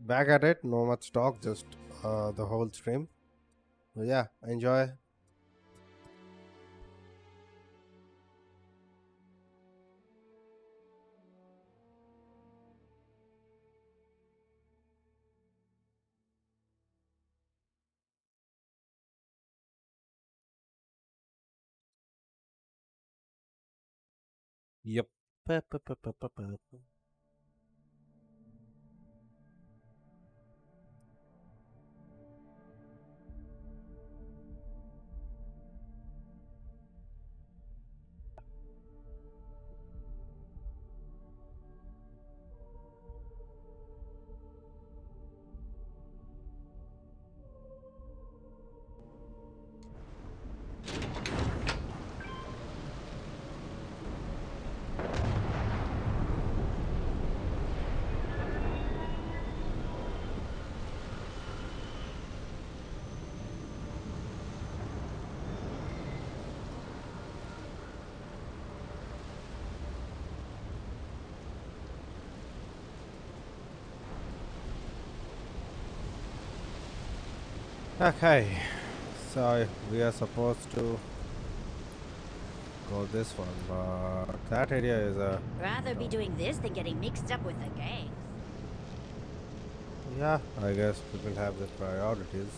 back at it. No much talk, just the whole stream. So yeah, enjoy. Yep. Pa, pa, pa, pa, pa, pa. Okay, so we are supposed to go this one, but that area is a Rather be no. doing this than getting mixed up with the gang. Yeah, I guess people have their priorities.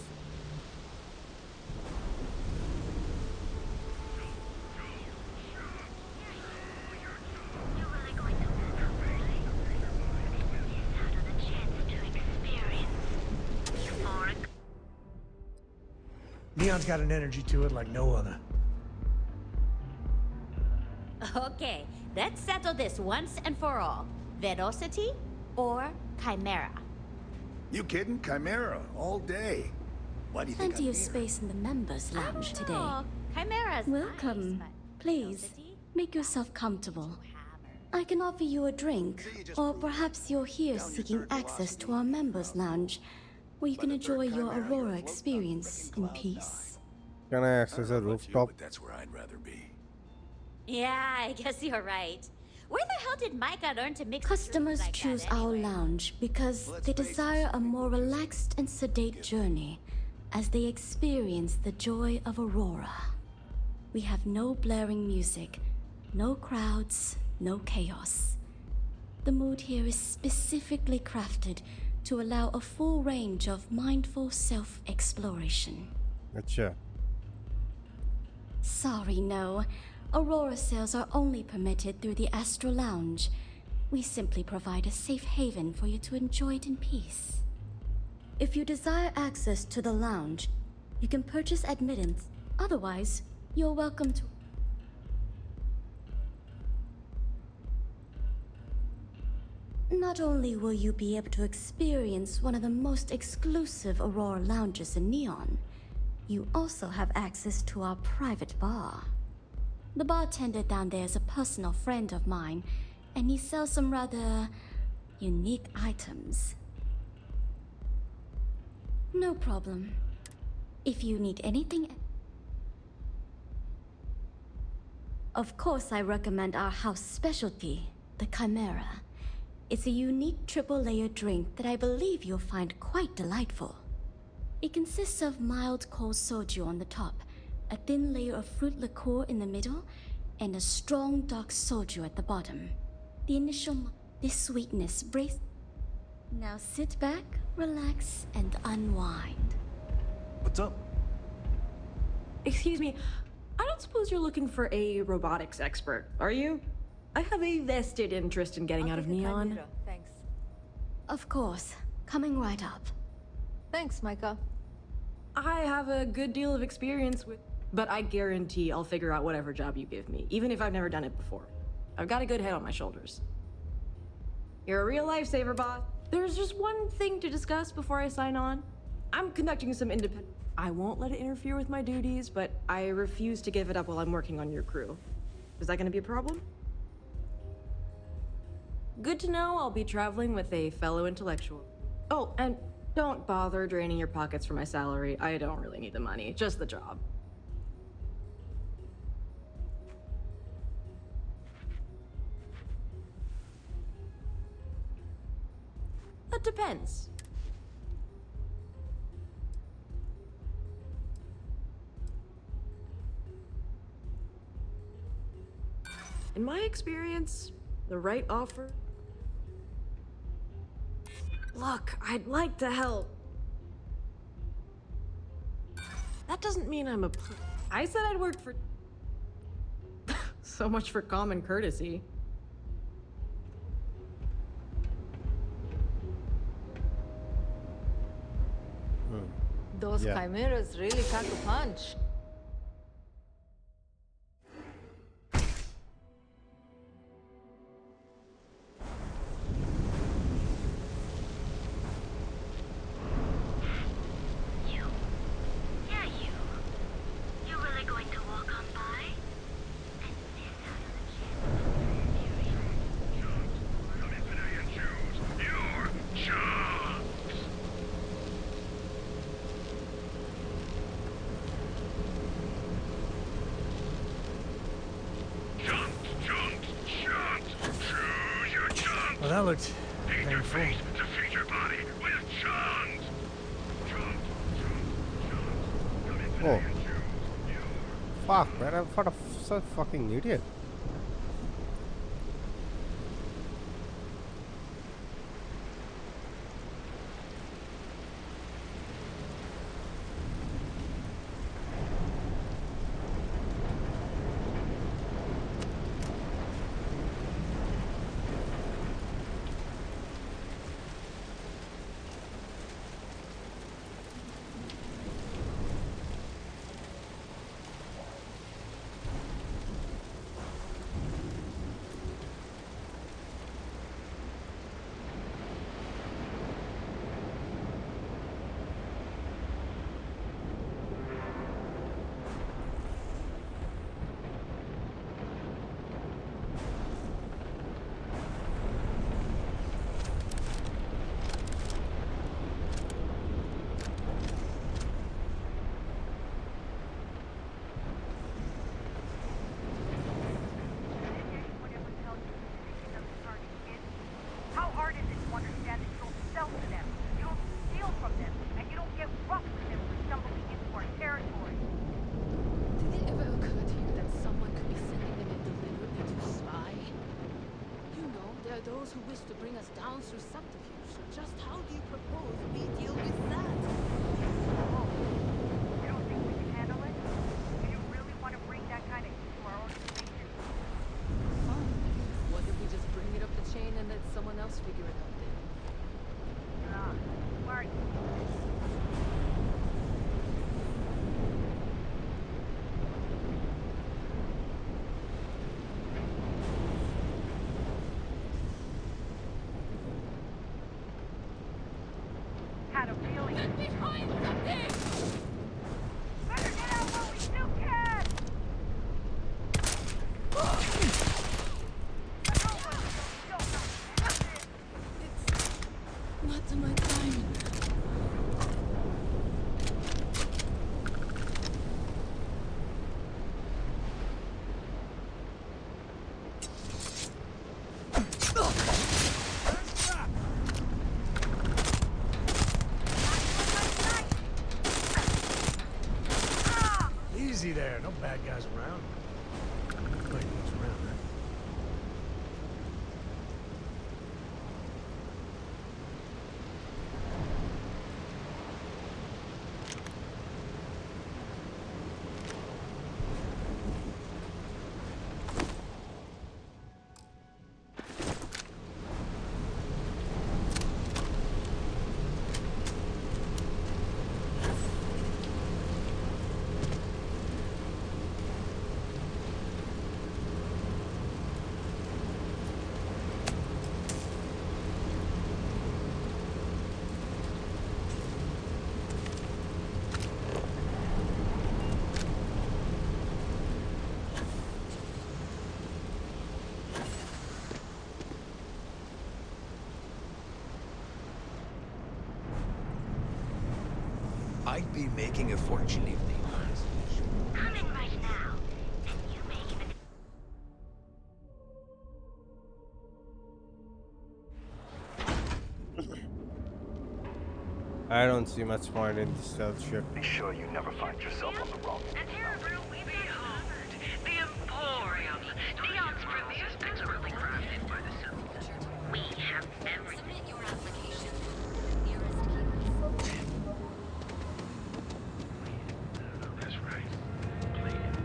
Neon's got an energy to it like no other. Okay, let's settle this once and for all. Velocity or Chimera? You kidding? Chimera, all day. Why do you think Plenty I'm of here? space in the members' lounge today. Oh, Chimera's Welcome. nice, but Please, Velocity? make yourself comfortable. Hammer. I can offer you a drink, So you just or proved perhaps you're here down your seeking third access to velocity our members' lounge, where you By can the third enjoy your Chimera, you're Aurora floating on experience frickin' in cloud peace. Can I I access don't a know about you, rooftop? but that's where I'd rather be. Yeah, I guess you're right. Where the hell did Micah learn to mix drinks Customers like choose that our anyway? lounge because Let's they face it, desire a some more people just relaxed and sedate give. journey as they experience the joy of Aurora. We have no blaring music, no crowds, no chaos. The mood here is specifically crafted to allow a full range of mindful self-exploration. Acha. Sorry, no. Aurora sales are only permitted through the Astral Lounge. We simply provide a safe haven for you to enjoy it in peace. If you desire access to the lounge, you can purchase admittance. Otherwise, you're welcome to... Not only will you be able to experience one of the most exclusive Aurora lounges in Neon, you also have access to our private bar. The bartender down there is a personal friend of mine, and he sells some rather unique items. No problem. If you need anything... Of course, I recommend our house specialty, the Chimera. It's a unique triple-layer drink that I believe you'll find quite delightful. It consists of mild cold soju on the top, a thin layer of fruit liqueur in the middle, and a strong dark soju at the bottom. This sweetness brace... Now sit back, relax, and unwind. What's up? Excuse me, I don't suppose you're looking for a robotics expert, are you? I have a vested interest in getting out of Neon. Thanks. Of course, coming right up. Thanks, Micah. I have a good deal of experience with... But I guarantee I'll figure out whatever job you give me, even if I've never done it before. I've got a good head on my shoulders. You're a real lifesaver, boss. There's just one thing to discuss before I sign on. I'm conducting some independent... I won't let it interfere with my duties, but I refuse to give it up while I'm working on your crew. Is that gonna be a problem? Good to know I'll be traveling with a fellow intellectual. Oh, and don't bother draining your pockets for my salary. I don't really need the money, just the job. That depends. In my experience, the right offer... Look, I'd like to help. That doesn't mean I'm a... I said I'd work for... So much for common courtesy. Those Yeah. chimeras really pack a punch. You really going to walk on by? And miss out on the chance Don't even know your Jews. You're chunks. Chunks. Choose your chunks. Well, that looked Paint your painful. face to feed your body with chunks. Chunks. Don't even know Oh. your Jews. You're Fuck, man, I'm such a fucking idiot. How hard is it to understand that you don't sell to them, you don't steal from them, and you don't get rough with them for stumbling into our territory? Did it ever occur to you that someone could be sending them in deliberately to spy? You know, there are those who wish to bring us down through subterfuge, so just how do you propose we deal with that? Oh, you don't think we can handle it? Do you really want to bring that kind of heat to our organization? Fine. What if we just bring it up the chain and let someone else figure it out then? Why are you? Had a feeling. Behind something! Better get out while we still can! Not my time. Easy there. No bad guys around. Wait, what's around, huh? I'd be making a fortune if they weren't. Coming right now. And you may even... I don't see much point in this stealth shit. Be sure you never find yourself on the wrong end. The Emporium. Neon's premier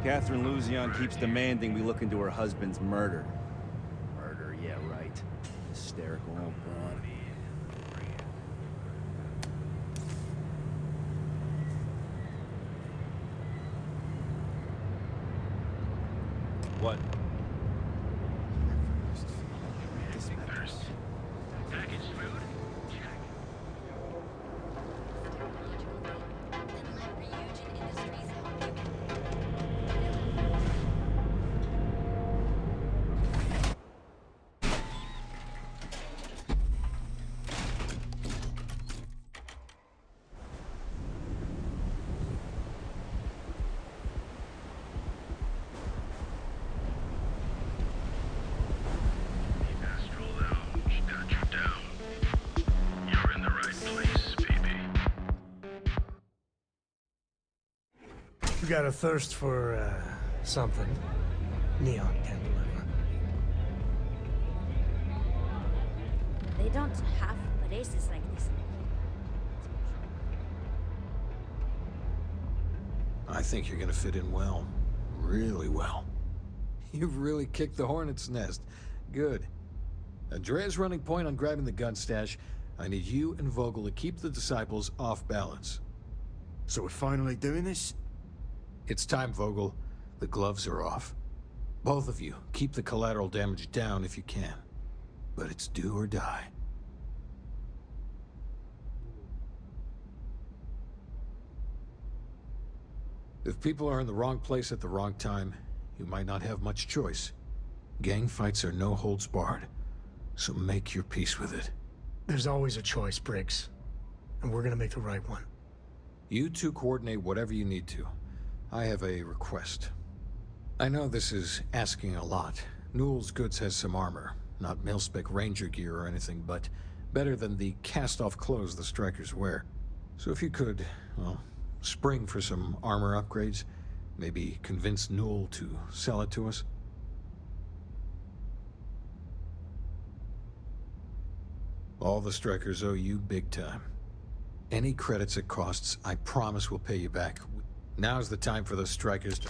Catherine Luzion keeps demanding we look into her husband's murder. Murder, yeah, right. Hysterical old broad. What? Package food? Check. Astral Lounge got you down. You're in the right place, baby. You got a thirst for, something. Neon can deliver. They don't have places like this. I think you're gonna fit in well. Really well. You've really kicked the hornet's nest. Good. Andrea's running point on grabbing the gun stash. I need you and Vogel to keep the disciples off balance. So we're finally doing this? It's time, Vogel. The gloves are off. Both of you, keep the collateral damage down if you can. But it's do or die. If people are in the wrong place at the wrong time, you might not have much choice. Gang fights are no holds barred, so make your peace with it. There's always a choice, Briggs. And we're gonna make the right one. You two coordinate whatever you need to. I have a request. I know this is asking a lot. Newell's Goods has some armor. Not mil-spec ranger gear or anything, but better than the cast-off clothes the strikers wear. So if you could, well, spring for some armor upgrades, maybe convince Newell to sell it to us. All the strikers owe you big time. Any credits it costs, I promise we'll pay you back. Now's the time for those strikers to...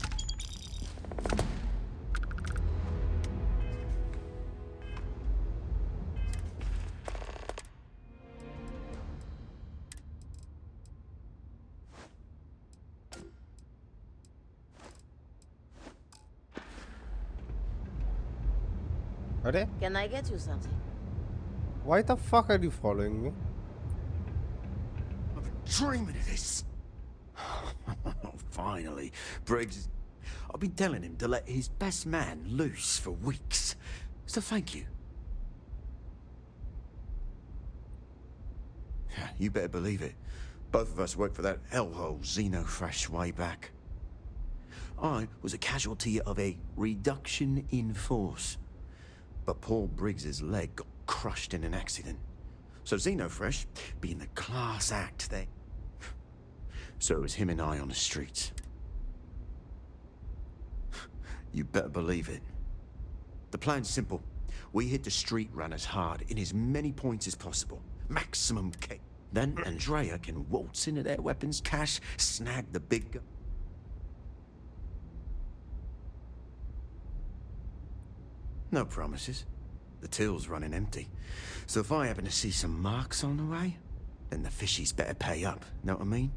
Are? Can I get you something? Why the fuck are you following me? I've been dreaming of this. Finally, Briggs. I've been telling him to let his best man loose for weeks. So thank you. You better believe it. Both of us worked for that hellhole Xenofresh way back. I was a casualty of a reduction in force. But Paul Briggs's leg got crushed in an accident. So Xenofresh, being the class act they... So it was him and I on the streets. You better believe it. The plan's simple. We hit the street runners hard in as many points as possible. Maximum K. Then Andrea can waltz into their weapons cache, snag the big gun. No promises. The till's running empty. So if I happen to see some marks on the way, then the fishies better pay up. Know what I mean?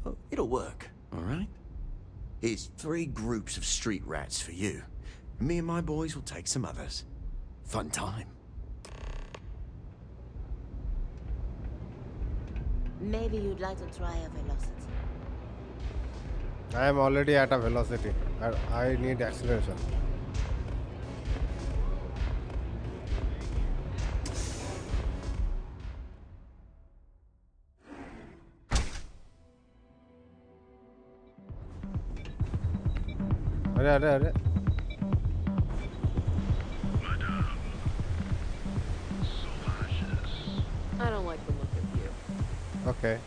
Oh, it'll work, all right? Here's 3 groups of street rats for you. Me and my boys will take some others. Fun time. Maybe you'd like to try a velocity. I am already at a velocity. I need acceleration. Are. I don't like the look of you. Okay.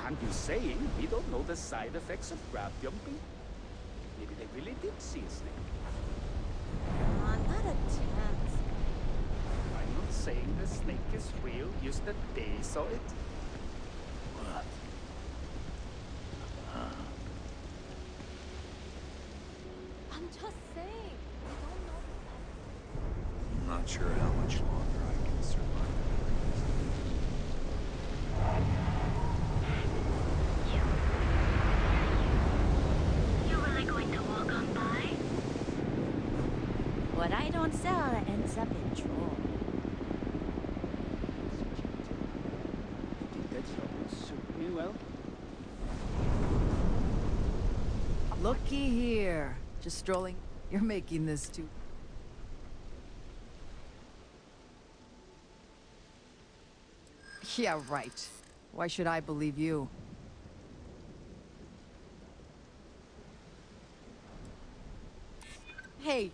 I'm just saying, we don't know the side effects of crab jumping. Maybe they really did see a snake. Not a chance. I'm not saying the snake is real, just that they saw it. What? I'm just saying. We don't know. I'm not sure how much longer I can survive. You really going to walk on by? What I don't sell ends up in troll. I think that would suit me well. Looky here. Just strolling. You're making this too. Yeah, right. Why should I believe you? Hey,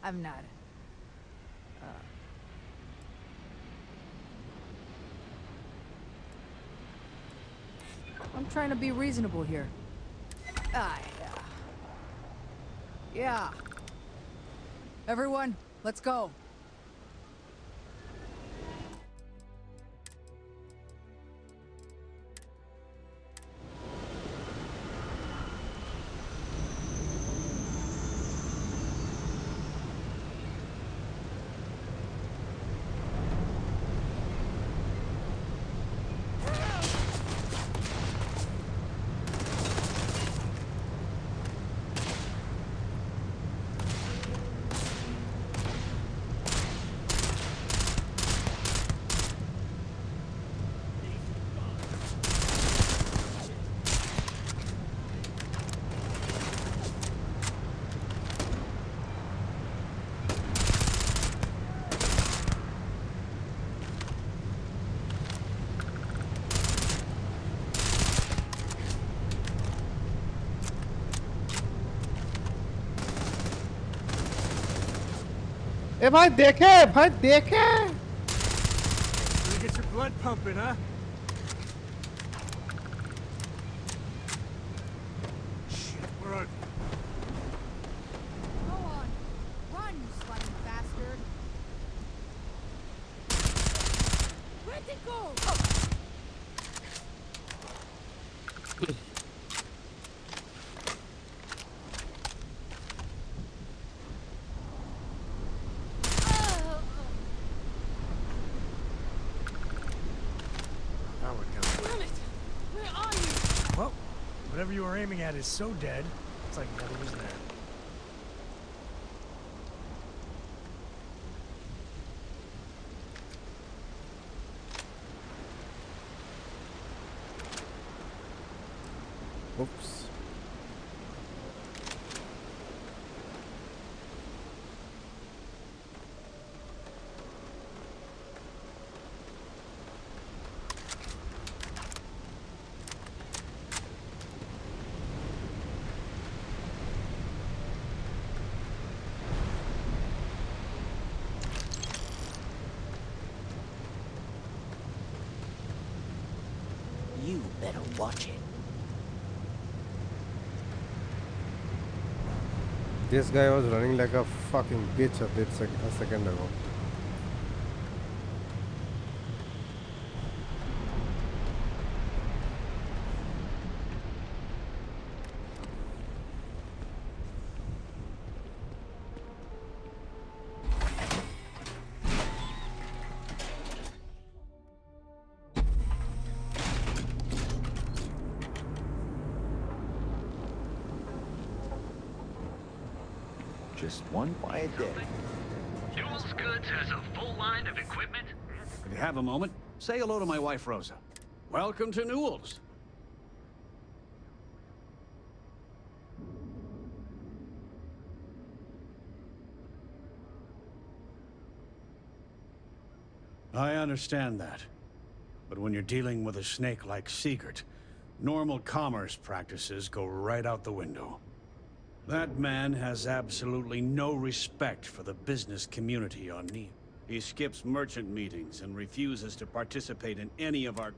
I'm not. I'm trying to be reasonable here. Yeah. Everyone, let's go. ए भाई देखे भाई देखे Really get your blood pumping, huh? Shit, where are you? Go on. Run, you slimy bastard. Where'd it go? Well, whatever you were aiming at is so dead, it's like it never was there. Oops. You better watch it. This guy was running like a fucking bitch a second ago. Just one quiet day. Newell's Goods has a full line of equipment. If you have a moment, say hello to my wife, Rosa. Welcome to Newell's. I understand that. But when you're dealing with a snake like Siegert, normal commerce practices go right out the window. That man has absolutely no respect for the business community on Neo. He skips merchant meetings and refuses to participate in any of our...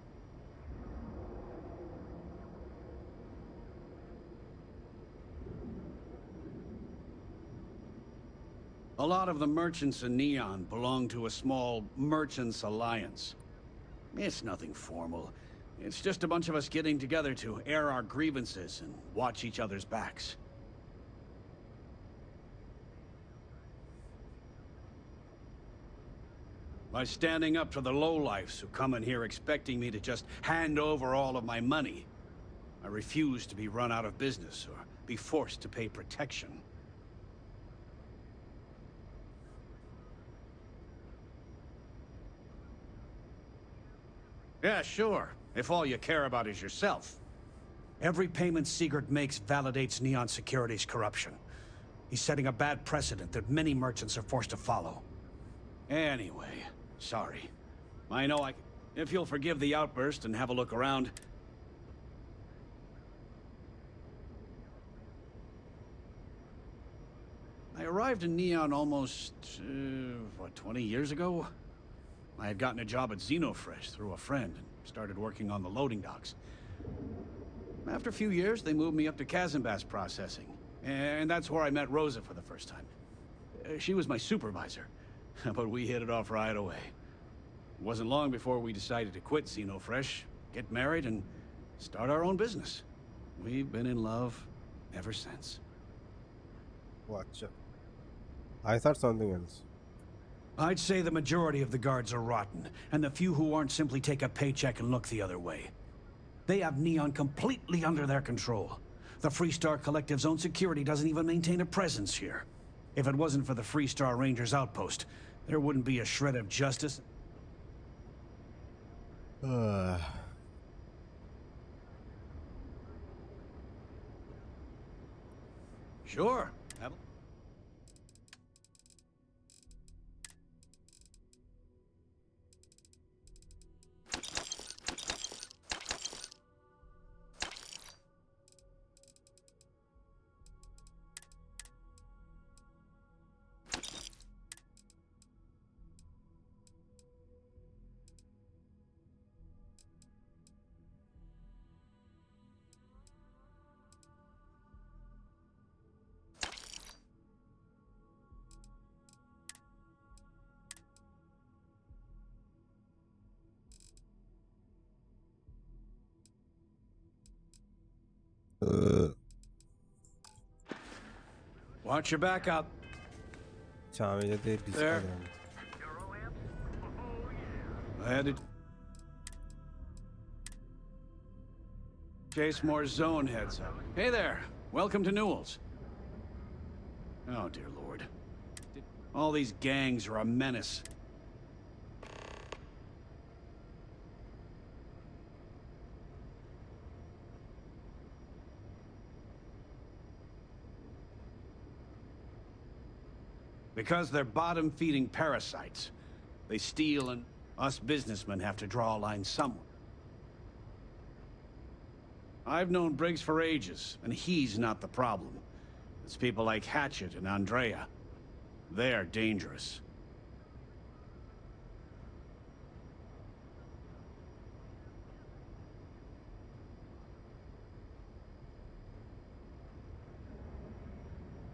A lot of the merchants in Neon belong to a small merchants alliance. It's nothing formal. It's just a bunch of us getting together to air our grievances and watch each other's backs. By standing up to the lowlifes who come in here expecting me to just hand over all of my money, I refuse to be run out of business or be forced to pay protection. Yeah, sure. If all you care about is yourself. Every payment Sigurd makes validates Neon Security's corruption. He's setting a bad precedent that many merchants are forced to follow. Anyway, sorry. I know if you'll forgive the outburst and have a look around. I arrived in Neon almost, 20 years ago? I had gotten a job at Xenofresh through a friend and started working on the loading docks. After a few years, they moved me up to Kazanbass processing. And that's where I met Rosa for the first time. She was my supervisor, but we hit it off right away. It wasn't long before we decided to quit Xenofresh, get married, and start our own business. We've been in love ever since. Watch. I thought something else. I'd say the majority of the guards are rotten, and the few who aren't simply take a paycheck and look the other way. They have Neon completely under their control. The Freestar Collective's own security doesn't even maintain a presence here. If it wasn't for the Freestar Rangers outpost, there wouldn't be a shred of justice. Sure. Watch your back out. There. I had to chase more zone heads up. Hey there. Welcome to Newell's. Oh, dear Lord. All these gangs are a menace. Because they're bottom-feeding parasites. They steal and us businessmen have to draw a line somewhere. I've known Briggs for ages, and he's not the problem. It's people like Hatchet and Andrea. They're dangerous.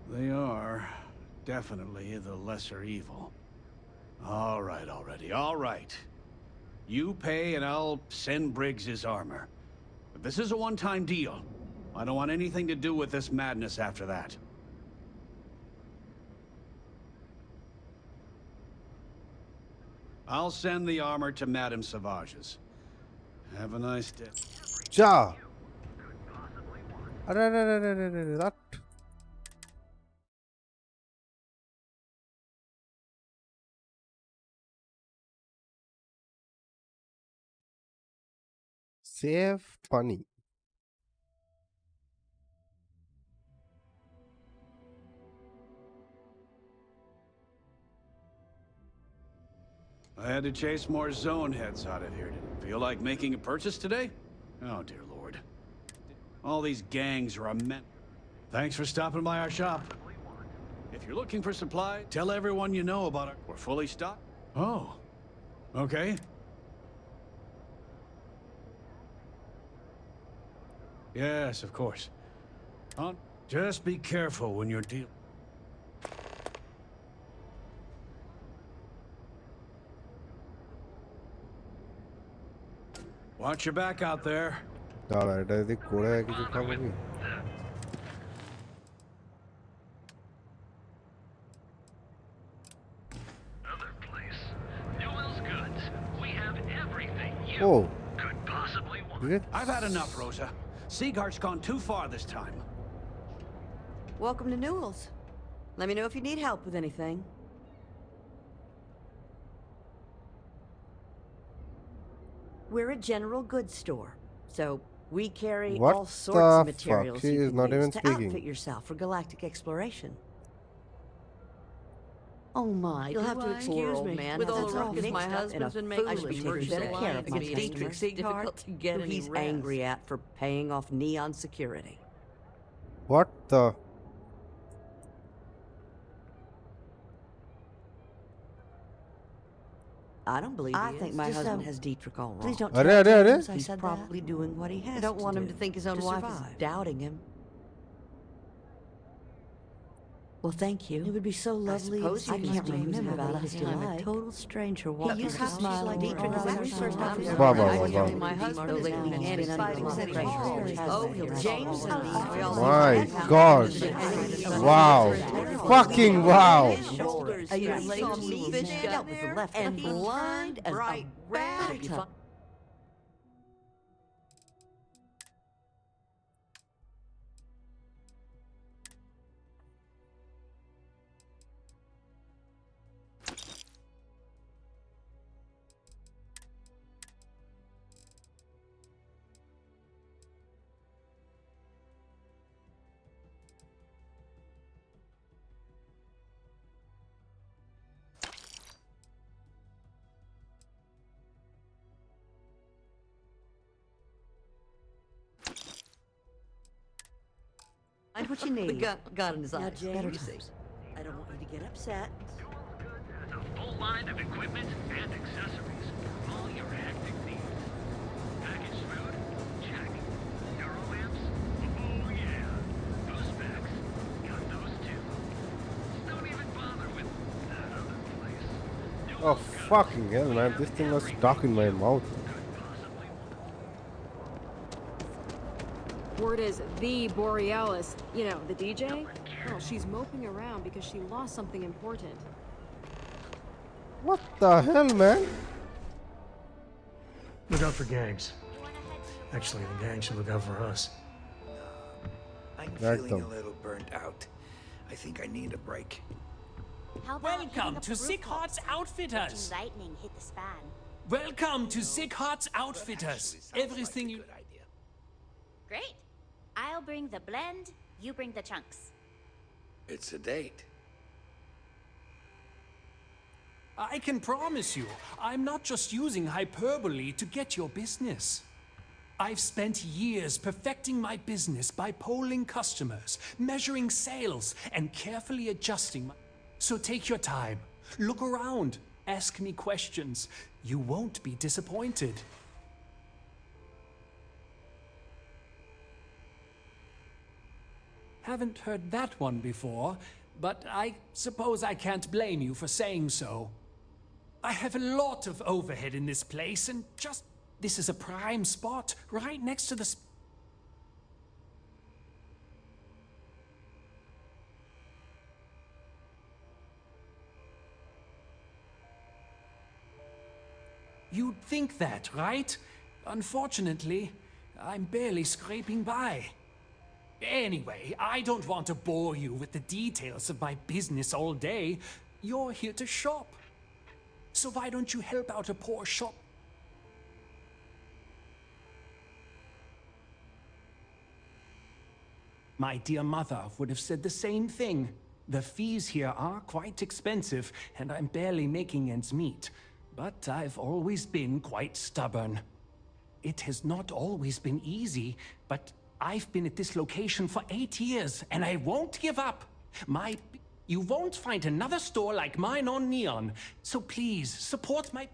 They are definitely the lesser evil. All right already, all right. You pay and I'll send Briggs his armor. But this is a one-time deal. I don't want anything to do with this madness after that. I'll send the armor to Madame Savage's. Have a nice day. Ja. That. Save funny. I had to chase more zone heads out of here. Didn't feel like making a purchase today? Oh, dear Lord. All these gangs are a menace. Thanks for stopping by our shop. If you're looking for supply, tell everyone you know about it. We're fully stocked. Oh. Okay. Yes, of course. Just be careful when you're dealing. Watch your back out there. দাঁড়া এটা যদি করে কিছু খাবো কি Other place. Newell's Goods. We have everything you Oh. could possibly want. I've had enough, Rosa. Siegart's gone too far this time. Welcome to Newell's. Let me know if you need help with anything. We're a general goods store, so we carry What all sorts of the materials fuck? He you is can not use even to speaking. outfit yourself for galactic exploration. Oh my, you'll have to excuse me. man With has all a the ruckus ruckus my husband's been making, I should be we taking should better care of my it's customer. difficult to get who any he's rest. angry at for paying off Neon security. What the I don't believe I think my husband has Dietrich all wrong. Please don't Are, tell are, are? James I said probably doing what he has. I don't want him to think his own wife is doubting him. Well, thank you. It would be so lovely. I can't remember the last time a total stranger walked in a smile like Dietrich when we first got to Wow, wow, wow, wow. my husband lately he's been under some pressure. Oh, James and me. My God. Wow. Fucking wow. A young lady who was dealt with the left and blind as a rat. Find what you need. The gun in his eyes. Better times. I don't want you to get upset. Has a full line of equipment and accessories. All your hectic needs. Packaged food? Check. Euro lamps? Oh yeah. Those specs? Got those too. Don't even bother with that other place. Oh fucking hell, man! This thing was stuck in my mouth. Word is the Borealis, you know, the DJ? Oh, she's moping around because she lost something important. What the hell, man? Look out for gangs. Actually, the gang should look out for us. I'm feeling a little burnt out. I think I need a break. Welcome to Sickhart's Outfitters. Lightning hit the span. Welcome to Sickhart's Outfitters. Everything you... Great. I'll bring the blend, you bring the chunks. It's a date. I can promise you, I'm not just using hyperbole to get your business. I've spent years perfecting my business by polling customers, measuring sales, and carefully adjusting my... So take your time, look around, ask me questions. You won't be disappointed. Haven't heard that one before, but I suppose I can't blame you for saying so. I have a lot of overhead in this place, and just... This is a prime spot, right next to the... You'd think that, right? Unfortunately, I'm barely scraping by. Anyway, I don't want to bore you with the details of my business all day. You're here to shop. So why don't you help out a poor shop? My dear mother would have said the same thing. The fees here are quite expensive, and I'm barely making ends meet. But I've always been quite stubborn. It has not always been easy, but I've been at this location for 8 years, and I won't give up. You won't find another store like mine on Neon, so please, support my...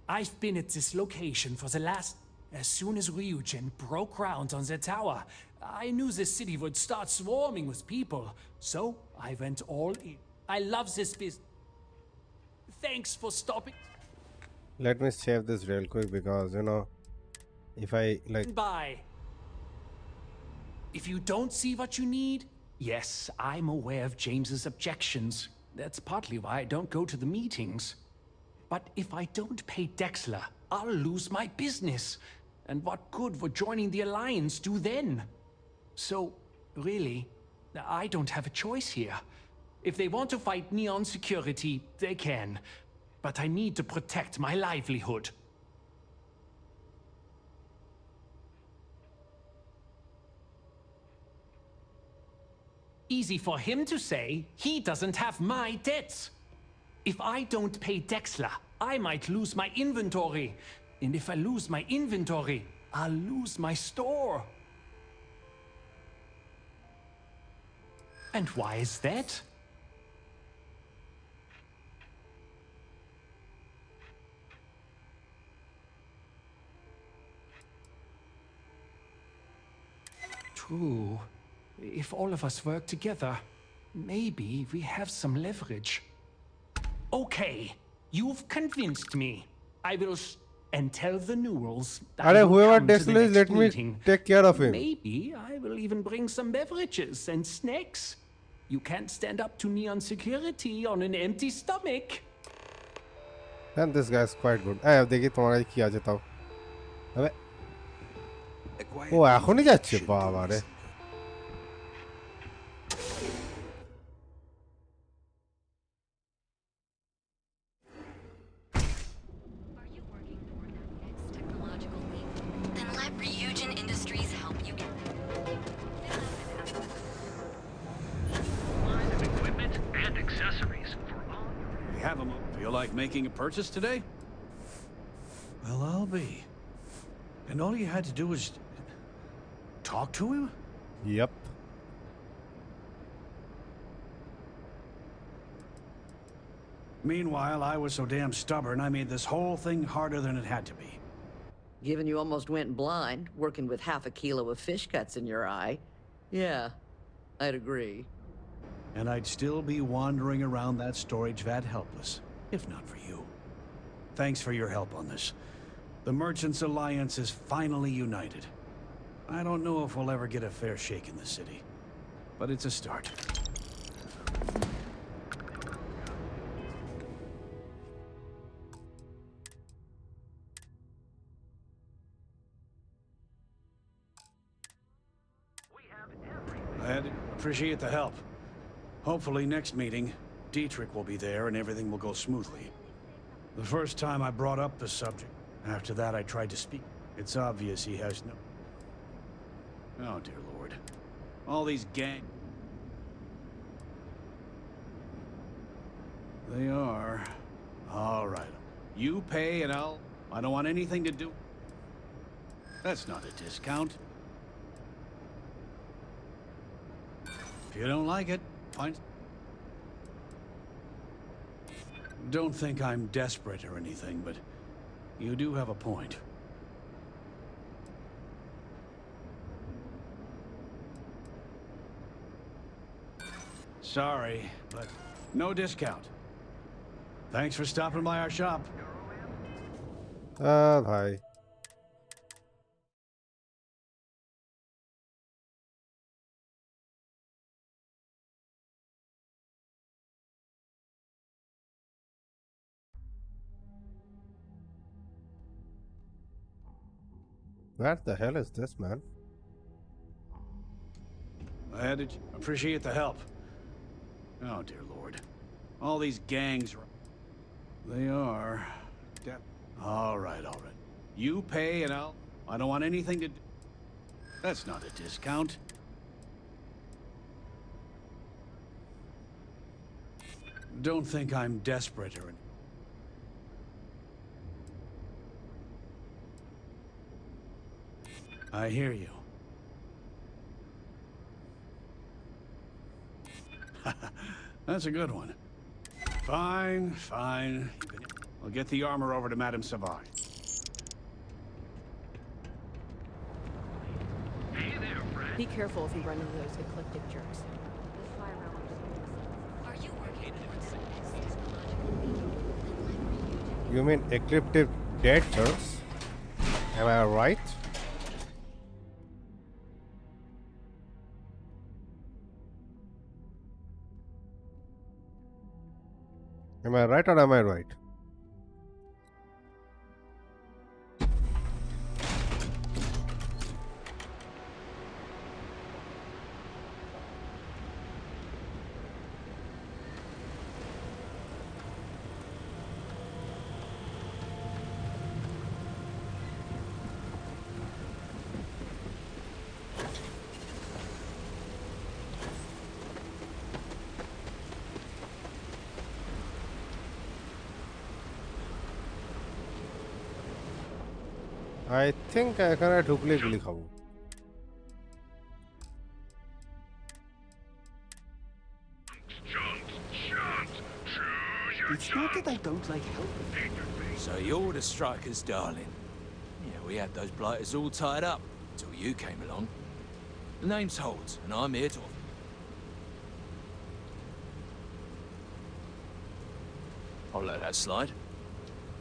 I've been at this location for the last... As soon as Ryujin broke ground on the tower, I knew the city would start swarming with people, so I went all in. I love this business. Thanks for stopping. Let me save this real quick because, you know, if I like. Bye. If you don't see what you need, yes, I'm aware of James's objections. That's partly why I don't go to the meetings. But if I don't pay Dexler, I'll lose my business. And what good would joining the Alliance do then? So, really, I don't have a choice here. If they want to fight Neon Security, they can. But I need to protect my livelihood. Easy for him to say, he doesn't have my debts. If I don't pay Dexler, I might lose my inventory. And if I lose my inventory, I'll lose my store. And why is that? True. If all of us work together, maybe we have some leverage. Okay, you've convinced me. I will and tell the Newells that Whoever Dexter is, let me take care of him. Maybe I will even bring some beverages and snacks. You can't stand up to Neon Security on an empty stomach. And this guy is quite good. अब देखिए तुम्हारा क्या जाता हो अबे वो এখন ही যাচ্ছে বাবা রে Making a purchase today? Well, I'll be. And all you had to do was talk to him? Yep. Meanwhile, I was so damn stubborn, I made this whole thing harder than it had to be. Given you almost went blind, working with half a kilo of fish cuts in your eye. Yeah, I'd agree. And I'd still be wandering around that storage vat helpless. If not for you. Thanks for your help on this. The Merchants Alliance is finally united. I don't know if we'll ever get a fair shake in the city, but it's a start. I'd appreciate the help. Hopefully next meeting, Dietrich will be there and everything will go smoothly. The first time I brought up the subject. After that I tried to speak. It's obvious he has no... Oh dear Lord. All these gangs... They are... Alright. You pay and I don't want anything to do... That's not a discount. If you don't like it, fine. Don't think I'm desperate or anything, but you do have a point. Sorry, but no discount. Thanks for stopping by our shop. Hi. What the hell is this, man? I appreciate the help. Oh, dear Lord. All these gangs... They are... All right. You pay and I don't want anything to do... That's not a discount. Don't think I'm desperate or anything. I hear you. That's a good one. Fine. I'll get the armor over to Madame Savai. Hey there, Brad. Be careful if you run into those eclectic jerks. You mean encrypted predators? Am I right? Am I right or am I right? I think এখানে ঢুকলে গুলি খাবো। It's not that I don't like helping. So you're the strikers, darling. Yeah, we had those blighters all tied up until you came along. The name's Holt, and I'm here to... I'll let that slide.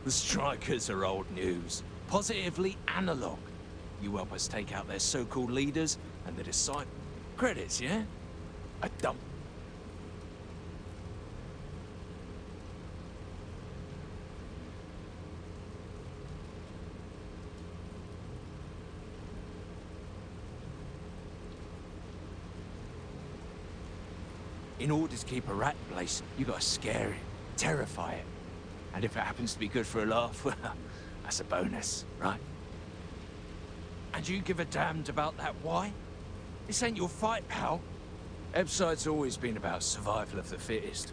The strikers are old news. Positively analog. You help us take out their so-called leaders and the disciples. Credits, yeah? A dump. In order to keep a rat in place, you gotta scare it, terrify it. And if it happens to be good for a laugh, well, that's a bonus, right? And you give a damned about that why? This ain't your fight, pal. Epside's always been about survival of the fittest.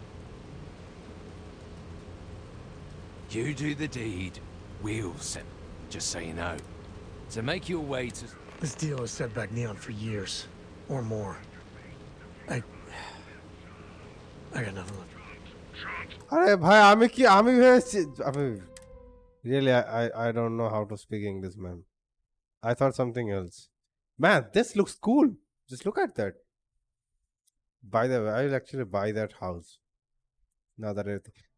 You do the deed, we'll set, just so you know. To make your way to... This deal has set back Neon for years, or more. I got nothing left. আরে ভাই আমি কি আমি ভেবেছি আমি really I don't know how to speak English, man. I thought something else. Man, this looks cool. Just look at that. By the way, I will actually buy that house. Now that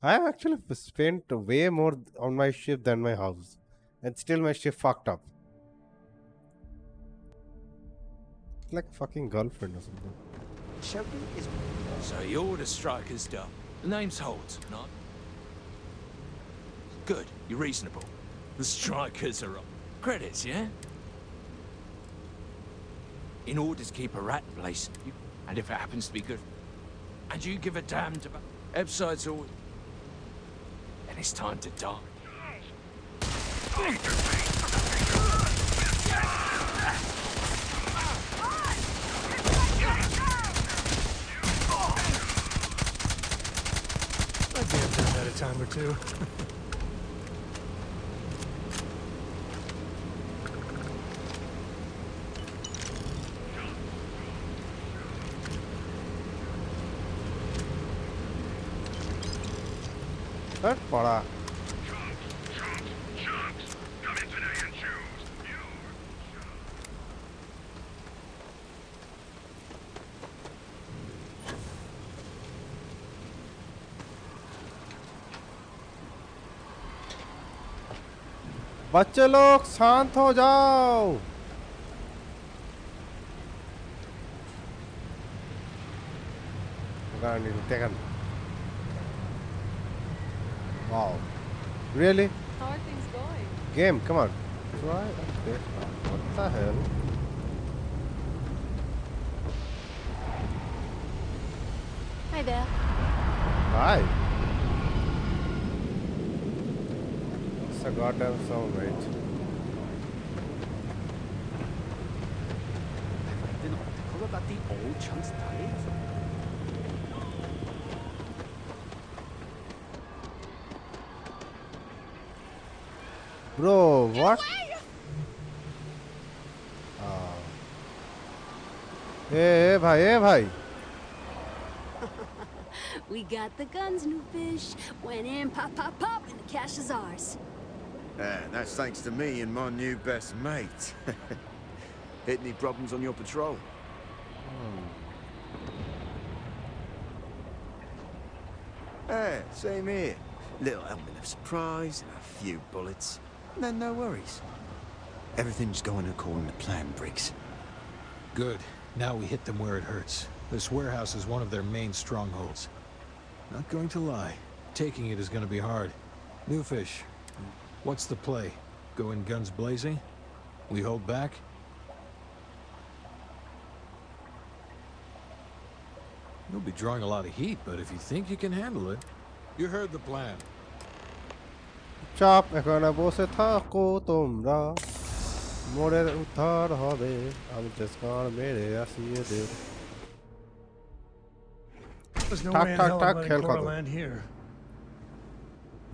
I have actually spent way more on my ship than my house, and still my ship fucked up. Like a fucking girlfriend or something. So you're the strikers, dub. The name's Holt, not? Good, you're reasonable. The strikers are up. Credits, yeah? In order to keep a rat in place, and if it happens to be good, and you give a damned about... Epside's always... And it's time to die. A time or two. That para. बच्चे लोग शांत हो जाओ। Wow, really? How are things going? Game, come on. Try this. What the hell? Hi there. Hi. It's a goddamn sound, right? Then what about the old chunks taego? Bro, what? Hey, bhai. We got the guns, new fish. Went in, pop, pop, pop, and the cash is ours. That's thanks to me and my new best mate. Hit any problems on your patrol? Same here. Little element of surprise, a few bullets, and then no worries. Everything's going according to plan, Briggs. Good. Now we hit them where it hurts. This warehouse is one of their main strongholds. Not going to lie. Taking it is going to be hard. New fish. What's the play? Go in guns blazing? We hold back? You'll be drawing a lot of heat, but if you think you can handle it... You heard the plan. চাপ এখানে বসে থাকো তোমরা মোড়ের উদ্ধার হবে আমি just কার মেরে আসি এদের There's no Tuck, way in tuck, hell tuck, I'm letting hell Cora cover. land here.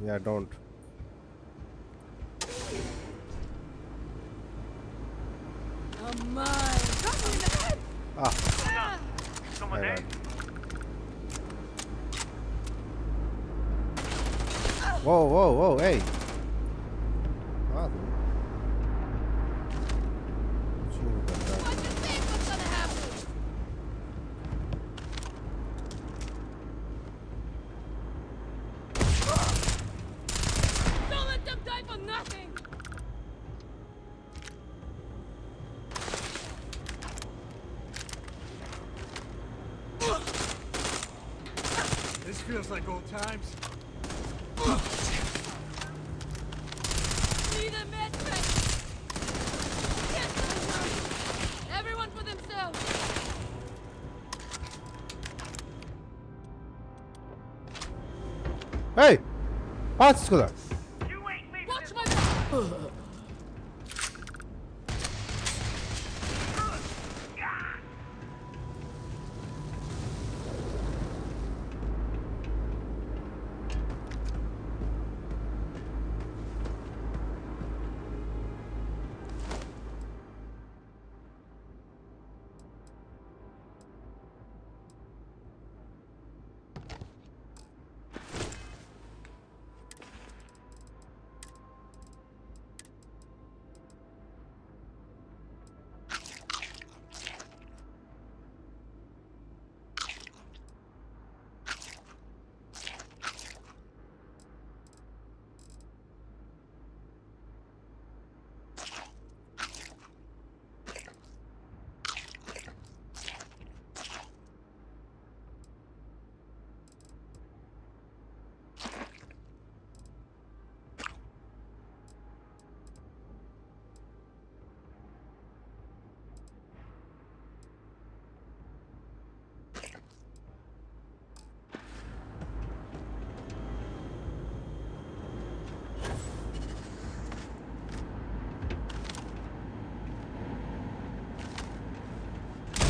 Yeah, don't. Come on! Drop me in the head! Ah. Someone there? Whoa, whoa, whoa, hey. Ah, What do you think was gonna happen? Don't let them die for nothing! This feels like old times. Need a med pack! Yes, everyone for themselves! Hey! Pass this guy. Watch my back!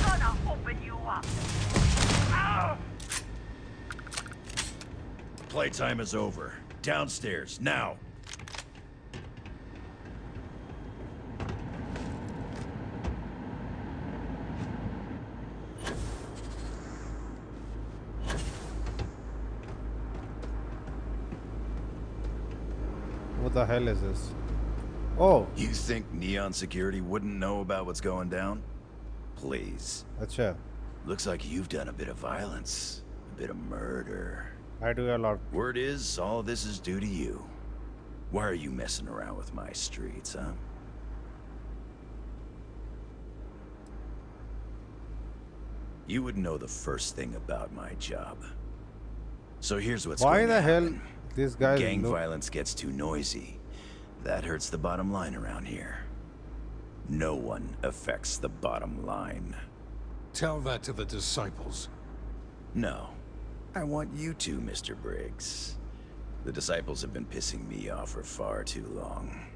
Gonna open you up. Ow! Playtime is over. Downstairs, now. What the hell is this? Oh. You think Neon Security wouldn't know about what's going down? Please. Acha. Looks like you've done a bit of violence. A bit of murder. I do a lot. Word is, all this is due to you. Why are you messing around with my streets, huh? You would know the first thing about my job. So here's what's Why going the to hell happen. this guy Gang violence gets too noisy. That hurts the bottom line around here. No one affects the bottom line. Tell that to the disciples. No. I want you to, Mr. Briggs. The disciples have been pissing me off for far too long.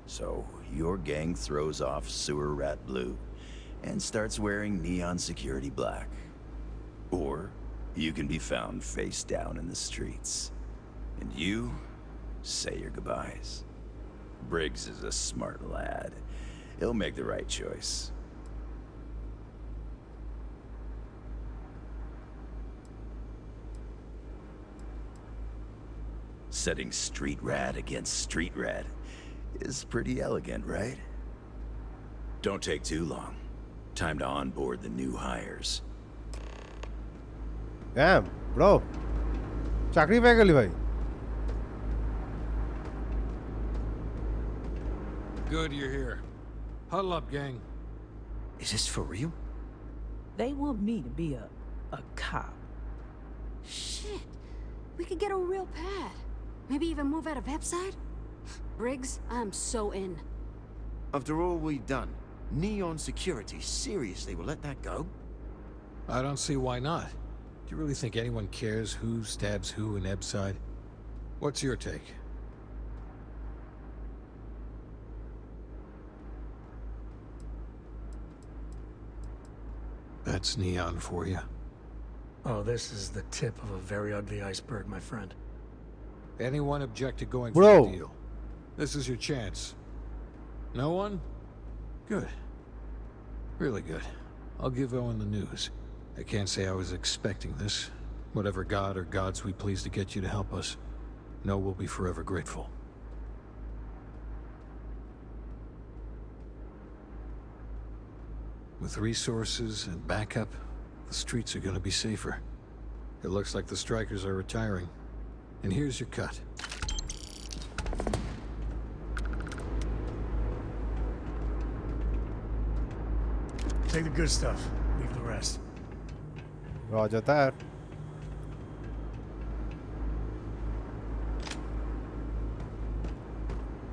So, your gang throws off sewer rat blue and starts wearing neon security black. Or, you can be found face down in the streets. And you say your goodbyes. Briggs is a smart lad. He'll make the right choice. Setting street rat against street rat is pretty elegant, right? Don't take too long. Time to onboard the new hires. Damn, bro. চাকরি পেয়ে গেলি ভাই Good you're here. Huddle up, gang. Is this for real? They want me to be a cop. Shit. We could get a real pad. Maybe even move out of Epside? Briggs, I'm so in. After all we've done, Neon Security seriously will let that go? I don't see why not. Do you really think anyone cares who stabs who in Ebside? What's your take? That's Neon for you. Oh, this is the tip of a very ugly iceberg, my friend. Anyone object to going Bro. for the deal? This is your chance. No one? Good. Really good. I'll give Owen the news. I can't say I was expecting this. Whatever god or gods we please to get you to help us, know we'll be forever grateful. With resources and backup, the streets are gonna be safer. It looks like the strikers are retiring. And here's your cut. Take the good stuff, leave the rest. Roger that.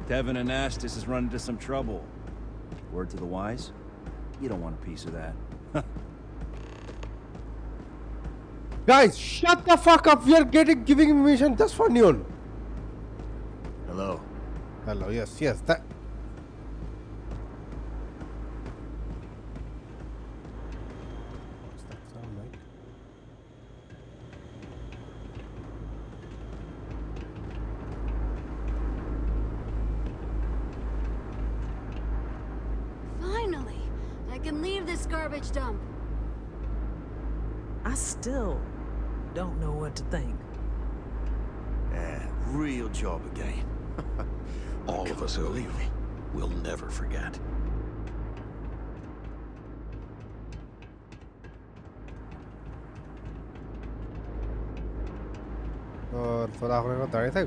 Devin and Astis has run into some trouble. Word to the wise? You don't want a piece of that. Guys, shut the fuck up. We are giving mission just for Neon. Hello. Hello, yes, that. What's that sound like? Finally, I can leave this garbage dump. I still don't know what to think. Yeah, real job again. All of us owe you. We'll never forget. और फिर आपने को दाढ़ी थे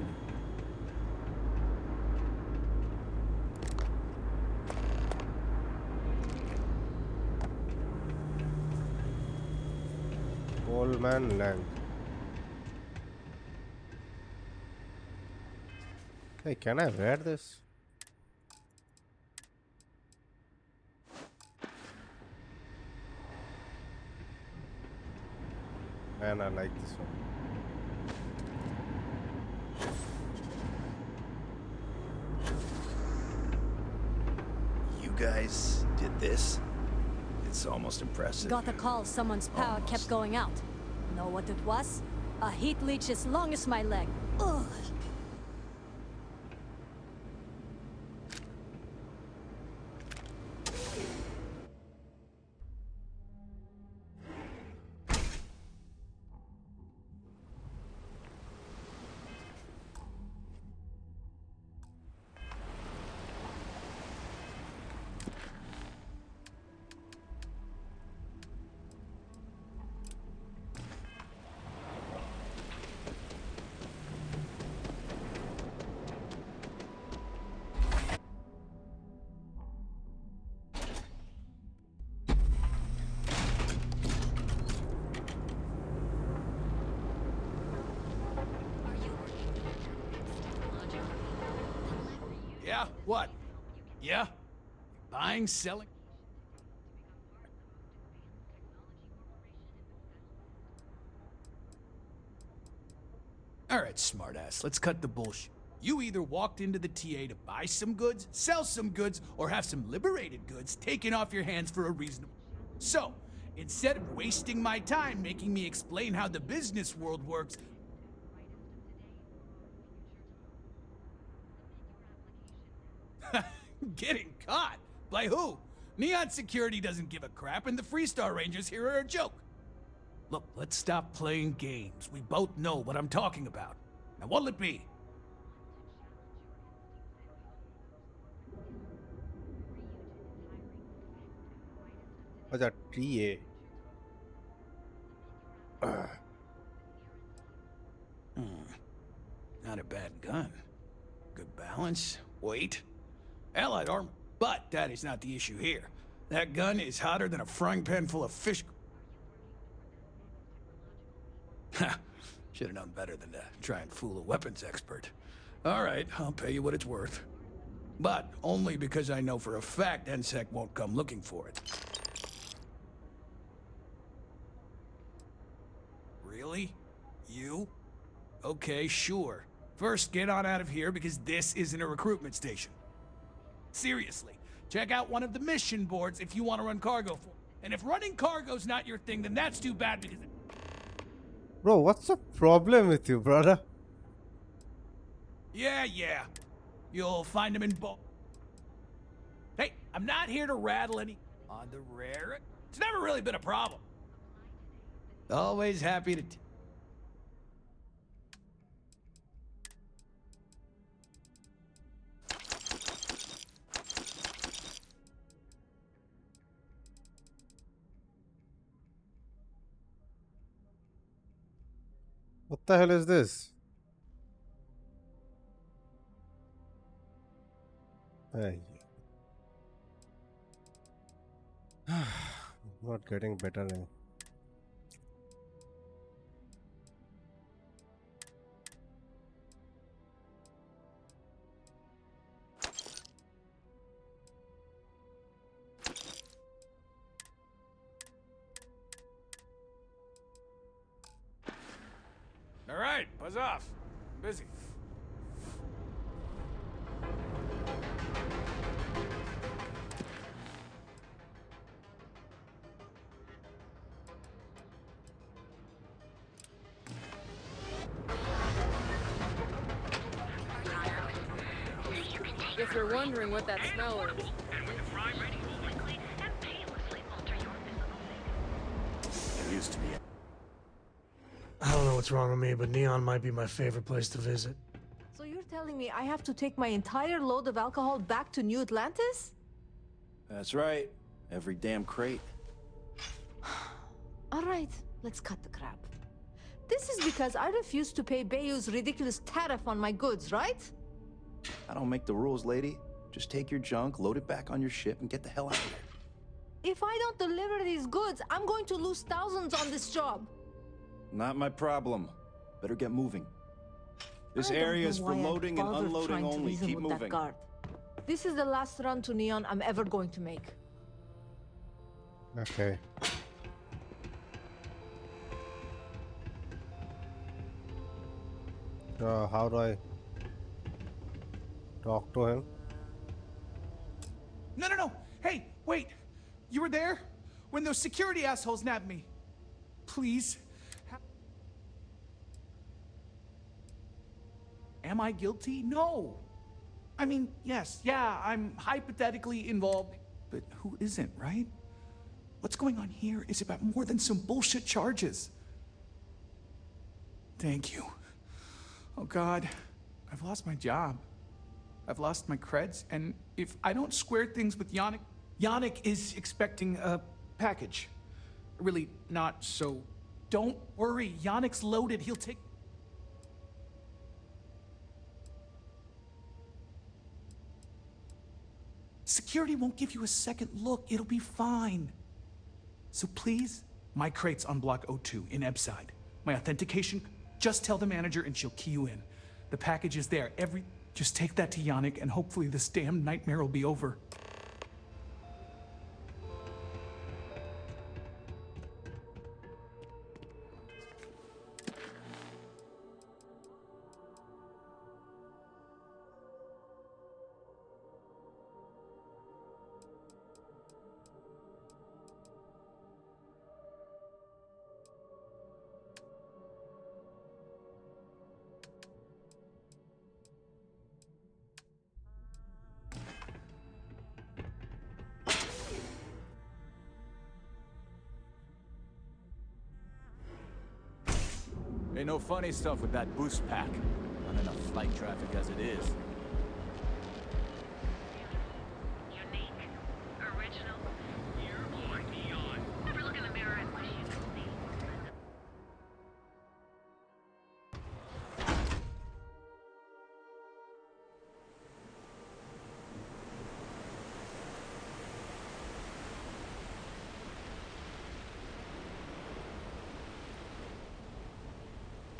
Old man land. Hey, can I wear this? Man, I like this one. You guys did this? It's almost impressive. Got a call someone's power kept going out. Know what it was? A heat leech as long as my leg. Ugh. Yeah? What? Yeah? Buying, selling? Alright, smartass, let's cut the bullshit. You either walked into the TA to buy some goods, sell some goods, or have some liberated goods taken off your hands for a reasonable... So, instead of wasting my time making me explain how the business world works, getting caught? By who? Neon Security doesn't give a crap, and the Freestar Rangers here are a joke. Look, let's stop playing games. We both know what I'm talking about. Now, what'll it be? What's that? TA. Not a bad gun. Good balance, weight. Allied armor. But that is not the issue here. That gun is hotter than a frying pan full of fish. Ha! Should have known better than to try and fool a weapons expert. All right, I'll pay you what it's worth. But only because I know for a fact NSEC won't come looking for it. Really? You? Okay, sure. First, get on out of here because this isn't a recruitment station. Seriously, check out one of the mission boards if you want to run cargo for. And if running cargo's not your thing, then that's too bad because... Bro, what's the problem with you, brother? Yeah. You'll find them in Hey, I'm not here to rattle any... On the rare, it's never really been a problem. Always happy to... What the hell is this? Hey. Not getting better now. All right, buzz off. I'm busy. If you're wondering what that smell is. It used to be. I don't know what's wrong with me, but Neon might be my favorite place to visit. So you're telling me I have to take my entire load of alcohol back to New Atlantis? That's right. Every damn crate. All right, let's cut the crap. This is because I refuse to pay Bayou's ridiculous tariff on my goods, right? I don't make the rules, lady. Just take your junk, load it back on your ship, and get the hell out of here. If I don't deliver these goods, I'm going to lose thousands on this job. Not my problem. Better get moving. This I don't area know is for why I loading and bothered unloading trying to only. reason Keep with that moving. guard. This is the last run to Neon I'm ever going to make. Okay. How do I talk to him? No. Hey, wait. You were there? When those security assholes nabbed me. Please. Am I guilty? No. I mean, yes, I'm hypothetically involved. But who isn't, right? What's going on here is about more than some bullshit charges. Thank you. Oh God, I've lost my job. I've lost my creds, and if I don't square things with Yannick... Yannick is expecting a package. Really not, so don't worry. Yannick's loaded, he'll take... Security won't give you a second look, it'll be fine. So please, my crate's on block O2 in Ebside. My authentication, just tell the manager and she'll key you in. The package is there, just take that to Yannick and hopefully this damn nightmare will be over. Ain't no funny stuff with that boost pack. Not enough flight traffic as it is. Unique. Original. Your boy, Neon. Never look in the mirror and wish you could see.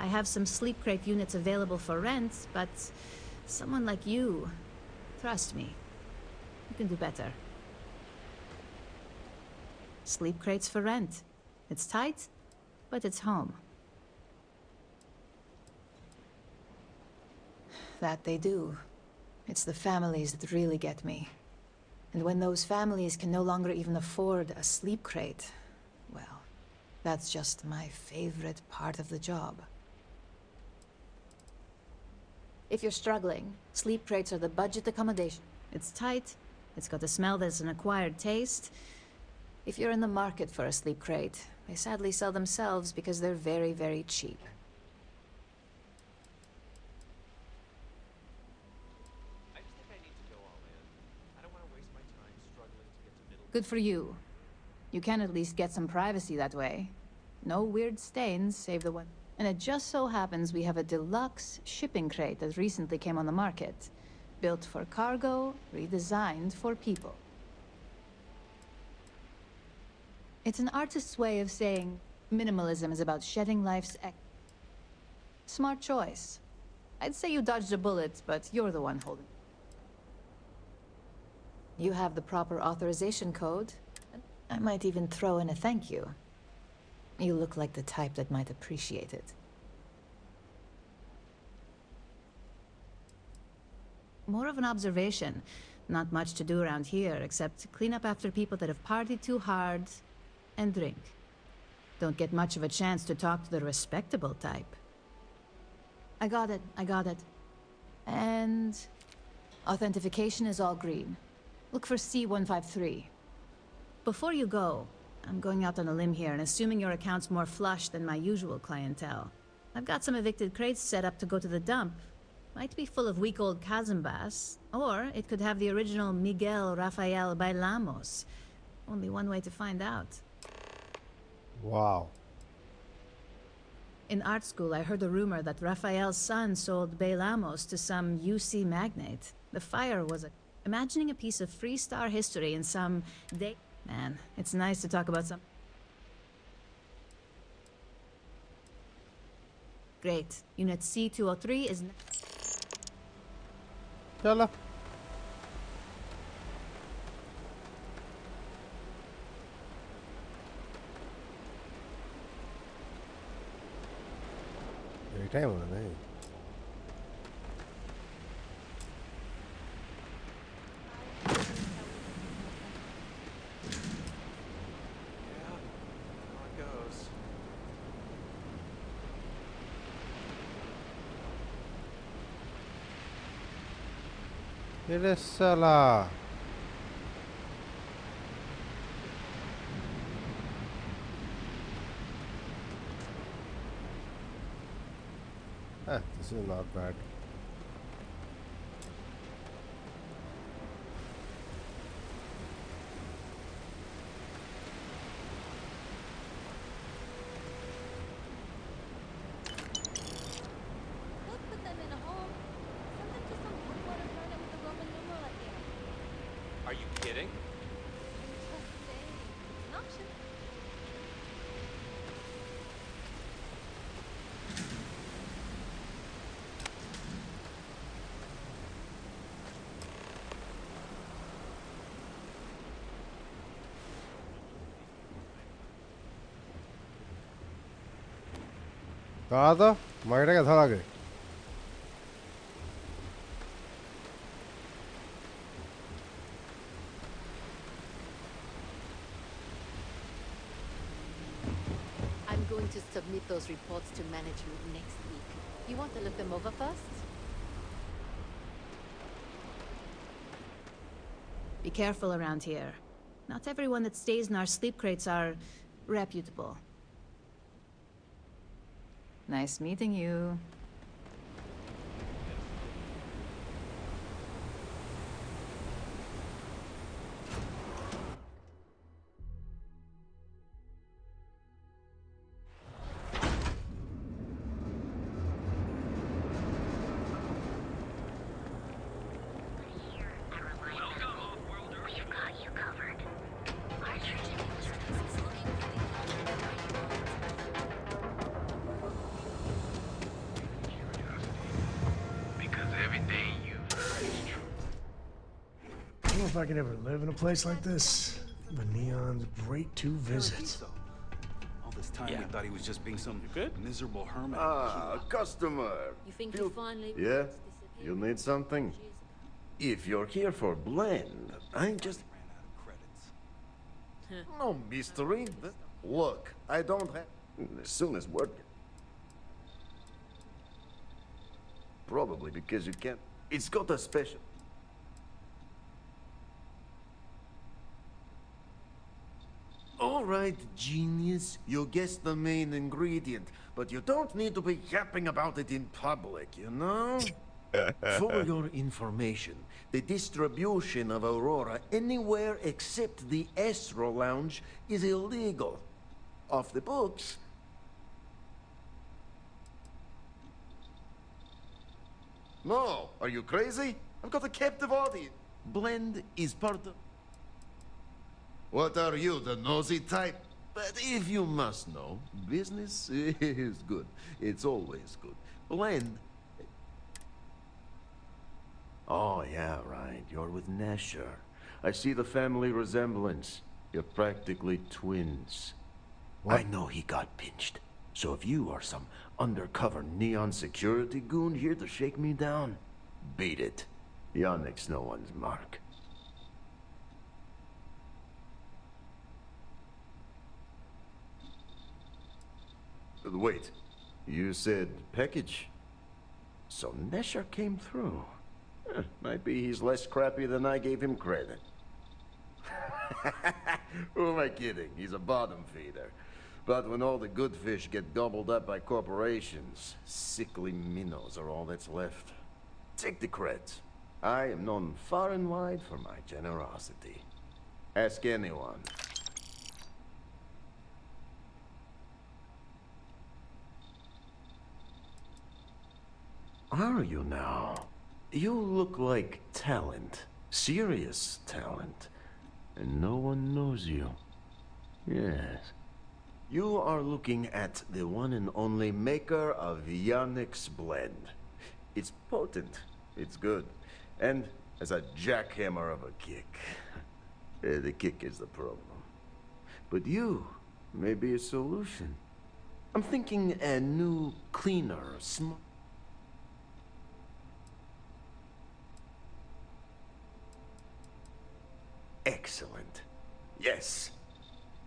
I have some sleep crate units available for rent, but someone like you, trust me, you can do better. Sleep crates for rent. It's tight, but it's home. That they do. It's the families that really get me. And when those families can no longer even afford a sleep crate, well, that's just my favorite part of the job. If you're struggling, sleep crates are the budget accommodation. It's tight, it's got a smell that's an acquired taste. If you're in the market for a sleep crate, they sadly sell themselves because they're very, very cheap. Good for you. You can at least get some privacy that way. No weird stains, save the one. And it just so happens we have a deluxe shipping crate that recently came on the market. Built for cargo, redesigned for people. It's an artist's way of saying minimalism is about shedding life's smart choice. I'd say you dodged a bullet, but you're the one holding. You have the proper authorization code. I might even throw in a thank you. You look like the type that might appreciate it. More of an observation. Not much to do around here, except clean up after people that have partied too hard and drink. Don't get much of a chance to talk to the respectable type. I got it. And authentication is all green. Look for C153. Before you go, I'm going out on a limb here and assuming your account's more flush than my usual clientele. I've got some evicted crates set up to go to the dump. Might be full of week-old Kazambas, or it could have the original Miguel Rafael Bailamos. Only one way to find out. Wow. In art school, I heard a rumor that Rafael's son sold Bailamos to some UC magnate. The fire was a... Imagining a piece of Freestar history in some day... Man, it's nice to talk about some... Great. Unit C203 is... Chala. Every time on the name. Eres sala. This is not bad. Are you kidding? कहा था माइटा क्या था आगे I'm going to submit those reports to management next week. You want to look them over first? Be careful around here. Not everyone that stays in our sleep crates are reputable. Nice meeting you. if I could ever live in a place like this, but Neon's great to visit. All this time we thought he was just being some miserable hermit. Ah, a customer. You think you finally... Yeah? You need something? If you're here for blend, I just... No mystery. Look, I don't have... As soon as work... Probably because you can't... It's got a special... All right, genius. You guessed the main ingredient, but you don't need to be yapping about it in public, you know? For your information, the distribution of Aurora anywhere except the Astro Lounge is illegal. Off the books. No, are you crazy? I've got a captive audience. Blend is part of... What are you, the nosy type? But if you must know, business is good. It's always good. Blend... Oh, yeah, right. You're with Nesher. I see the family resemblance. You're practically twins. What? I know he got pinched. So if you are some undercover neon security goon here to shake me down, beat it. Yannick's no one's mark. Wait, you said package? So Nesher came through. Might be he's less crappy than I gave him credit. Who am I kidding? He's a bottom feeder. But when all the good fish get gobbled up by corporations, sickly minnows are all that's left. Take the creds. I am known far and wide for my generosity. Ask anyone. Are you now? You look like talent. Serious talent. And no one knows you. Yes. You are looking at the one and only maker of Yannick's blend. It's potent. It's good. And as a jackhammer of a kick. The kick is the problem. But you may be a solution. I'm thinking a new, cleaner, Excellent. Yes.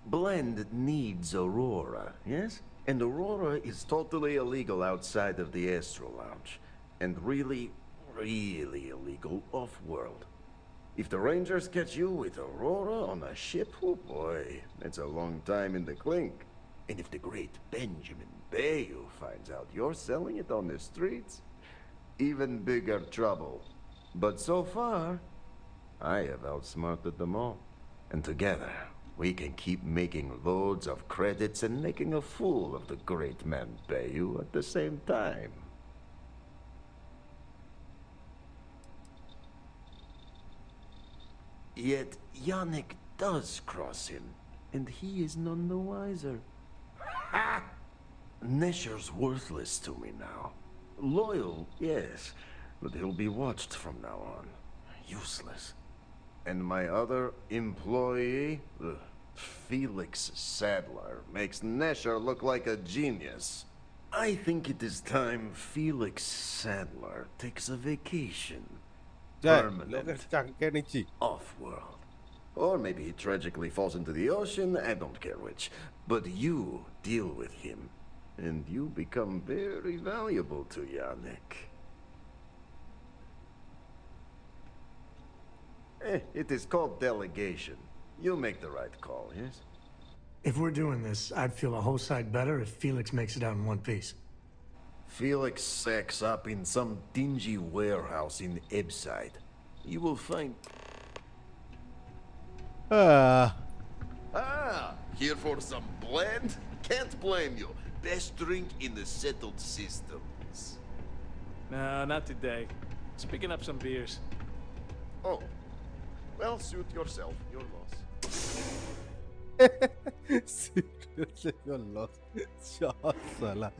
Blend needs Aurora, yes? And Aurora is totally illegal outside of the Astro Lounge. And really, really illegal off-world. If the Rangers catch you with Aurora on a ship, oh boy, that's a long time in the clink. And if the great Benjamin Bayou finds out you're selling it on the streets, even bigger trouble. But so far, I have outsmarted them all. And together, we can keep making loads of credits and making a fool of the great man Bayou at the same time. Yet Yannick does cross him, and he is none the wiser. Ha! Nesher's worthless to me now. Loyal, yes, but he'll be watched from now on. Useless. And my other employee, Felix Sadler, makes Nesher look like a genius. I think it is time Felix Sadler takes a vacation. Permanent. Off-world. Or maybe he tragically falls into the ocean, I don't care which. But you deal with him, and you become very valuable to Yannick. It is called delegation. You make the right call, yes? If we're doing this, I'd feel a whole side better if Felix makes it out in one piece. Felix sacks up in some dingy warehouse in Ebside. You will find... Here for some blend? Can't blame you. Best drink in the settled systems. No, not today. Just picking up some beers. Oh. Well, suit yourself. You're lost. Seriously, you're lost. Shot, sala.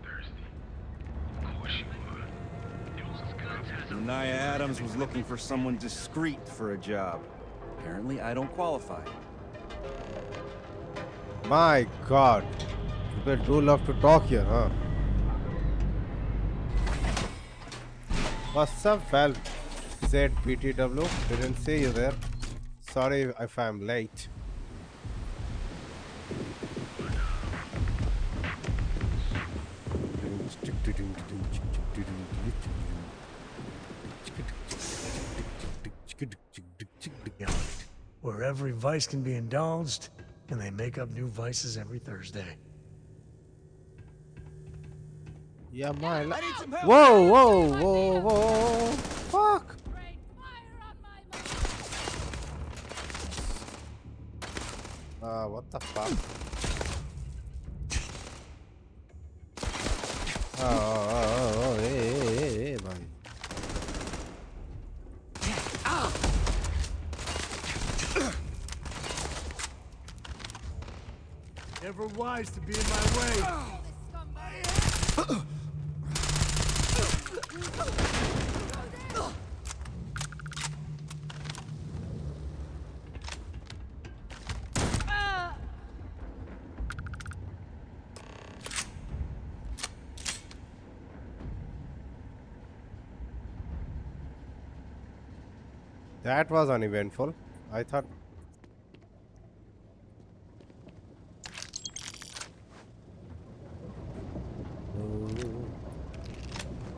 Thirsty. Of course you Naya Adams was looking for someone discreet for a job. Apparently, I don't qualify. My God. People do love to talk here, huh? What's up, Val? Said PTW. Didn't see you there. Sorry if I'm late. Where every vice can be indulged, and they make up new vices every Thursday. Yeah, my. Whoa, whoa, whoa, whoa! Fuck! What the fuck? Oh, hey, man. Never wise to be in my way. That was uneventful. I thought.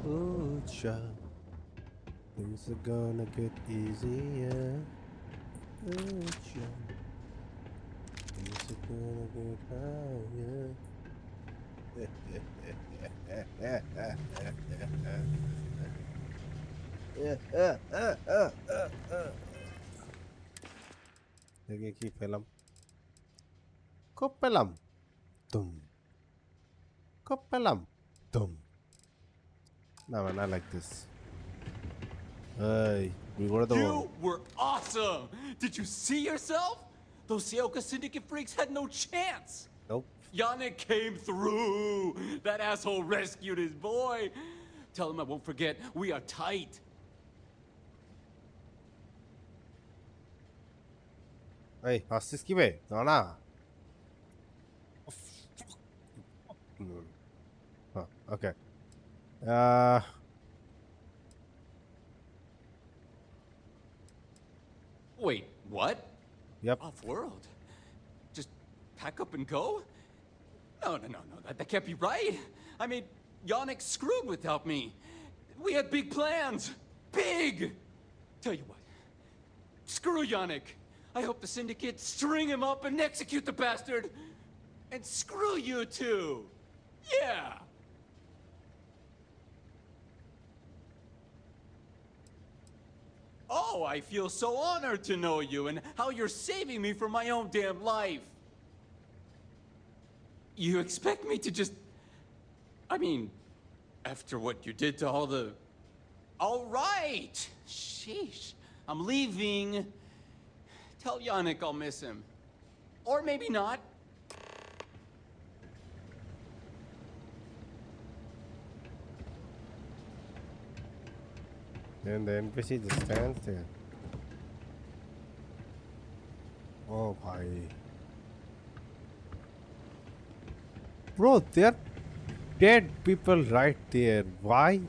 Oh, child. Things are gonna get easier. Oh, child. Things are gonna get higher. देखिए की film कोपेलम तुम कोपेलम तुम. No man, I like this. Hey, we go to the You were awesome! Did you see yourself? Those Seoka Syndicate freaks had no chance! Nope. Yannick came through! That asshole rescued his boy! Tell him I won't forget, we are tight! Hey, assist ki be? No, na. Huh, okay. Wait, what? Yep. Off-world? Just pack up and go? No, that can't be right. I mean, Yannick screwed without me. We had big plans. Big! Tell you what. Screw Yannick. I hope the Syndicate string him up and execute the bastard. And screw you too. Yeah! Oh, I feel so honored to know you and how you're saving me from my own damn life. You expect me to just... I mean, after what you did to all the... All right! Sheesh. I'm leaving. Tell Yannick I'll miss him. Or maybe not. Then the NPC just stands there. Oh, bhai. Bro, there are dead people right there. Why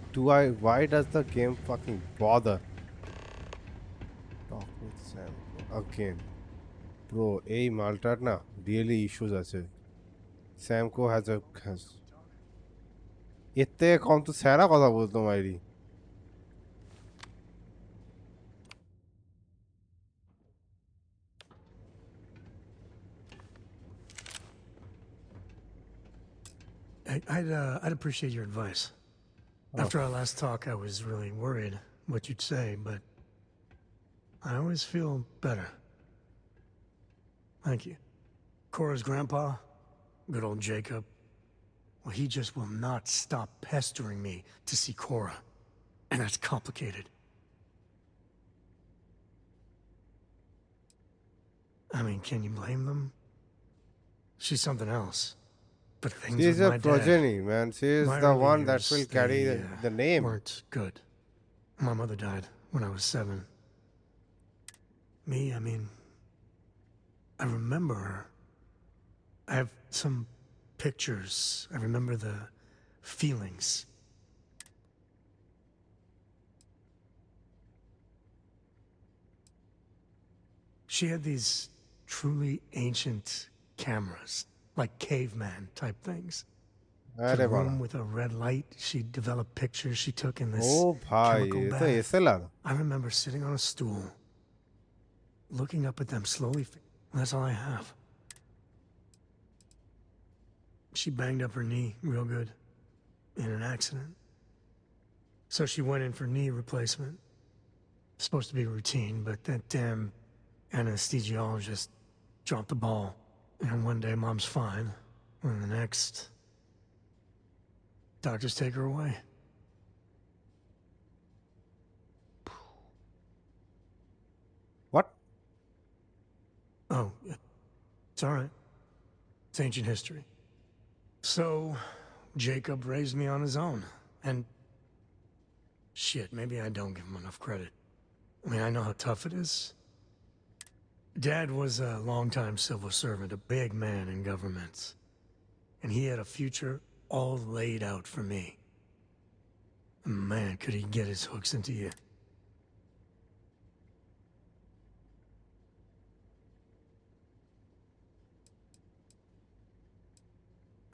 does the game fucking bother? Talk with Sam again. Bro, এই মালটার না really issues আছে. Samco has এতে কম তো Sarah কথা বলতো মাইরি. I'd appreciate your advice. After our last talk, I was really worried what you'd say, but I always feel better. Thank you. Cora's grandpa, good old Jacob, well, he just will not stop pestering me to see Cora. And that's complicated. I mean, can you blame them? She's something else. But things She is with a my progeny, dad, man. She is my the early one that years, will carry they, the name. weren't good. My mother died when I was 7. Me, I mean, I remember her. I have some pictures. I remember the feelings. She had these truly ancient cameras, like caveman type things. To the room with a red light, she developed pictures she took in this Oh, bhai, chemical ये तो bath. ऐसे लगा. I remember sitting on a stool, looking up at them slowly. That's all I have. She banged up her knee real good in an accident. So she went in for knee replacement. Supposed to be routine, but that damn anesthesiologist dropped the ball. And one day Mom's fine, and the next, doctors take her away. What? Oh, it's all right. It's ancient history. So, Jacob raised me on his own, and shit, maybe I don't give him enough credit. I mean, I know how tough it is. Dad was a longtime civil servant, a big man in government. And he had a future all laid out for me. Man, could he get his hooks into you.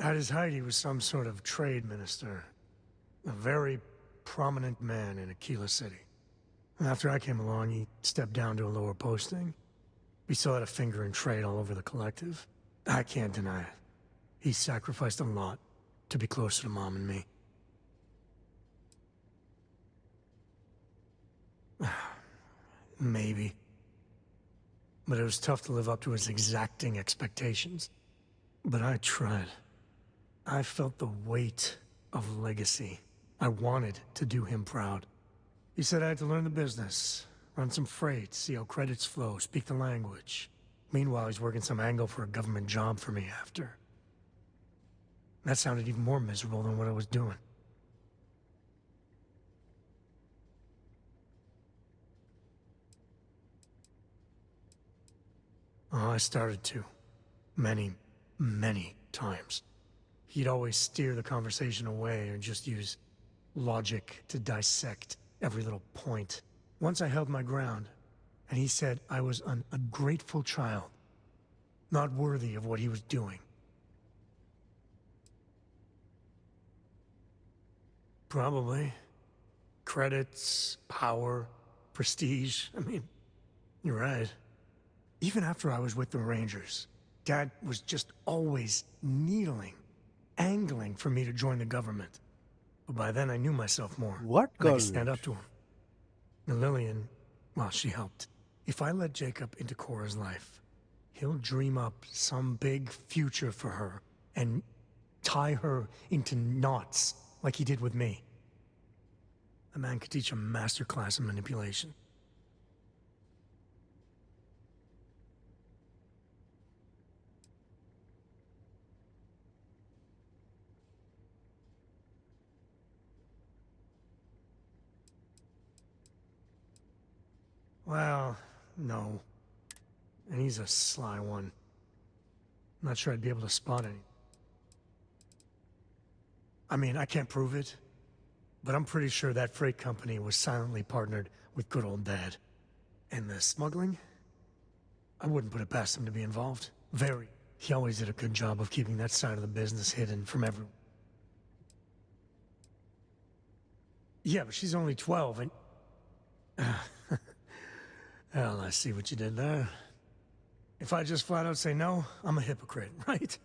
At his height, he was some sort of trade minister. A very prominent man in Aquila City. After I came along, he stepped down to a lower posting. We still had a finger in trade all over the collective. I can't deny it. He sacrificed a lot to be closer to Mom and me. Maybe. But it was tough to live up to his exacting expectations. But I tried. I felt the weight of legacy. I wanted to do him proud. He said I had to learn the business, run some freight, see how credits flow, speak the language. Meanwhile, he's working some angle for a government job for me after. That sounded even more miserable than what I was doing. Oh, I started to. Many, many times. He'd always steer the conversation away or just use logic to dissect every little point. Once I held my ground, and he said I was an ungrateful child, not worthy of what he was doing. Probably. Credits, power, prestige. I mean, you're right. Even after I was with the Rangers, Dad was just always needling, angling for me to join the government. But by then I knew myself more. What I could stand up to him. And Lillian, well, she helped. If I let Jacob into Cora's life, he'll dream up some big future for her and tie her into knots like he did with me. A man could teach a master class in manipulation. Well, no. And he's a sly one. I'm not sure I'd be able to spot any. I mean, I can't prove it, but I'm pretty sure that freight company was silently partnered with good old Dad. And the smuggling? I wouldn't put it past him to be involved. Very. He always did a good job of keeping that side of the business hidden from everyone. Yeah, but she's only 12 and... Well, I see what you did there. If I just flat out say no, I'm a hypocrite, right?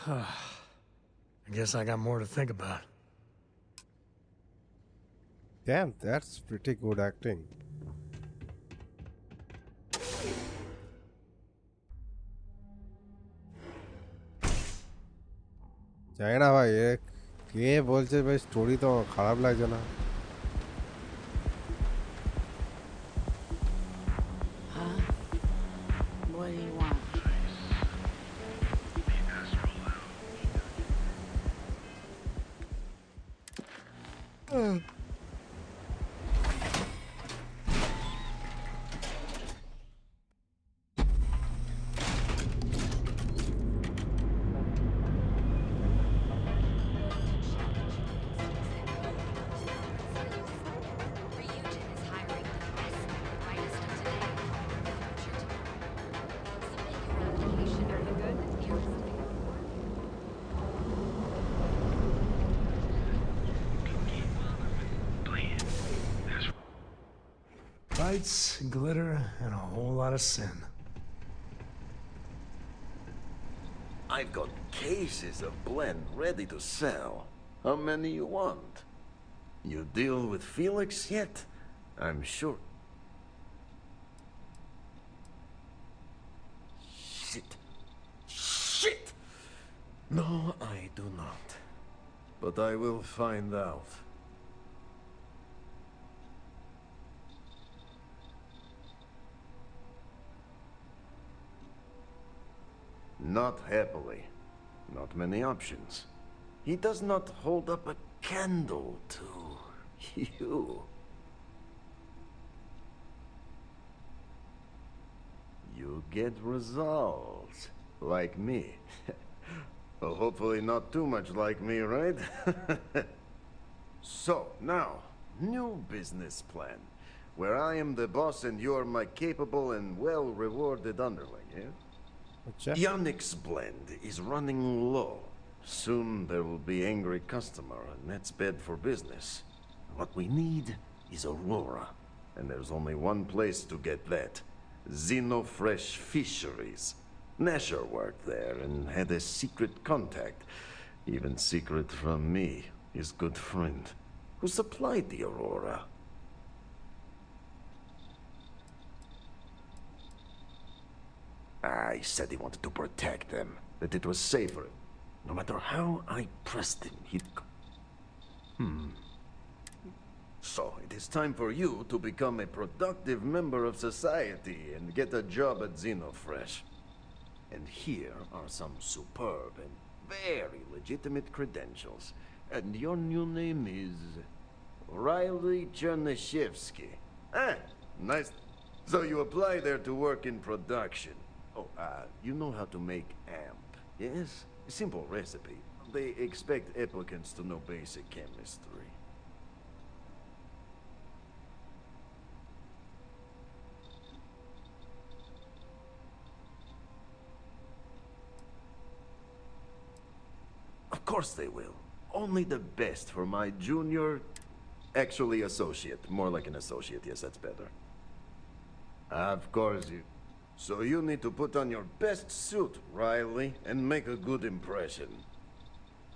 I guess I got more to think about. Damn, that's pretty good acting. जाए ना भाई ये के बोलছে भाई story तो खराब লাগছে না What do you want? Lights, glitter, and a whole lot of sin. I've got cases of blend ready to sell. How many you want? You deal with Felix yet? I'm sure. Shit. Shit! No, I do not. But I will find out. Not happily. Not many options. He does not hold up a candle to you. You get results. Like me. Well, hopefully not too much like me, right? So, now, new business plan. Where I am the boss and you're my capable and well-rewarded underling, yeah? Yannick's blend is running low. Soon there will be angry customer, and that's bad for business. What we need is Aurora. And there's only one place to get that. Xenofresh Fisheries. Nasher worked there and had a secret contact. Even secret from me, his good friend, who supplied the Aurora. He said he wanted to protect them, that it was safer. No matter how I pressed him, he'd... So, it is time for you to become a productive member of society and get a job at Xenofresh. And here are some superb and very legitimate credentials. And your new name is... Riley Chernyshevsky. Ah, nice. So you apply there to work in production. Oh, you know how to make amp, yes? Simple recipe. They expect applicants to know basic chemistry. Of course they will. Only the best for my junior... Actually, associate. More like an associate, yes, that's better. Of course you... So you need to put on your best suit, Riley, and make a good impression.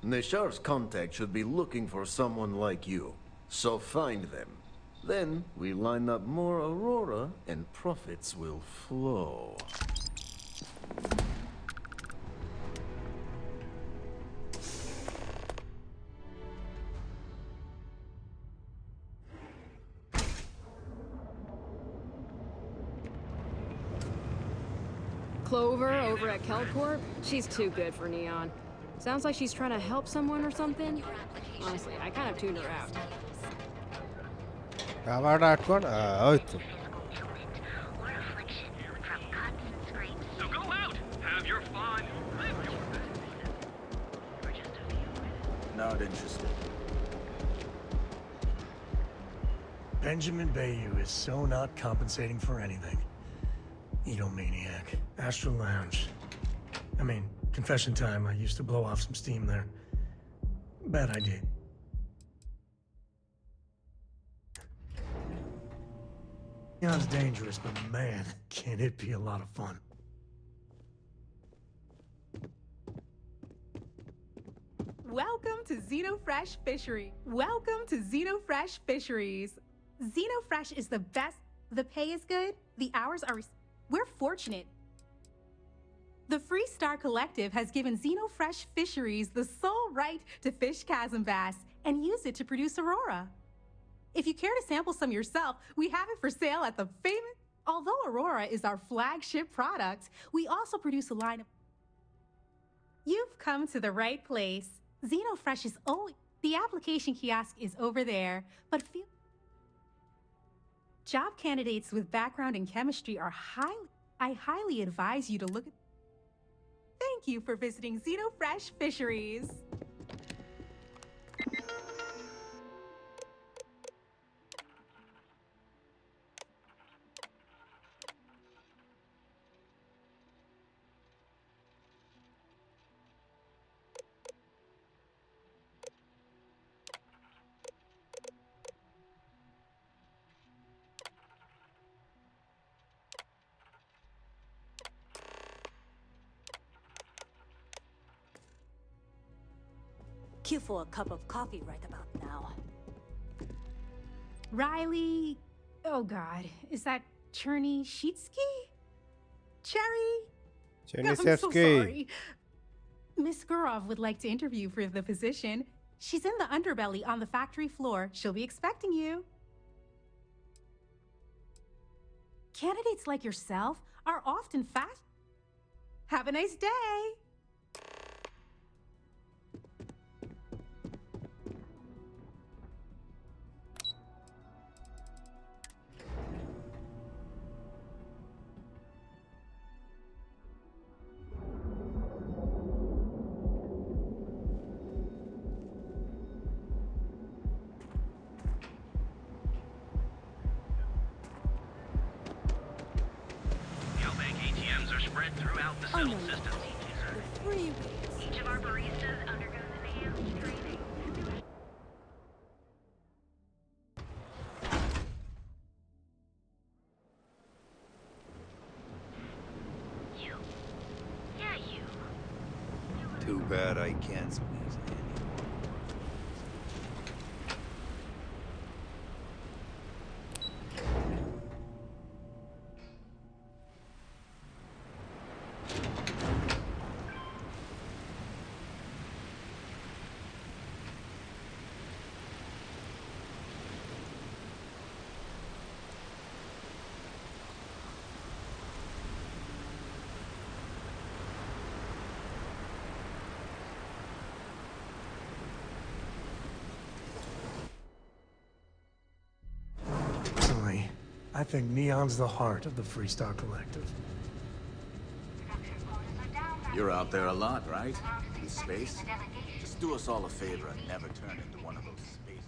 Neshar's contact should be looking for someone like you. So find them. Then we line up more Aurora and profits will flow. Clover over at Kelcorp? She's too good for Neon. Sounds like she's trying to help someone or something. Honestly, I kind of tuned her out. Cover that one. Oh, So go out, have your fun, live your best. Not interested. Benjamin Bayou is so not compensating for anything. Edomaniac. Astral Lounge. I mean, confession time, I used to blow off some steam there. Bad idea. Neon's dangerous, but man, can it be a lot of fun. Welcome to Xenofresh Fishery. Welcome to Xenofresh Fisheries. Xenofresh is the best. The pay is good. The hours are... We're fortunate. The Free Star Collective has given Xenofresh Fisheries the sole right to fish chasm bass and use it to produce Aurora. If you care to sample some yourself, we have it for sale at the famous... Although Aurora is our flagship product, we also produce a line of... You've come to the right place. Xenofresh is always... The application kiosk is over there, but feel... Job candidates with background in chemistry are I highly advise you to look at... Thank you for visiting Xenofresh Fisheries. Cue for a cup of coffee right about now. Riley. Oh God, is that Cherny-Sheetsky? Cherry? I'm so Cherny-Sheetsky. sorry. Miss Gurov would like to interview you for the position. She's in the underbelly on the factory floor. She'll be expecting you. Candidates like yourself are often fast. Have a nice day. Bank ATMs are spread throughout the cell system. Each of our baristas undergoes advanced training. You. Yeah, you. Too bad I can't squeeze any. I think Neon's the heart of the Freestar Collective. You're out there a lot, right? In space? Just do us all a favor and never turn into one of those space.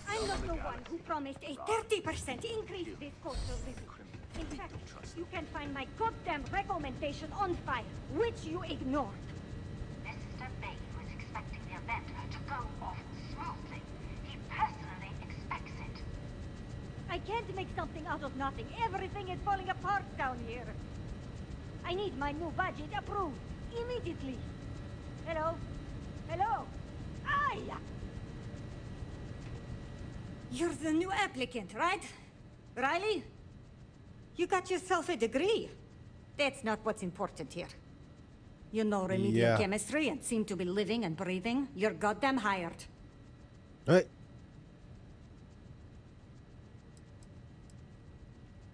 I'm not the one who promised a 30% increase this coastal visit. In fact, you can find my goddamn recommendation on file, which you ignored. Mr. Bay was expecting the event to go off smoothly. He personally expects it. I can't make something out of nothing. Everything is falling apart down here. I need my new budget approved immediately. Hello? Hello? Aye! You're the new applicant, right? Riley? You got yourself a degree. That's not what's important here. You know remedial chemistry and seem to be living and breathing. You're goddamn hired. Right.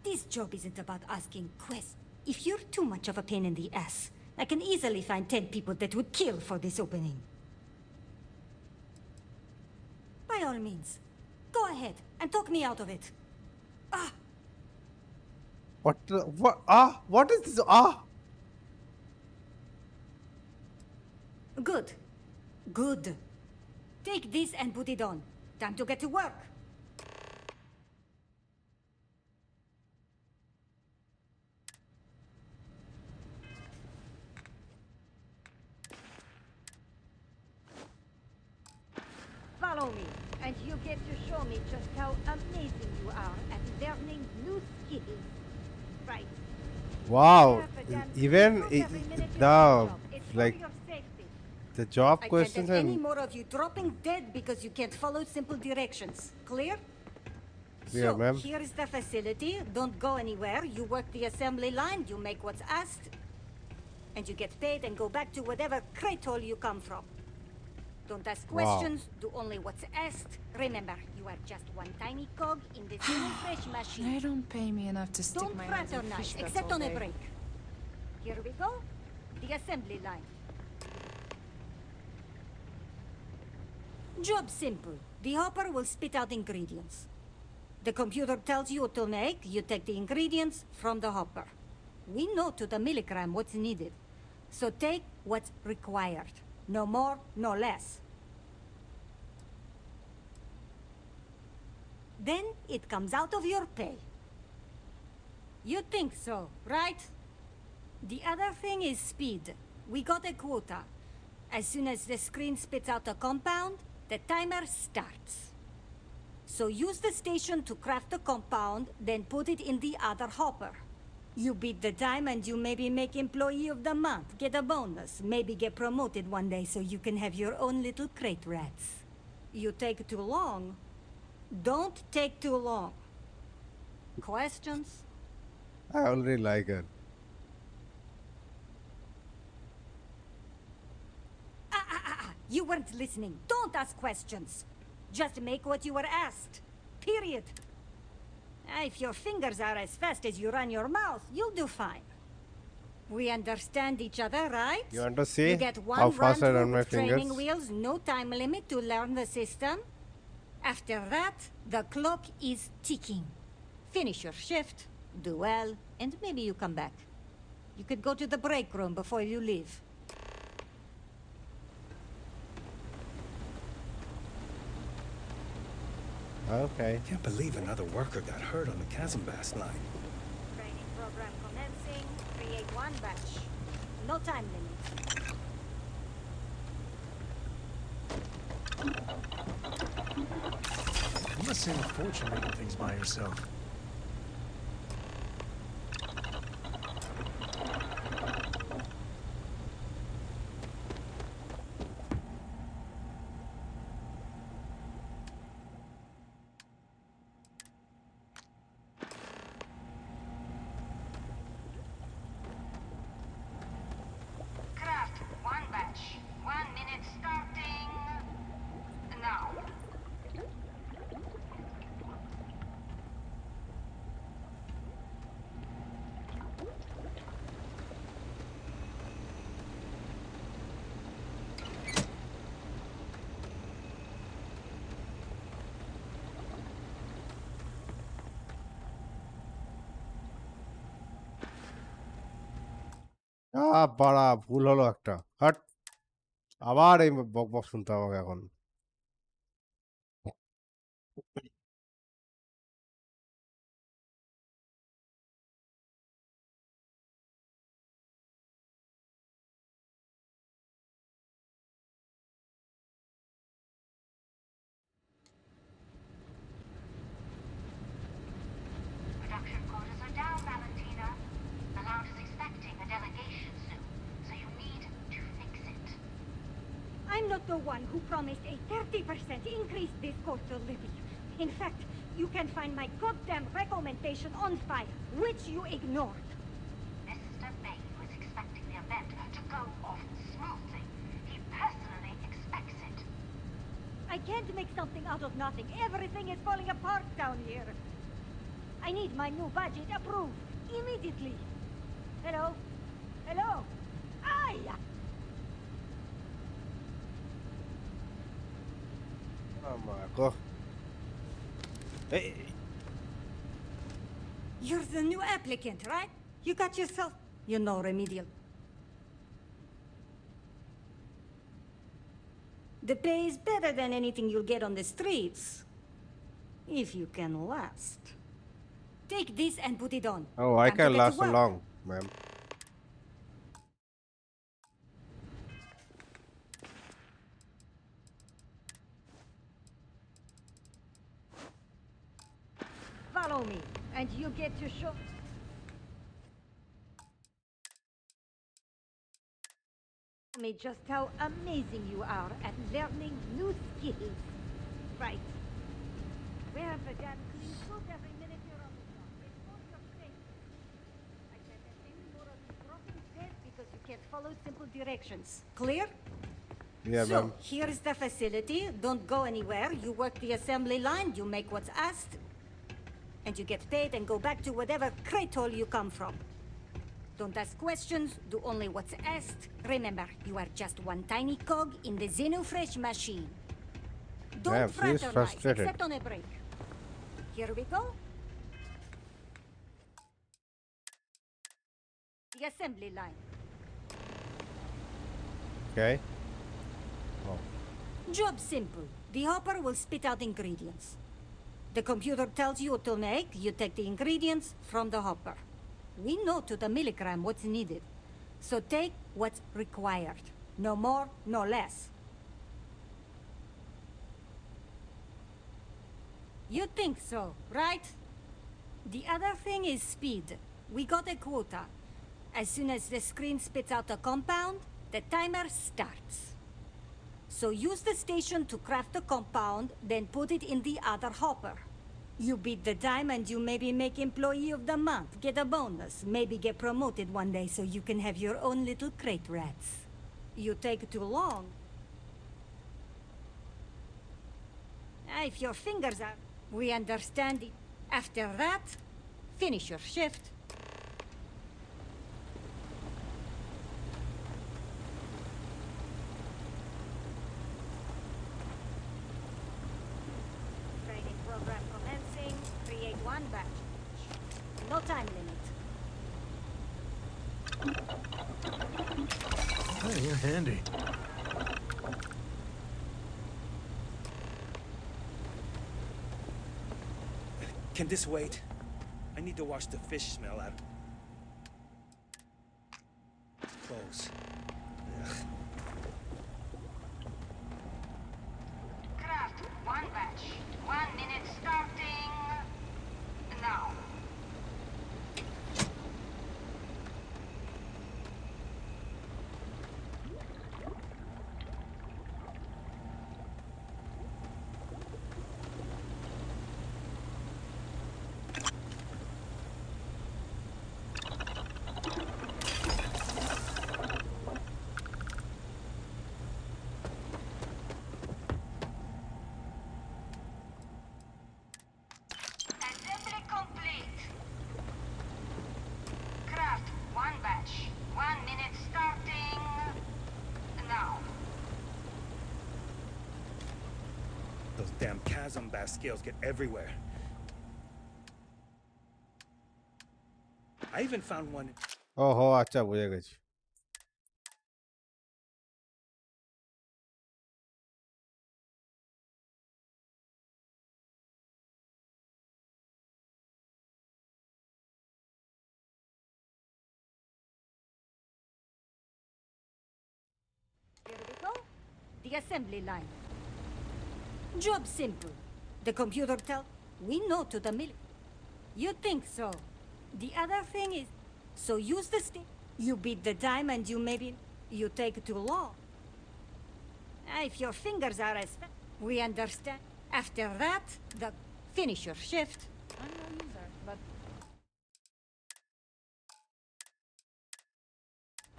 This job isn't about asking questions. If you're too much of a pain in the ass, I can easily find 10 people that would kill for this opening. By all means, go ahead and talk me out of it. Ah! What? What? Ah! What is this? Ah! Good. Good. Take this and put it on. Time to get to work. Follow me, and you get to show me just how amazing you are at learning new skills. Right. Wow! Even the job I questions can't have any and more of you dropping dead because you can't follow simple directions. Clear? clear, So, ma'am. here is the facility. Don't go anywhere. You work the assembly line, you make what's asked, and you get paid and go back to whatever crate hole you come from. Don't ask questions, do only what's asked. Remember, you are just one tiny cog in this little fresh machine. They don't pay me enough to stick Don't my hands in fraternize, fish butts except all on a day. break. Here we go. The assembly line. Job simple. The hopper will spit out ingredients. The computer tells you what to make, you take the ingredients from the hopper. We know to the milligram what's needed. So take what's required. No more, no less. Then it comes out of your pay. You think so, right? The other thing is speed. We got a quota. As soon as the screen spits out a compound, the timer starts. So use the station to craft the compound, then put it in the other hopper. You beat the time and you maybe make employee of the month, get a bonus, maybe get promoted one day so you can have your own little crate rats. You take too long. Don't take too long. Questions? I already like it. You weren't listening. Don't ask questions. Just make what you were asked. Period. If your fingers are as fast as you run your mouth, you'll do fine. We understand each other, right? You want to see You get one how fast I run-through run my with training fingers? wheels, no time limit to learn the system. After that, the clock is ticking. Finish your shift, do well, and maybe you come back. You could go to the break room before you leave. Okay. Can't believe another worker got hurt on the Chasm-Bass line. Training program commencing. Create one batch. No time limit. You must save a fortune making things by yourself. Craft one batch. 1 minute starting now. বাড়া ভুল হলো একটা হাট আবার এই বক বক শুনতে আমাকে এখন Production quotas are down, Valentina. The lounge is expecting a delegation soon, so you need to fix it. I'm not the one who promised a 30% increase this coastal levy. In fact, you can find my goddamn recommendation on file, which you ignored. Mr. Bay was expecting the event to go off smoothly. He personally expects it. I can't make something out of nothing. Everything is falling apart down here. I need my new budget approved immediately. Hello? Hello? Ay! আমাকে এই You're the new applicant, right? You got yourself... You know, remedial. The pay is better than anything you'll get on the streets. If you can last. Take this and put it on. oh I Time to can get to last so work. long ma'am Follow me, and you get to show... me just how amazing you are at learning new skills. Right. Wear the damn clean suit every minute you're on the job. It's for your safety. I can't have any more of these broken dead because you can't follow simple directions. Clear? yeah So, ma'am here's the facility. Don't go anywhere. You work the assembly line, you make what's asked, and you get paid and go back to whatever crate hole you come from. Don't ask questions, do only what's asked. Remember, you are just one tiny cog in the Xenofresh machine. Don't Damn, she is fraternize, frustrated. except on a break. Here we go. The assembly line. okay oh Job simple. The hopper will spit out ingredients. The computer tells you what to make, you take the ingredients from the hopper. We know to the milligram what's needed. So take what's required. No more, no less. You think so, right? The other thing is speed. We got a quota. As soon as the screen spits out a compound, the timer starts. So use the station to craft the compound, then put it in the other hopper. You beat the time and you maybe make Employee of the Month, get a bonus, maybe get promoted one day so you can have your own little crate rats. You take too long. If your fingers are... We understand it. After that, finish your shift. Training program commencing. Create one batch. No time limit. Hey, you're handy. Can this wait? I need to wash the fish smell out. Close. Ugh. Craft one batch. 1 minute starting now. Assembly complete. Craft one batch. 1 minute starting now. Those damn chasm bass scales get everywhere. I even found one. ওহো আচ্ছা বুঝে গেছি Here we go. The assembly line. Job simple. The computer tells... We know to the mill. You think so. The other thing is... So use the stick. You beat the time and you maybe... You take too long. If your fingers are as... We understand. After that, the... Finish your shift. I'm no user, but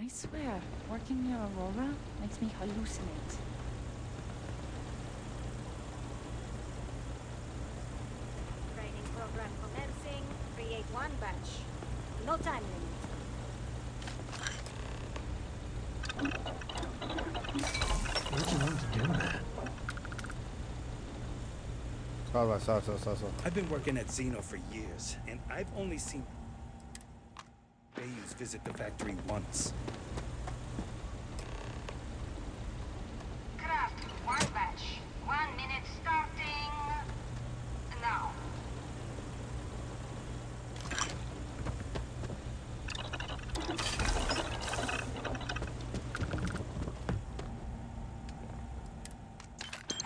I swear, working near Aurora makes me hallucinate. Training program commencing. Create one batch. No time limit. Where'd you learn to do that? সর I've been working at Xeno for years, and I've only seen Bayous visit the factory once. Craft one batch. 1 minute starting now.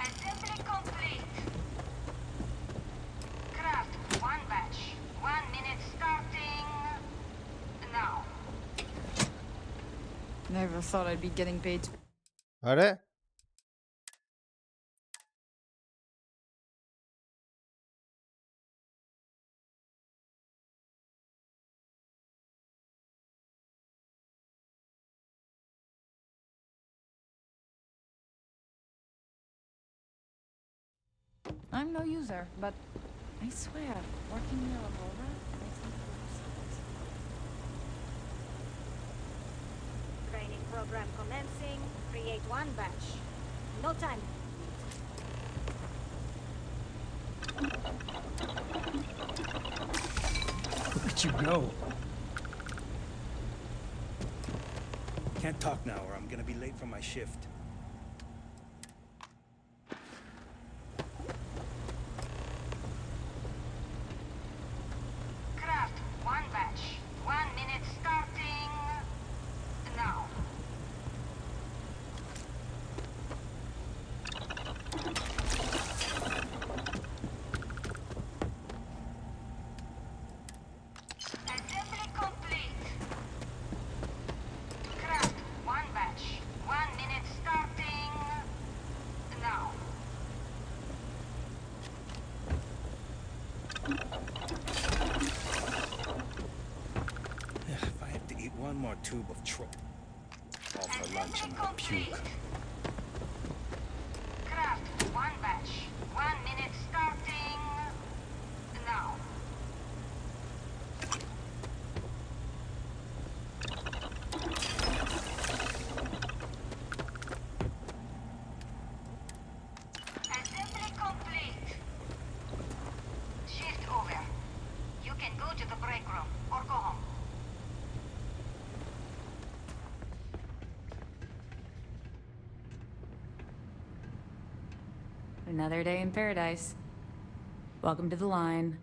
Assembly complete. Craft one batch. 1 minute starting now. Never thought I'd be getting paid. আরে I'm no user, but I swear, working near Aurora makes me hallucinate. Training program commencing. Create one batch. No time. Look at you go. Can't talk now, or I'm gonna be late for my shift. Craft one batch. 1 minute starting now. Assembly One more tube of troll. All for lunch and I'll puke. Craft one batch. 1 minute starting now. Assembly complete. Shift over. You can go to the break room or go home. Another day in paradise. Welcome to the line.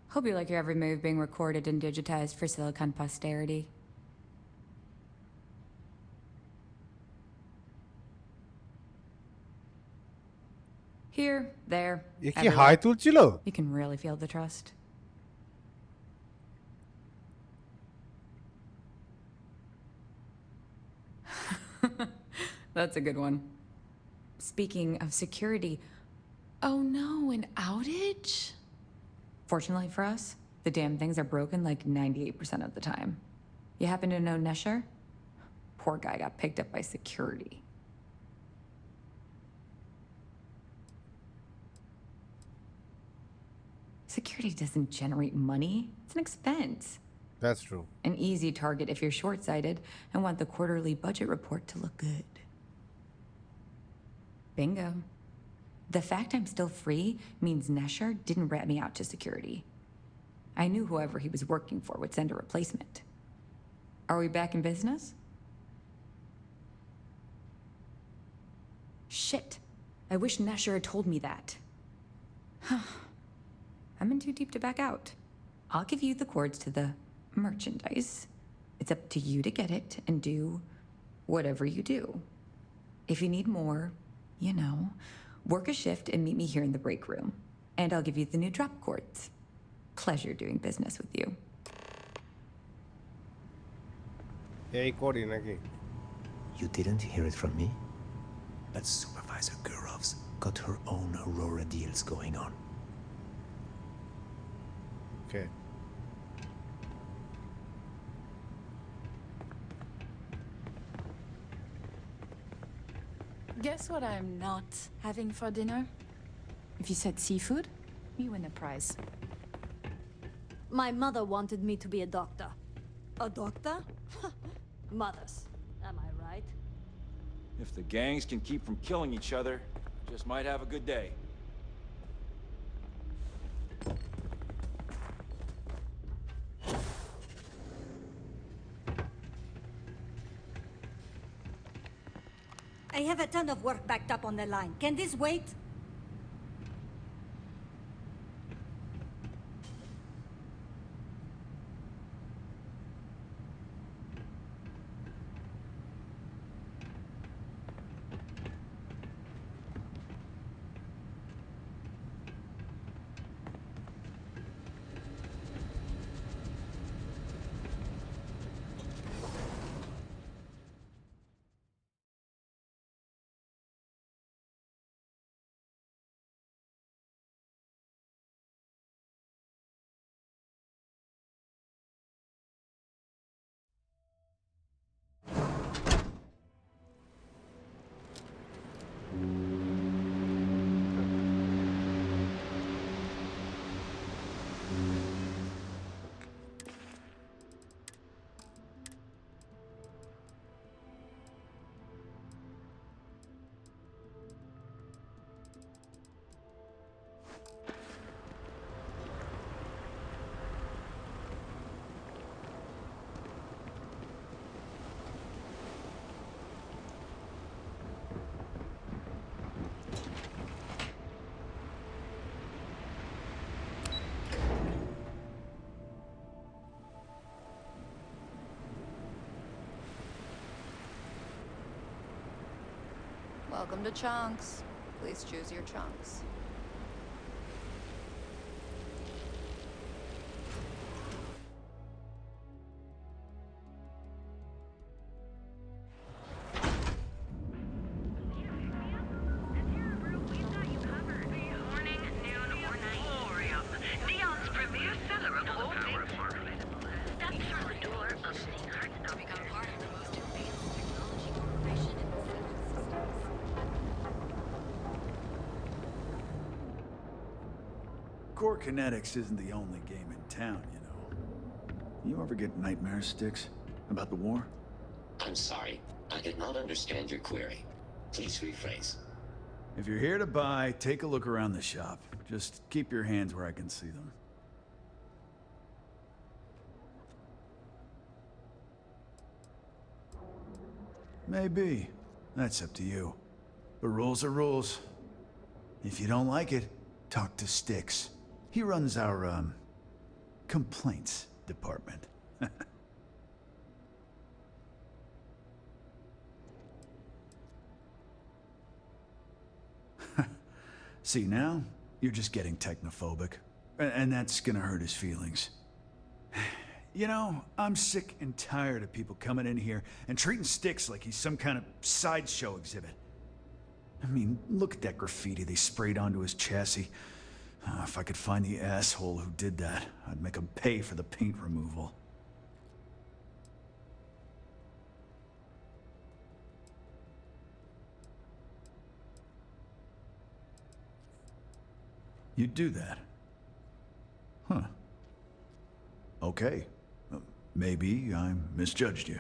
Hope you like your every move being recorded and digitized for Silicon posterity. Here, there, ये की everywhere. हाई तुलचिलो? You can really feel the trust. That's a good one. Speaking of security, oh no, an outage? Fortunately for us, the damn things are broken like 98% of the time. You happen to know Nesher? Poor guy got picked up by security. Security doesn't generate money. It's an expense. That's true. An easy target if you're short-sighted and want the quarterly budget report to look good. Bingo. The fact I'm still free means Nesher didn't rat me out to security. I knew whoever he was working for would send a replacement. Are we back in business? Shit. I wish Nesher had told me that. I'm in too deep to back out. I'll give you the cords to the merchandise. It's up to you to get it and do whatever you do. If you need more, you know, work a shift and meet me here in the break room. And I'll give you the new drop cords. Pleasure doing business with you. Hey, Cody, Naki. You didn't hear it from me? But Supervisor Gurov's got her own Aurora deals going on. Okay. Guess what I'm not having for dinner? If you said seafood, you win a prize. My mother wanted me to be a doctor. A doctor? Mothers. Am I right? If the gangs can keep from killing each other, just might have a good day. I have a ton of work backed up on the line. Can this wait? Welcome to Chunks. Please choose your chunks. Neon's premier seller of all things. That's through the door of the heart of Hardcore kinetics isn't the only game in town, you know. You ever get nightmares, Sticks? About the war? I'm sorry. I did not understand your query. Please rephrase. If you're here to buy, take a look around the shop. Just keep your hands where I can see them. Maybe. That's up to you. But rules are rules. If you don't like it, talk to Sticks. He runs our, complaints department. See, now, you're just getting technophobic. And that's gonna hurt his feelings. You know, I'm sick and tired of people coming in here and treating Sticks like he's some kind of sideshow exhibit. I mean, look at that graffiti they sprayed onto his chassis. If I could find the asshole who did that, I'd make him pay for the paint removal. You'd do that? Huh. Okay. Maybe I misjudged you.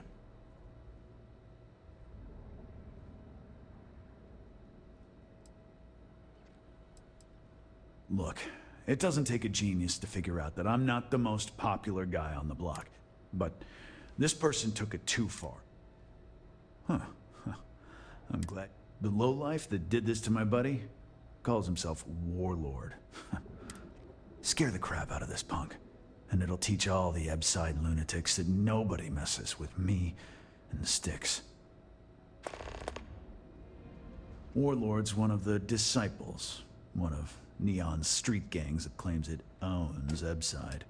Look, it doesn't take a genius to figure out that I'm not the most popular guy on the block. But this person took it too far. Huh. I'm glad. The lowlife that did this to my buddy calls himself Warlord. Scare the crap out of this punk, and it'll teach all the Ebside lunatics that nobody messes with me and the Sticks. Warlord's one of the disciples, one of Neon's street gangs that claims it owns Ebside.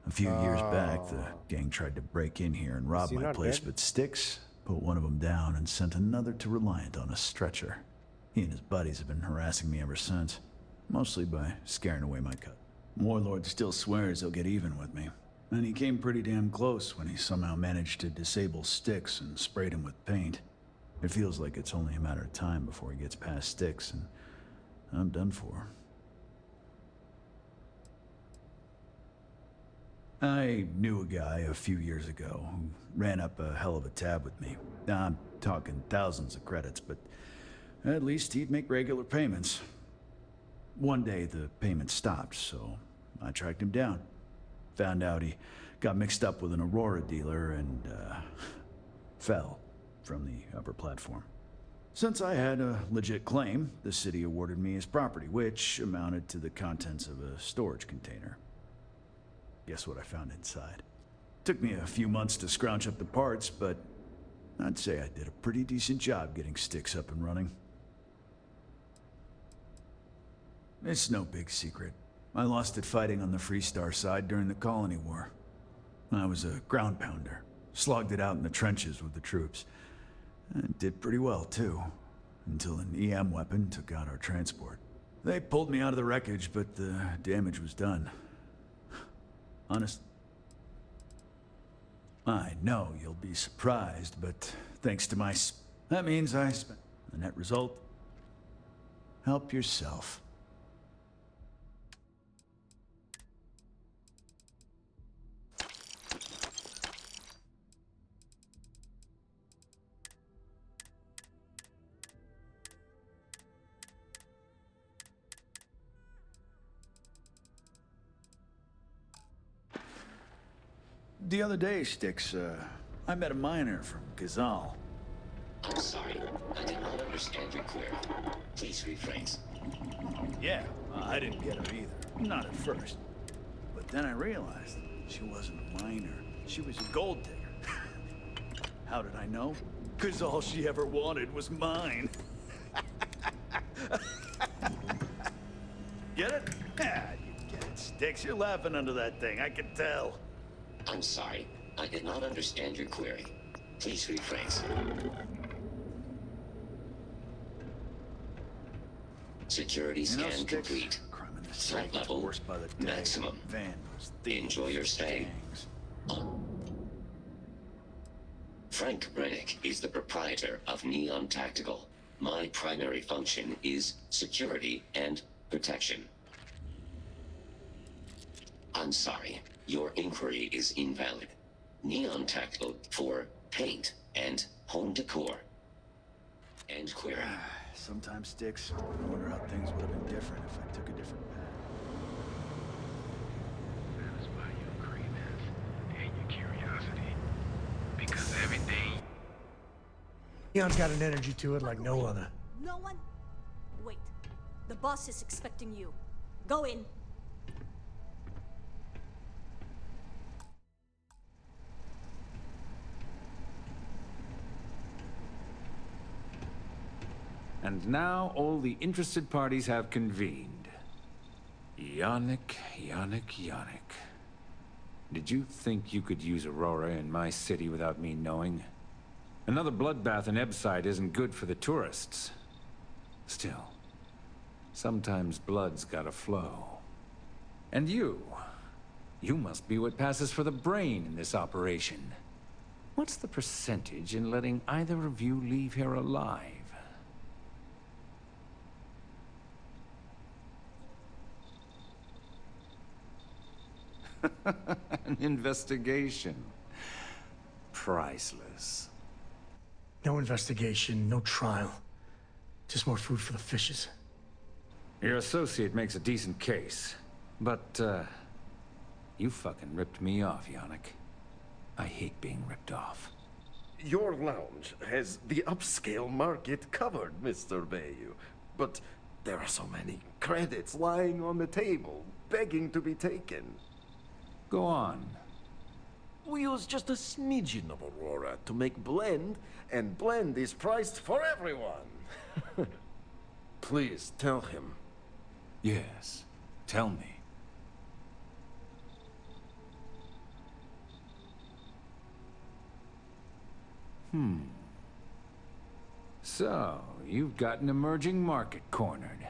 A few years back, the gang tried to break in here and rob my place, but Sticks put one of them down and sent another to Reliant on a stretcher. He and his buddies have been harassing me ever since, mostly by scaring away my cut. Warlord still swears he'll get even with me, and he came pretty damn close when he somehow managed to disable Sticks and sprayed him with paint. It feels like it's only a matter of time before he gets past Sticks, and I'm done for. I knew a guy a few years ago who ran up a hell of a tab with me. I'm talking thousands of credits, but at least he'd make regular payments. One day the payment stopped, so I tracked him down. Found out he got mixed up with an Aurora dealer and fell from the upper platform. Since I had a legit claim, the city awarded me his property, which amounted to the contents of a storage container. Guess what I found inside? Took me a few months to scrounge up the parts, but I'd say I did a pretty decent job getting Sticks up and running. It's no big secret. I lost it fighting on the Freestar side during the Colony War. I was a ground pounder, slogged it out in the trenches with the troops. And did pretty well, too, until an EM weapon took out our transport. They pulled me out of the wreckage, but the damage was done. Honest. I know you'll be surprised, but thanks to my that means I spent the net result. Help yourself. The other day, Sticks, I met a miner from Gazal. I'm sorry. I did not understand your query. Please rephrase. Yeah, I didn't get her either. Not at first. But then I realized she wasn't a miner. She was a gold digger. How did I know? Because all she ever wanted was mine. Get it? Yeah, you get it, Sticks. You're laughing under that thing, I can tell. I'm sorry. I did not understand your query. Please rephrase. Security scan complete. Threat level maximum. Enjoy your stay. Frank Brennick is the proprietor of Neon Tactical. My primary function is security and protection. I'm sorry. Your inquiry is invalid. Neon Tactical for paint and home decor. End query. Sometimes sticks. I wonder how things would have been different if I took a different path. Satisfy your cravings and your curiosity. Because everything... Neon's got an energy to it like no other. No one? Wait. The boss is expecting you. Go in. And now all the interested parties have convened. Yannick. Did you think you could use Aurora in my city without me knowing? Another bloodbath in Ebside isn't good for the tourists. Still, sometimes blood's gotta flow. And you must be what passes for the brain in this operation. What's the percentage in letting either of you leave here alive? An investigation. Priceless. No investigation, no trial. Just more food for the fishes. Your associate makes a decent case. But, you fucking ripped me off, Yannick. I hate being ripped off. Your lounge has the upscale market covered, Mr. Bayou. But there are so many credits lying on the table, begging to be taken. Go on. We use just a smidgen of Aurora to make blend, and blend is priced for everyone. Please tell him. Yes, tell me. So, you've got an emerging market cornered.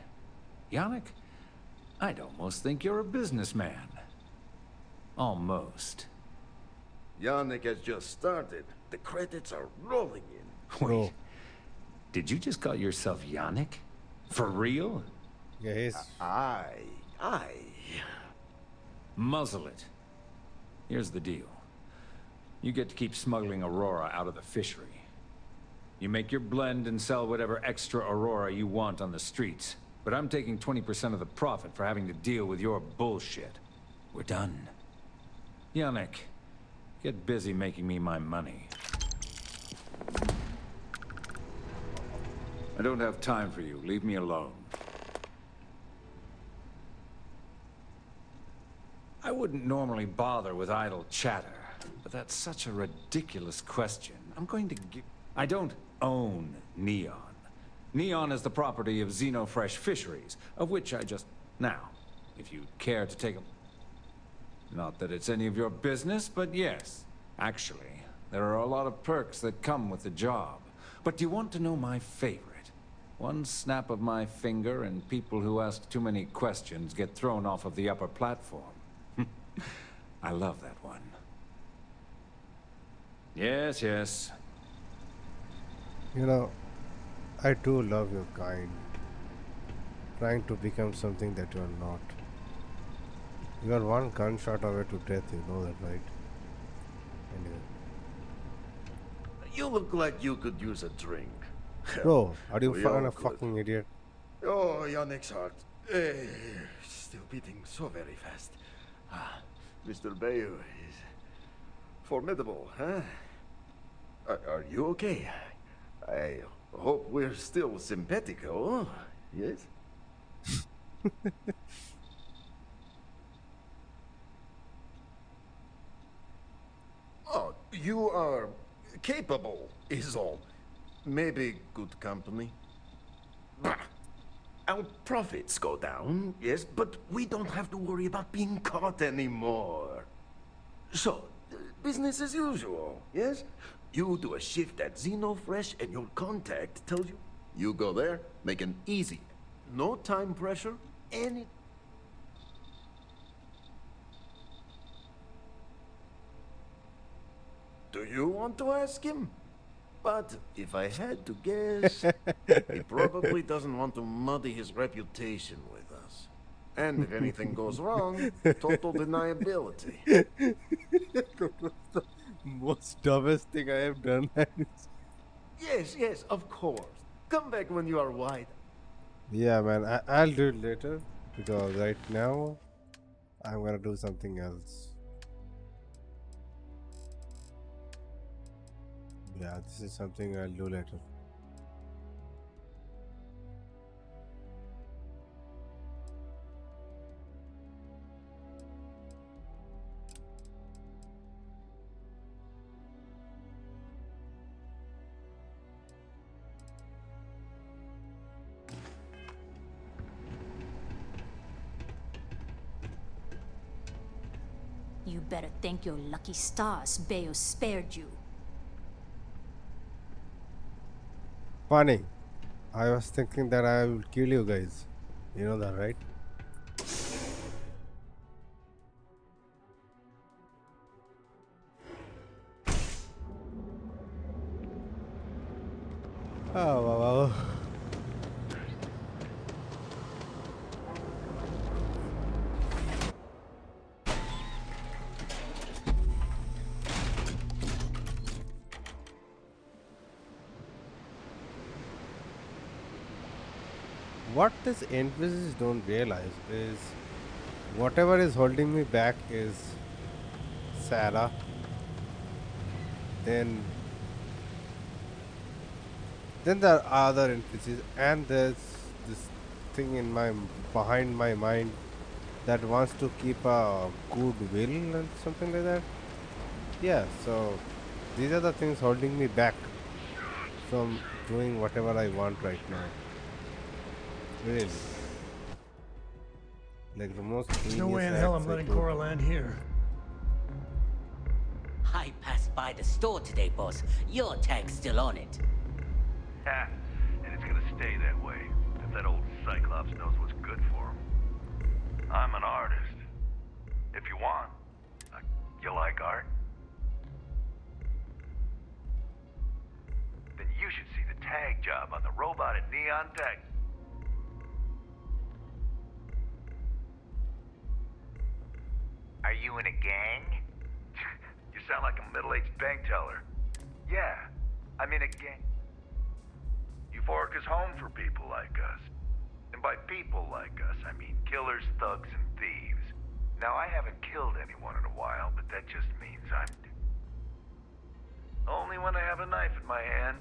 Yannick, I'd almost think you're a businessman. Almost. Yannick has just started. The credits are rolling in. Wait, did you just call yourself Yannick? For real? Yeah, he's... Aye. Muzzle it. Here's the deal. You get to keep smuggling Aurora out of the fishery. You make your blend and sell whatever extra Aurora you want on the streets. But I'm taking 20% of the profit for having to deal with your bullshit. We're done. Yannick, get busy making me my money. I don't have time for you. Leave me alone. I wouldn't normally bother with idle chatter, but that's such a ridiculous question. I'm going to give... I don't own Neon. Neon is the property of Xenofresh Fisheries, of which I just... Now, if you'd care to take a... Not that it's any of your business, but yes. Actually, there are a lot of perks that come with the job. But do you want to know my favorite? One snap of my finger and people who ask too many questions get thrown off of the upper platform. I love that one. Yes. You know, I do love your kind. Trying to become something that you are not. You are one gunshot away to death, you know that, right? Anyway. You look like you could use a drink. Bro, are you We all a could. fucking idiot? Oh, Yannick's heart. Still beating so very fast. Mr. Bayou is formidable, huh? Are you okay? I hope we're still simpatico, yes? Oh, you are capable, is all. Maybe good company. Bah. Our profits go down, yes, but we don't have to worry about being caught anymore. So, business as usual, yes? You do a shift at Xenofresh and your contact tells you. You go there, make an easy. No time pressure, any... Do you want to ask him? But if I had to guess, he probably doesn't want to muddy his reputation with us. And if anything goes wrong, total deniability. That was the most dumbest thing I have done. Yes, yes, of course. Come back when you are wide. Yeah, man, I'll do it later because right now I'm gonna do something else. Yeah, this is something I'll do later. You better thank your lucky stars Bayo spared you. Funny. I was thinking that I will kill you guys. You know that, right? Oh, wow. What these NPCs don't realize is whatever is holding me back is Sarah. Then there are other NPCs, and there's this thing in my behind my mind that wants to keep a good will and something like that. Yeah, so these are the things holding me back from doing whatever I want right now. Really. Like the most There's no way in heinous hell I'm acts I letting could. Cora land here. I passed by the store today, boss. Your tag's still on it. Ha! And it's gonna stay that way, if that old Cyclops knows what's good for him. I'm an artist. If you want. You like art? Then you should see the tag job on the robot at Neon Tech. Are you in a gang? You sound like a middle-aged bank teller. Yeah, I'm in a gang. Euphoric is home for people like us. And by people like us, I mean killers, thugs, and thieves. Now, I haven't killed anyone in a while, but that just means I'm... Only when I have a knife in my hand.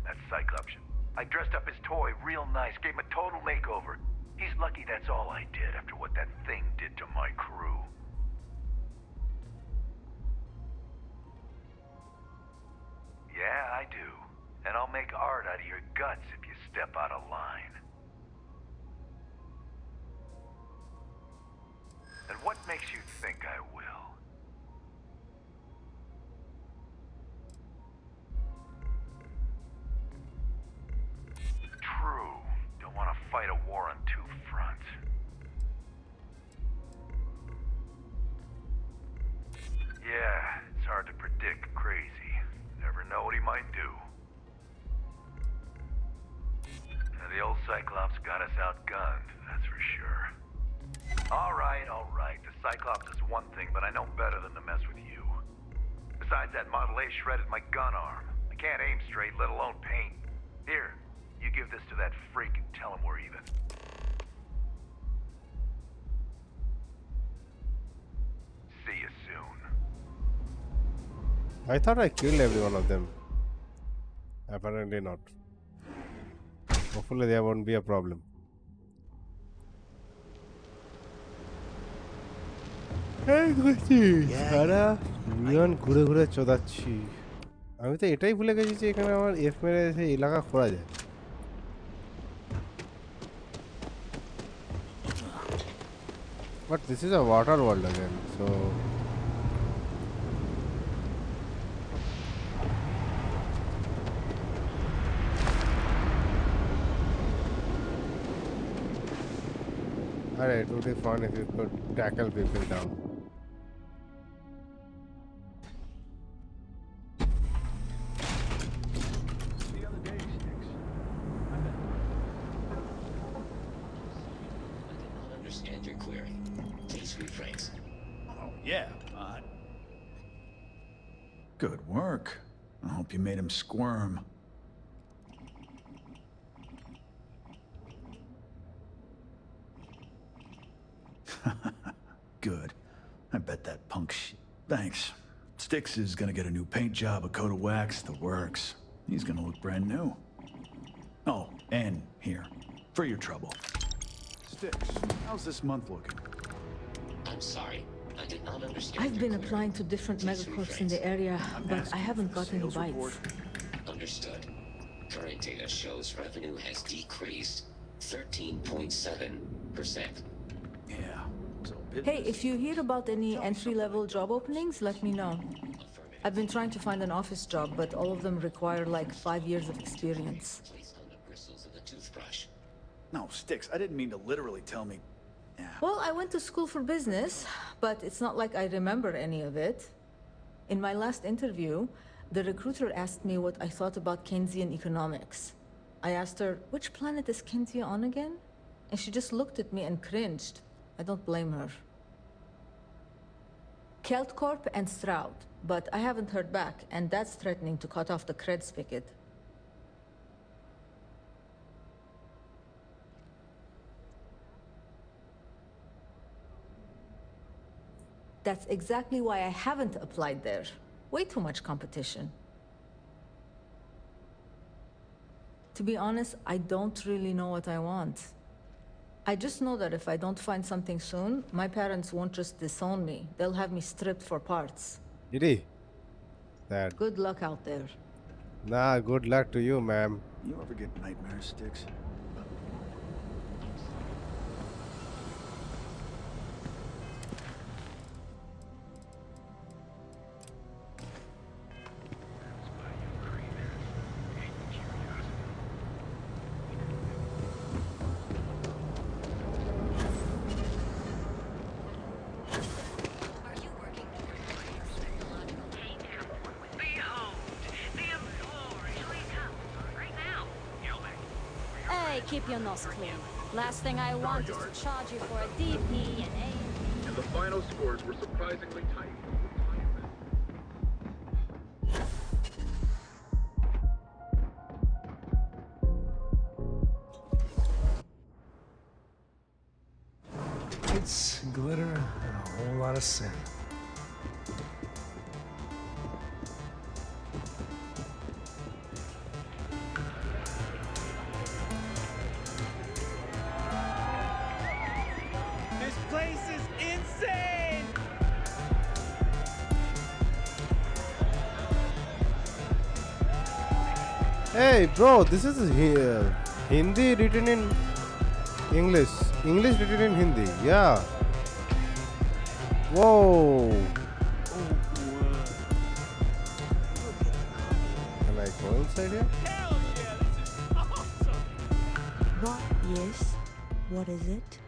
That's Cyclops. I dressed up his toy real nice, gave him a total makeover. He's lucky that's all I did after what that thing did to my crew. Yeah, I do. And I'll make art out of your guts if you step out of line. And what makes you think I will? True. Don't want to fight a war on two fronts. Yeah, it's hard to predict crazy. Never know what he might do. And the old Cyclops got us outgunned, that's for sure. All right, all right. The Cyclops is one thing, but I know better than to mess with you. Besides, that Model A shredded my gun arm. I can't aim straight, let alone paint. Here, you give this to that freak and tell him we're even. See you soon. I thought I killed every one of them. Apparently not. Hopefully there won't be a problem. সারা নিয়ন ঘুরে ঘুরে চোদাচ্ছি আমি তো এটাই ভুলে গেছি যে এখানে আমার এফ মেরে সেই এলাকা খোলা যায় but this is a water world again so Alright, it would be fun if you could tackle people down. yeah, fine. Good work. I hope you made him squirm. Good. I bet that punk Thanks. Styx is gonna get a new paint job, a coat of wax, the works. He's gonna look brand new. Oh, and here, for your trouble. Styx, how's this month looking? I'm sorry. I did not understand. I've been applying to different megacorps in the area, but I haven't got any bites. Understood. Current data shows revenue has decreased 13.7%. Yeah. Hey, if you hear about any entry-level job openings, let me know. I've been trying to find an office job, but all of them require like 5 years of experience. No, Styx, I didn't mean to literally tell me. Yeah. Well, I went to school for business, but it's not like I remember any of it. In my last interview, the recruiter asked me what I thought about Keynesian economics. I asked her, which planet is Keynesian on again? And she just looked at me and cringed. I don't blame her. Keltcorp and Stroud, but I haven't heard back, and that's threatening to cut off the cred spigot. That's exactly why I haven't applied there. Way too much competition. To be honest, I don't really know what I want. I just know that if I don't find something soon, my parents won't just disown me. They'll have me stripped for parts. Did he? That. Good luck out there. Nah, good luck to you, ma'am. You ever get nightmares, Styx? Keep your nose clean. Last thing I want is to charge you for a DP and A. And the final scores were surprisingly tight. It's glitter and a whole lot of sin. Hey, bro, this is Hindi written in English. English written in Hindi. Yeah. Whoa. Can I go inside here? What? Yes. What is it?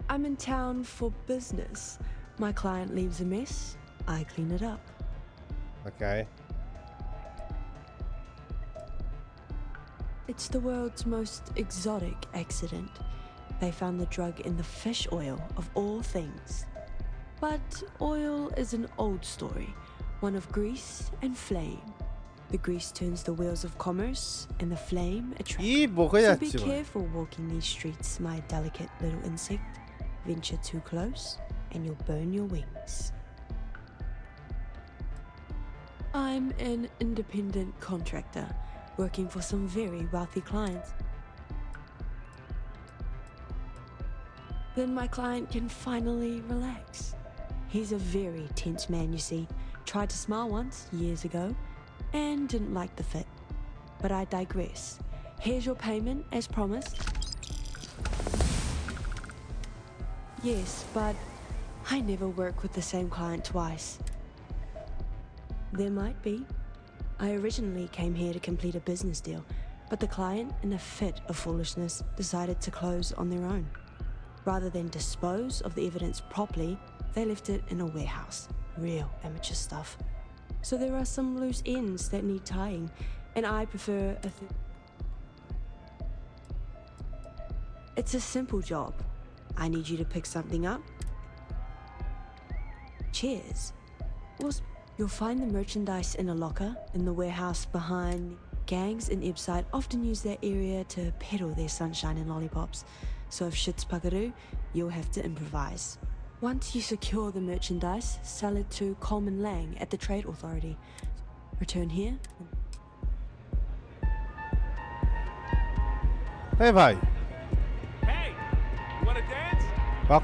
I'm in town for business. My client leaves a mess. I clean it up. Okay. It's the world's most exotic accident. They found the drug in the fish oil, of all things. But oil is an old story, one of grease and flame. The grease turns the wheels of commerce, and the flame attracts. So be careful walking these streets, my delicate little insect. Venture too close, and you'll burn your wings. I'm an independent contractor, working for some very wealthy clients. Then my client can finally relax. He's a very tense man, you see. Tried to smile once, years ago, and didn't like the fit. But I digress. Here's your payment, as promised. Yes, but I never work with the same client twice. There might be. I originally came here to complete a business deal, but the client, in a fit of foolishness, decided to close on their own. Rather than dispose of the evidence properly, they left it in a warehouse. Real amateur stuff. So there are some loose ends that need tying, and I prefer it's a simple job. I need you to pick something up. Cheers. You'll find the merchandise in a locker in the warehouse behind. Gangs in Ibside often use that area to peddle their sunshine and lollipops. So if shit's puckaroo, you'll have to improvise. Once you secure the merchandise, sell it to Coleman Lang at the Trade Authority. Return here. Hey, bhai. Hey, you wanna dance? Fuck.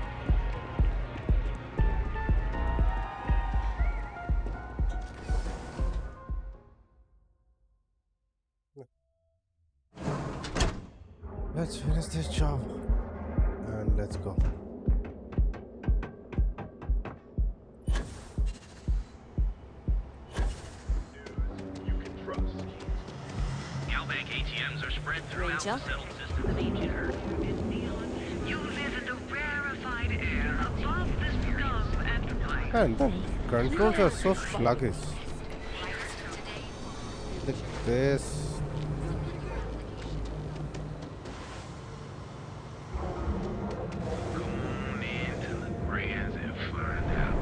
Let's finish this job and let's go. Galbank ATMs are spread throughout Rachel? the settled system of ancient Earth. You live in the rarefied air above the scum and light. Man, the controls are so sluggish. Look at this. Come into the grass and find out.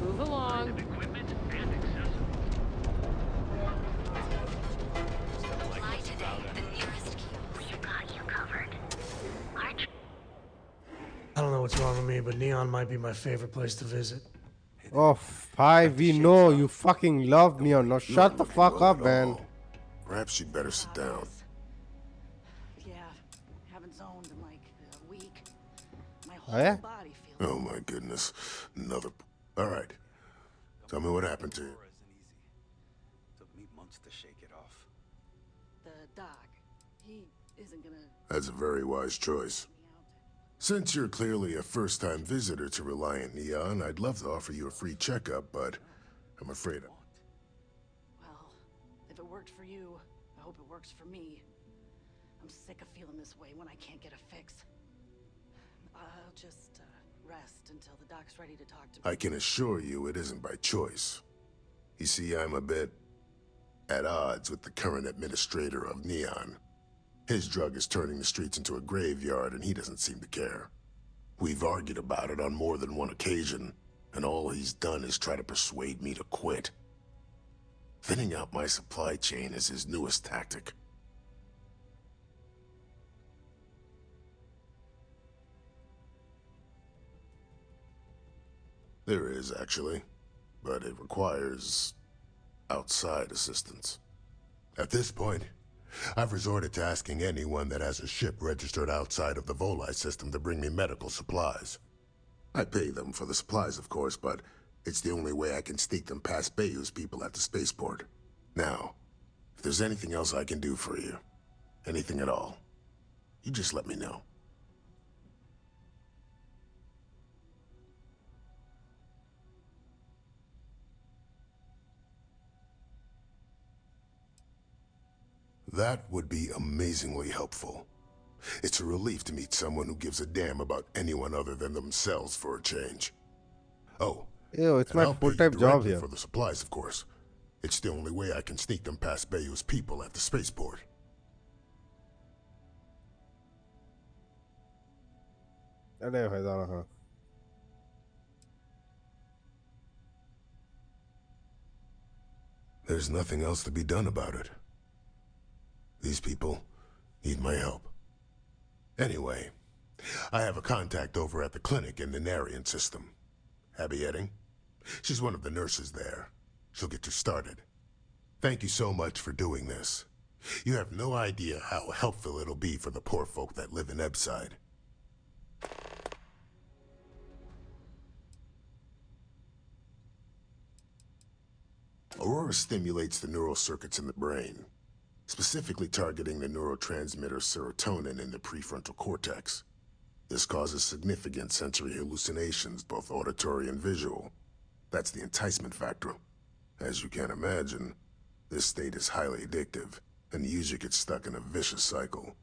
Move along. Equipment and accessories. Fly today, the nearest kiosk. We've got you covered. I don't know what's wrong with me, but Neon might be my favorite place to visit. Oh, five, we know you fucking love Neon. Now shut the fuck up, man. Perhaps you'd better sit down. Yeah, haven't zoned in like a week. My Oh, yeah? body feels. Oh my goodness. Another. All right. Tell me what happened to you. Took me months to shake it off. The doc, he isn't gonna. That's a very wise choice. Since you're clearly a first-time visitor to Reliant Neon, I'd love to offer you a free checkup, but I'm afraid Well, if it worked for you, I hope it works for me. I'm sick of feeling this way when I can't get a fix. I'll just rest until the doc's ready to talk to me. I can assure you it isn't by choice. You see, I'm a bit at odds with the current administrator of Neon. His drug is turning the streets into a graveyard, and he doesn't seem to care. We've argued about it on more than one occasion, and all he's done is try to persuade me to quit. Thinning out my supply chain is his newest tactic. There is, actually, but it requires outside assistance. At this point, I've resorted to asking anyone that has a ship registered outside of the Volai system to bring me medical supplies. I pay them for the supplies, of course, but it's the only way I can sneak them past Bayou's people at the spaceport. Now, if there's anything else I can do for you, anything at all, you just let me know. That would be amazingly helpful. It's a relief to meet someone who gives a damn about anyone other than themselves for a change. Oh, Ew, it's my I'll pay you full-time job directly here. for the supplies, of course. It's the only way I can sneak them past Bayou's people at the spaceport. अरे भाई जाना हाँ. There's nothing else to be done about it. These people need my help. Anyway, I have a contact over at the clinic in the Narian system. Abby Edding. She's one of the nurses there. She'll get you started. Thank you so much for doing this. You have no idea how helpful it'll be for the poor folk that live in Ebside. Aurora stimulates the neural circuits in the brain, specifically targeting the neurotransmitter serotonin in the prefrontal cortex. This causes significant sensory hallucinations, both auditory and visual. That's the enticement factor. As you can imagine, this state is highly addictive, and the user gets stuck in a vicious cycle.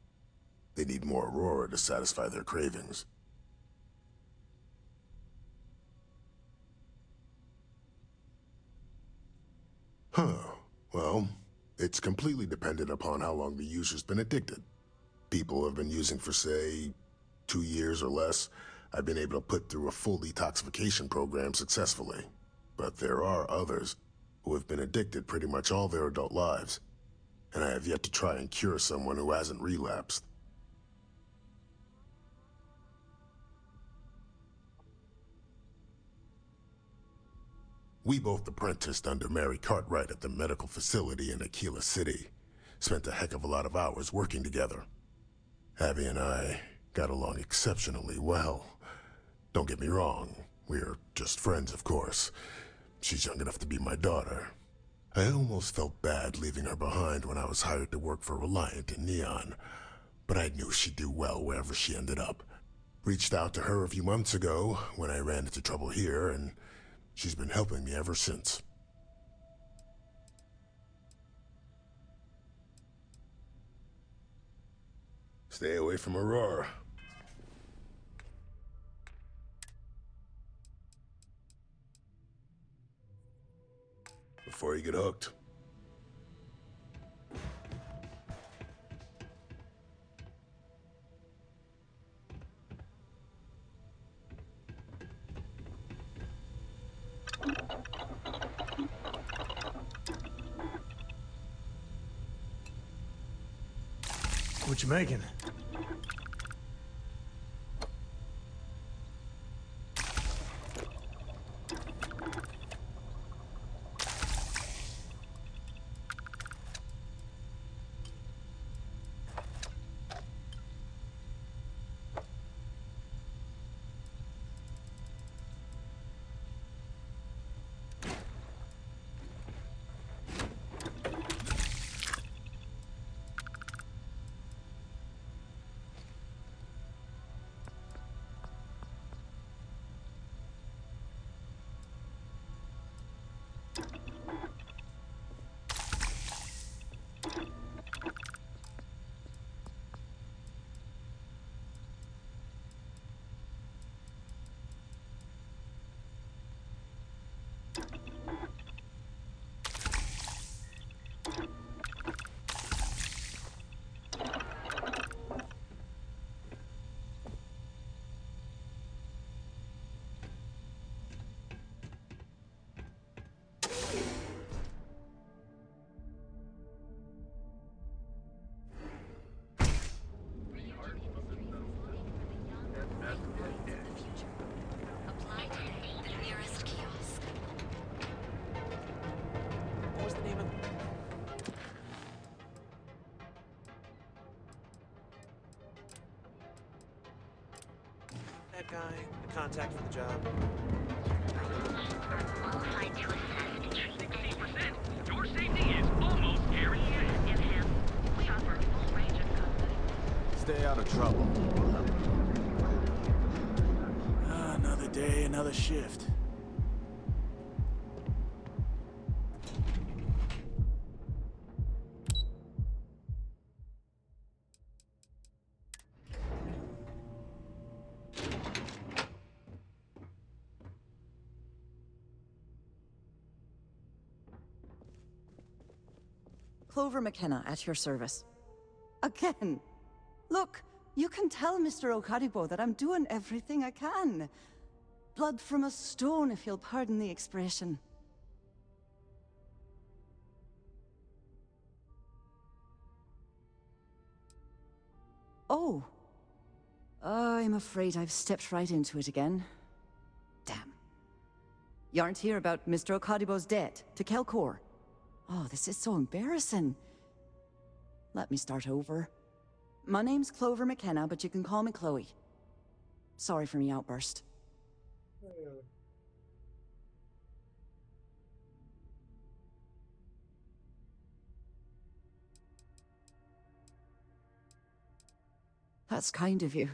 They need more Aurora to satisfy their cravings. Huh. Well, it's completely dependent upon how long the user's been addicted. People have been using for, say, 2 years or less. I've been able to put through a full detoxification program successfully. But there are others who have been addicted pretty much all their adult lives, and I have yet to try and cure someone who hasn't relapsed. We both apprenticed under Mary Cartwright at the medical facility in Aquila City. Spent a heck of a lot of hours working together. Abby and I got along exceptionally well. Don't get me wrong, we're just friends, of course. She's young enough to be my daughter. I almost felt bad leaving her behind when I was hired to work for Reliant in Neon, but I knew she'd do well wherever she ended up. Reached out to her a few months ago when I ran into trouble here, and she's been helping me ever since. Stay away from Aurora. Before you get hooked. What you making? That guy, the contact for the job. Qualified to assess and treat 60%. Your safety is almost guaranteed. We offer a full range of custody. Stay out of trouble. Another day, another shift. Clover McKenna, at your service. Again. Look, you can tell Mr. Okadibo that I'm doing everything I can. Blood from a stone, if you'll pardon the expression. Oh. I'm afraid I've stepped right into it again. Damn. You aren't here about Mr. Okadibo's debt to Kelkor. Oh, this is so embarrassing. Let me start over. My name's Clover McKenna, but you can call me Chloe. Sorry for me outburst. That's kind of you.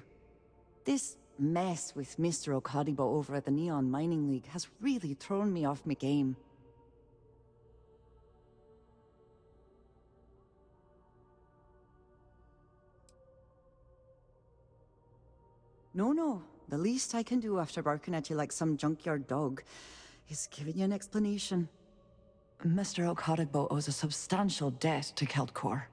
This mess with Mr. Okadibo over at the Neon Mining League has really thrown me off my game. No. The least I can do after barking at you like some junkyard dog is giving you an explanation. Mr. Okadibo owes a substantial debt to Keldcor.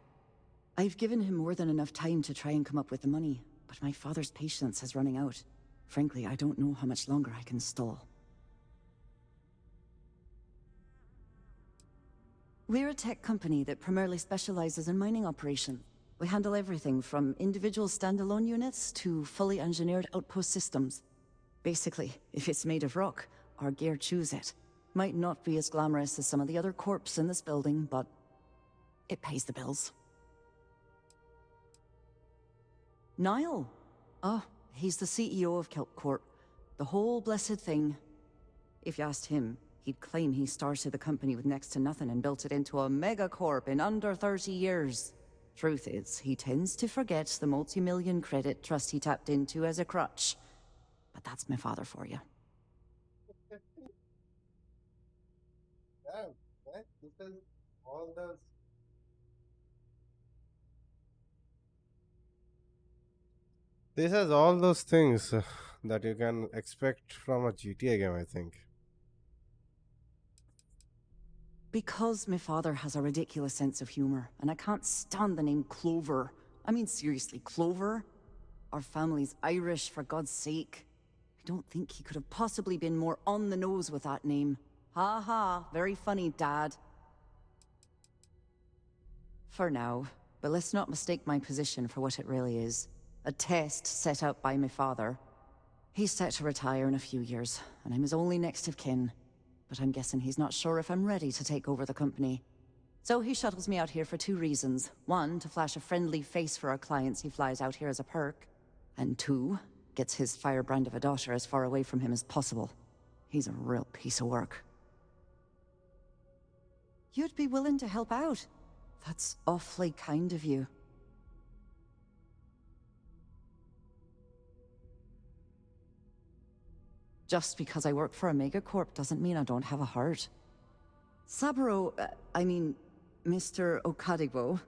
I've given him more than enough time to try and come up with the money, but my father's patience is running out. Frankly, I don't know how much longer I can stall. We're a tech company that primarily specializes in mining operations. We handle everything from individual standalone units to fully engineered outpost systems. Basically, if it's made of rock, our gear chews it. Might not be as glamorous as some of the other corps in this building, but it pays the bills. Niall? Oh, he's the CEO of Keldcor. The whole blessed thing. If you asked him, he'd claim he started the company with next to nothing and built it into a megacorp in under 30 years. Truth is, he tends to forget the multi-million credit trust he tapped into as a crutch. But that's my father for you. Yeah, right? Because all those. This has all those things that you can expect from a GTA game, I think. Because my father has a ridiculous sense of humor, and I can't stand the name Clover. I mean, seriously, Clover? Our family's Irish, for God's sake. I don't think he could have possibly been more on the nose with that name. Ha ha, very funny, Dad. For now, but let's not mistake my position for what it really is. A test set out by my father. He's set to retire in a few years, and I'm his only next of kin. But I'm guessing he's not sure if I'm ready to take over the company. So he shuttles me out here for two reasons. One, to flash a friendly face for our clients he flies out here as a perk. And two, gets his firebrand of a daughter as far away from him as possible. He's a real piece of work. You'd be willing to help out. That's awfully kind of you. Just because I work for a megacorp doesn't mean I don't have a heart. Saburo, Mr. Okadibo,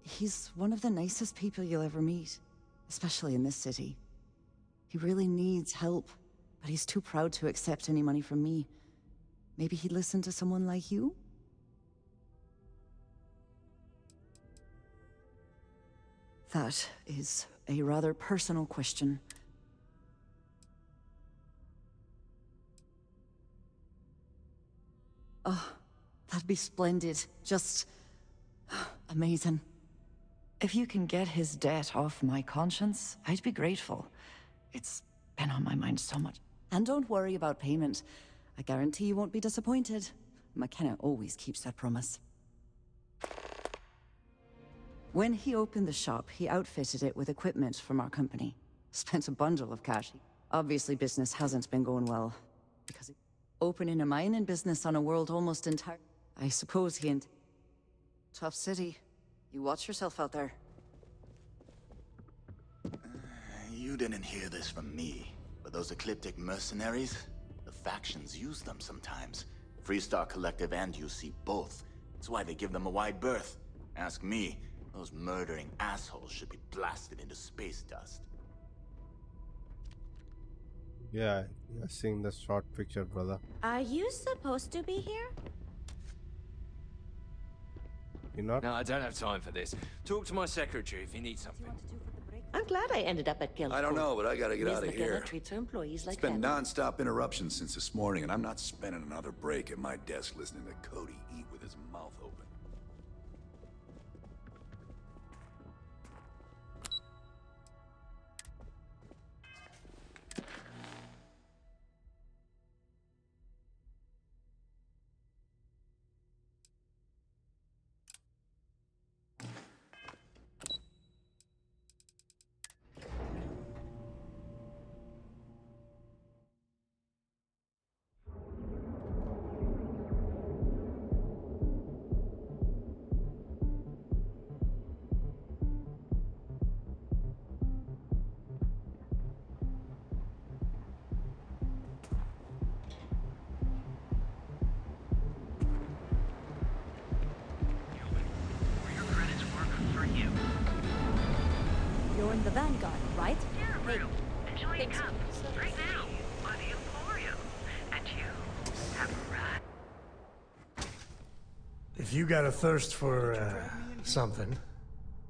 he's one of the nicest people you'll ever meet, especially in this city. He really needs help, but he's too proud to accept any money from me. Maybe he'd listen to someone like you? That is a rather personal question. Oh, that'd be splendid. Just amazing. If you can get his debt off my conscience, I'd be grateful. It's been on my mind so much. And don't worry about payment. I guarantee you won't be disappointed. McKenna always keeps that promise. When he opened the shop, he outfitted it with equipment from our company. Spent a bundle of cash. Obviously, business hasn't been going well. Because opening a mining business on a world almost entire... I suppose he ain't... Tough city. You watch yourself out there. You didn't hear this from me, but those ecliptic mercenaries, the factions use them sometimes. Freestar Collective and UC both. That's why they give them a wide berth. Ask me, those murdering assholes should be blasted into space dust. Yeah, you're seeing the short picture, brother. Are you supposed to be here? You're not? No, I don't have time for this. Talk to my secretary if you need something. I'm glad I ended up at Guild. I don't know, but I gotta get out of here. Treats her employees like It's been family. non-stop interruptions since this morning, and I'm not spending another break at my desk listening to Cody eat with his mouth open. the Vanguard, right? Hey, Enjoy thanks. a cup right now by the Emporium. And you have arrived. If you got a thirst for, something,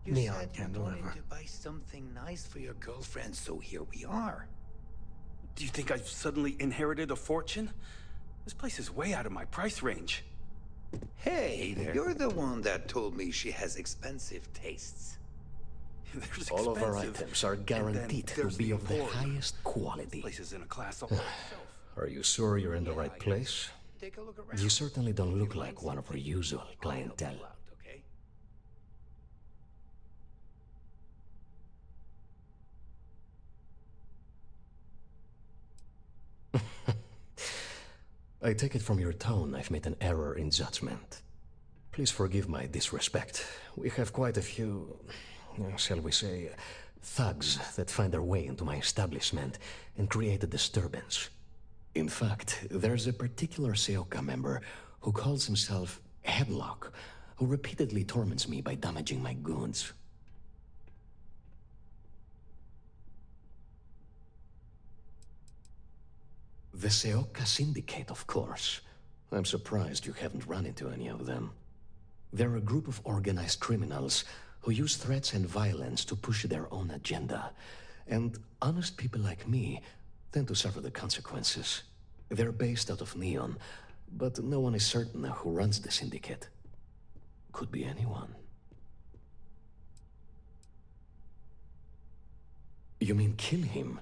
You Neon said can you wanted deliver. to buy something nice for your girlfriend, so here we are. Do you think I've suddenly inherited a fortune? This place is way out of my price range. Hey, there. you're the one that told me she has expensive tastes. There's All of our expensive, items are and then guaranteed to there's be of the Emporium. highest quality. This place is in a class all by itself. Are you sure you're in the right place? Take a look around. You certainly don't look like one of our usual clientele. Okay? I take it from your tone I've made an error in judgment. Please forgive my disrespect. We have quite a few, shall we say, thugs that find their way into my establishment and create a disturbance. In fact, there's a particular Seoka member who calls himself Headlock, who repeatedly torments me by damaging my goods. The Seoka Syndicate, of course. I'm surprised you haven't run into any of them. They're a group of organized criminals who use threats and violence to push their own agenda. And honest people like me tend to suffer the consequences. They're based out of Neon, but no one is certain who runs the syndicate. Could be anyone. You mean kill him?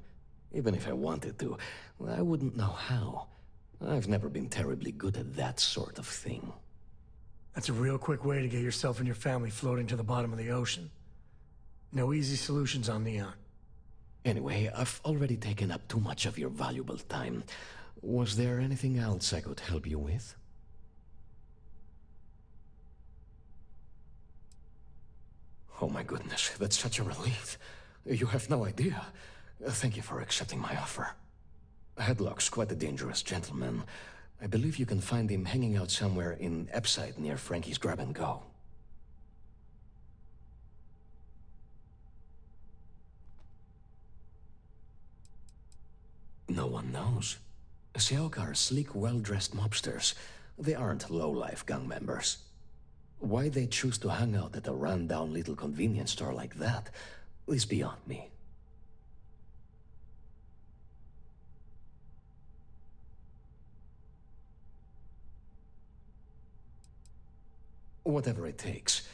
Even if I wanted to, I wouldn't know how. I've never been terribly good at that sort of thing. That's a real quick way to get yourself and your family floating to the bottom of the ocean. No easy solutions on Neon. Anyway, I've already taken up too much of your valuable time. Was there anything else I could help you with? Oh my goodness, that's such a relief. You have no idea. Thank you for accepting my offer. Headlock's quite a dangerous gentleman. I believe you can find him hanging out somewhere in Epside near Frankie's Grab and Go. No one knows. Seoka are sleek, well-dressed mobsters. They aren't low-life gang members. Why they choose to hang out at a run-down little convenience store like that is beyond me. Whatever it takes.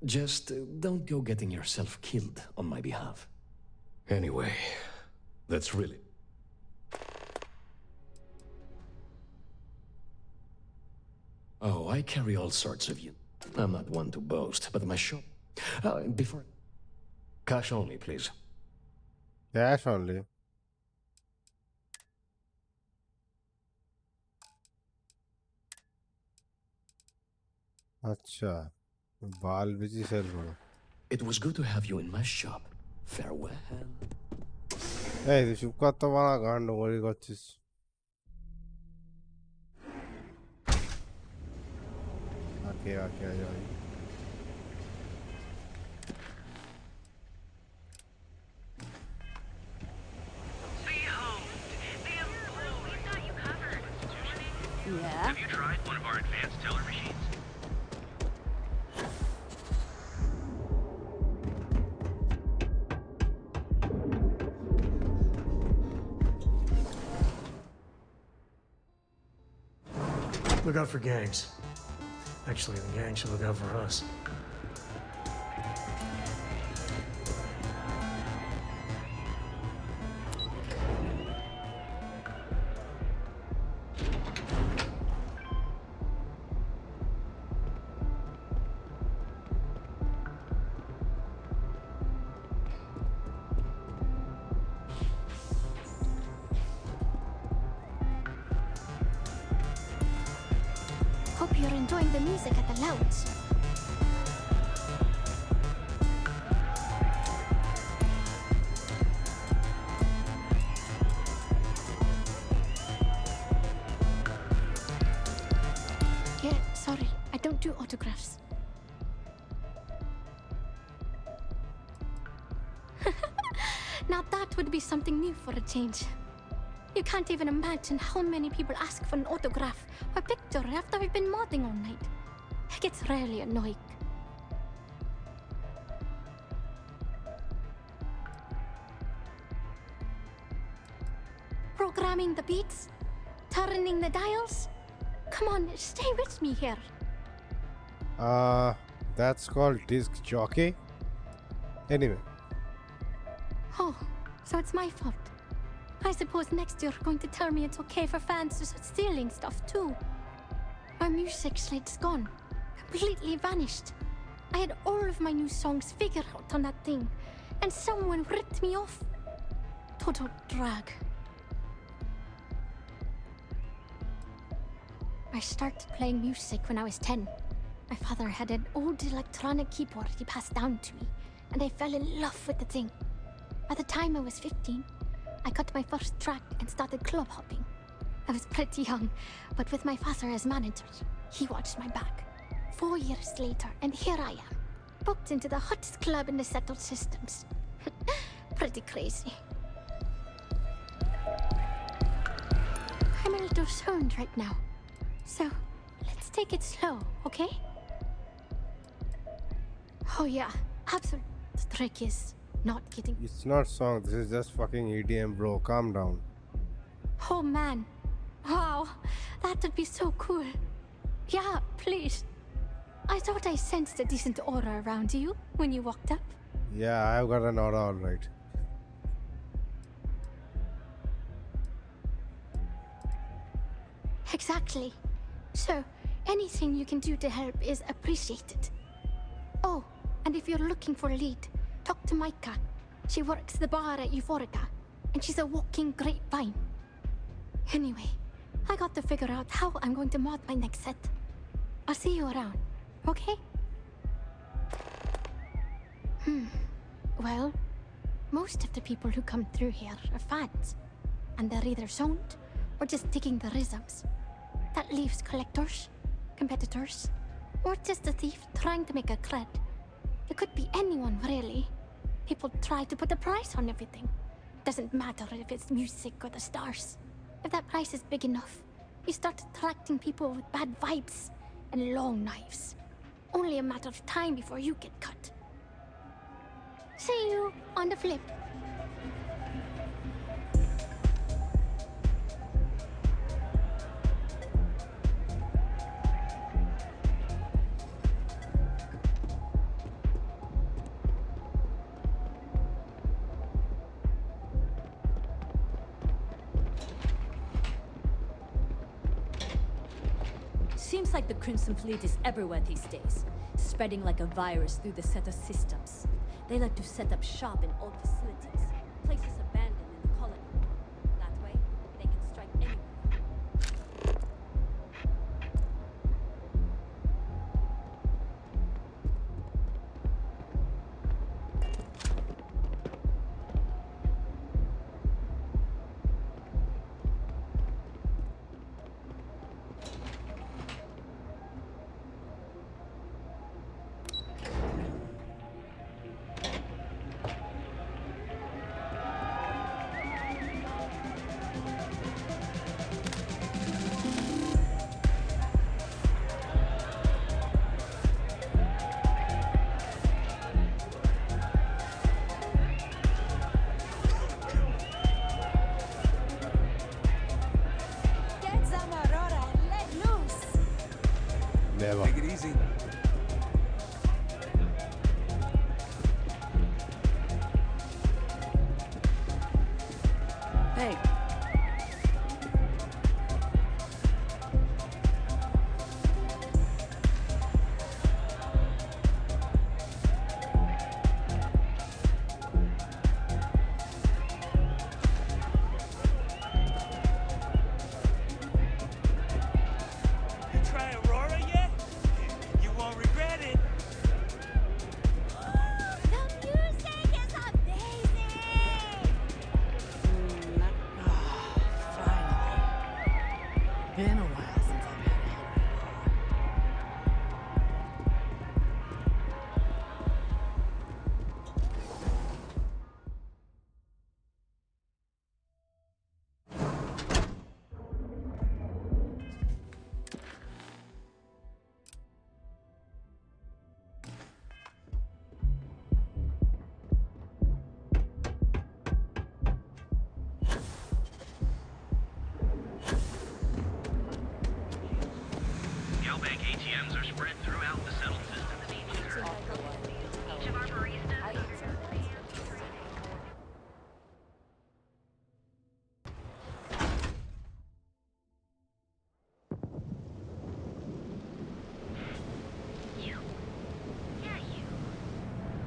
Just don't go getting yourself killed on my behalf. Anyway, that's really... Oh, I carry all sorts of you. I'm not one to boast, but my shop... before... Cash only, please. Cash only. अच्छा बाल busy cell करो. It was good to have you in my shop. Farewell. Hey, this you got the one gone over. You got this. Okay, yeah. Yeah? Have you tried one of our advanced teller machines? Look out for gangs. Actually, the gang should look out for us. Hope you're enjoying the music at the lounge. Yeah, sorry, I don't do autographs. Now that would be something new for a change. You can't even imagine how many people ask for an autograph or picture after we've been modding all night. It gets really annoying. Programming the beats? Turning the dials? Come on, stay with me here. That's called disc jockey. Anyway. Oh, so it's my fault. I suppose next you're going to tell me it's okay for fans to start stealing stuff too. My music slate's gone. Completely vanished. I had all of my new songs figured out on that thing, and someone ripped me off. Total drag. I started playing music when I was 10. My father had an old electronic keyboard he passed down to me, and I fell in love with the thing. By the time I was 15, I got my first track and started club hopping. I was pretty young, but with my father as manager, he watched my back. 4 years later, and here I am, booked into the hottest club in the settled systems. Pretty crazy. I'm a little stoned right now, so let's take it slow, okay? Oh yeah, absolute. The trick is not getting... It's not song, this is just fucking EDM, bro. Calm down. Oh man. Wow, that would be so cool. Yeah, please. I thought I sensed a decent aura around you when you walked up. Yeah, I've got an aura, alright. Exactly. So, anything you can do to help is appreciated. Oh, and if you're looking for a lead, talk to Micah. She works the bar at Euphorica, and she's a walking grapevine. Anyway, I got to figure out how I'm going to mod my next set. I'll see you around, okay? Well, most of the people who come through here are fans, and they're either zoned or just digging the rhythms. That leaves collectors, competitors, or just a thief trying to make a cred. It could be anyone, really. People try to put a price on everything. Doesn't matter if it's music or the stars. If that price is big enough, you start attracting people with bad vibes and long knives. Only a matter of time before you get cut. See you on the flip. Seems like the Crimson Fleet is everywhere these days, spreading like a virus through the Setter systems. They like to set up shop in old facilities, places abandoned in the colony. That way, they can strike anywhere. Never. Take it easy. Hey. You try Aurora yet? You won't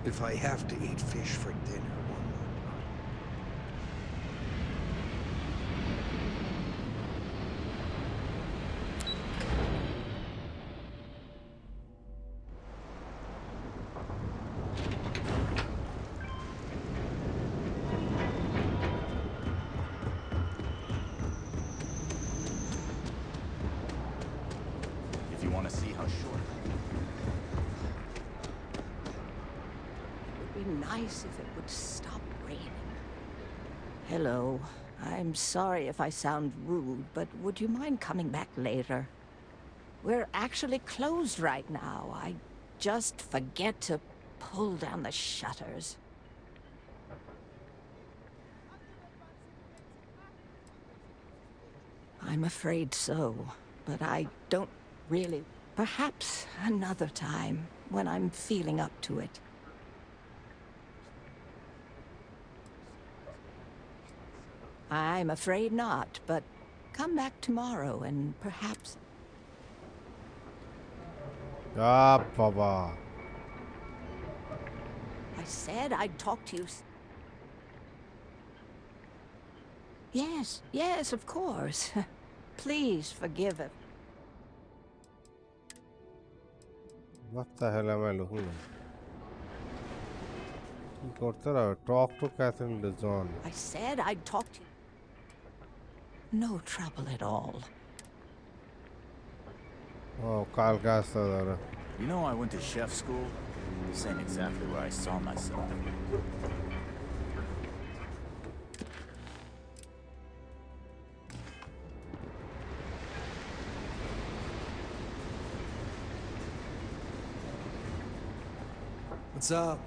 if I have to eat fish for dinner one more If you want to see how short. It would be nice if it would stop raining. Hello. I'm sorry if I sound rude, but would you mind coming back later? We're actually closed right now. I just forget to pull down the shutters. I'm afraid so, but I don't really. Perhaps another time, when I'm feeling up to it. I'm afraid not, but come back tomorrow and perhaps... Ah, Baba. I said I'd talk to you. Yes, yes, of course. Please forgive it. What the hell am I looking at? Talk to Catherine DeJohn. I said I'd talk to you. No trouble at all. Oh, Carl Castro. You know, I went to chef school. This ain't exactly where I saw myself. What's up?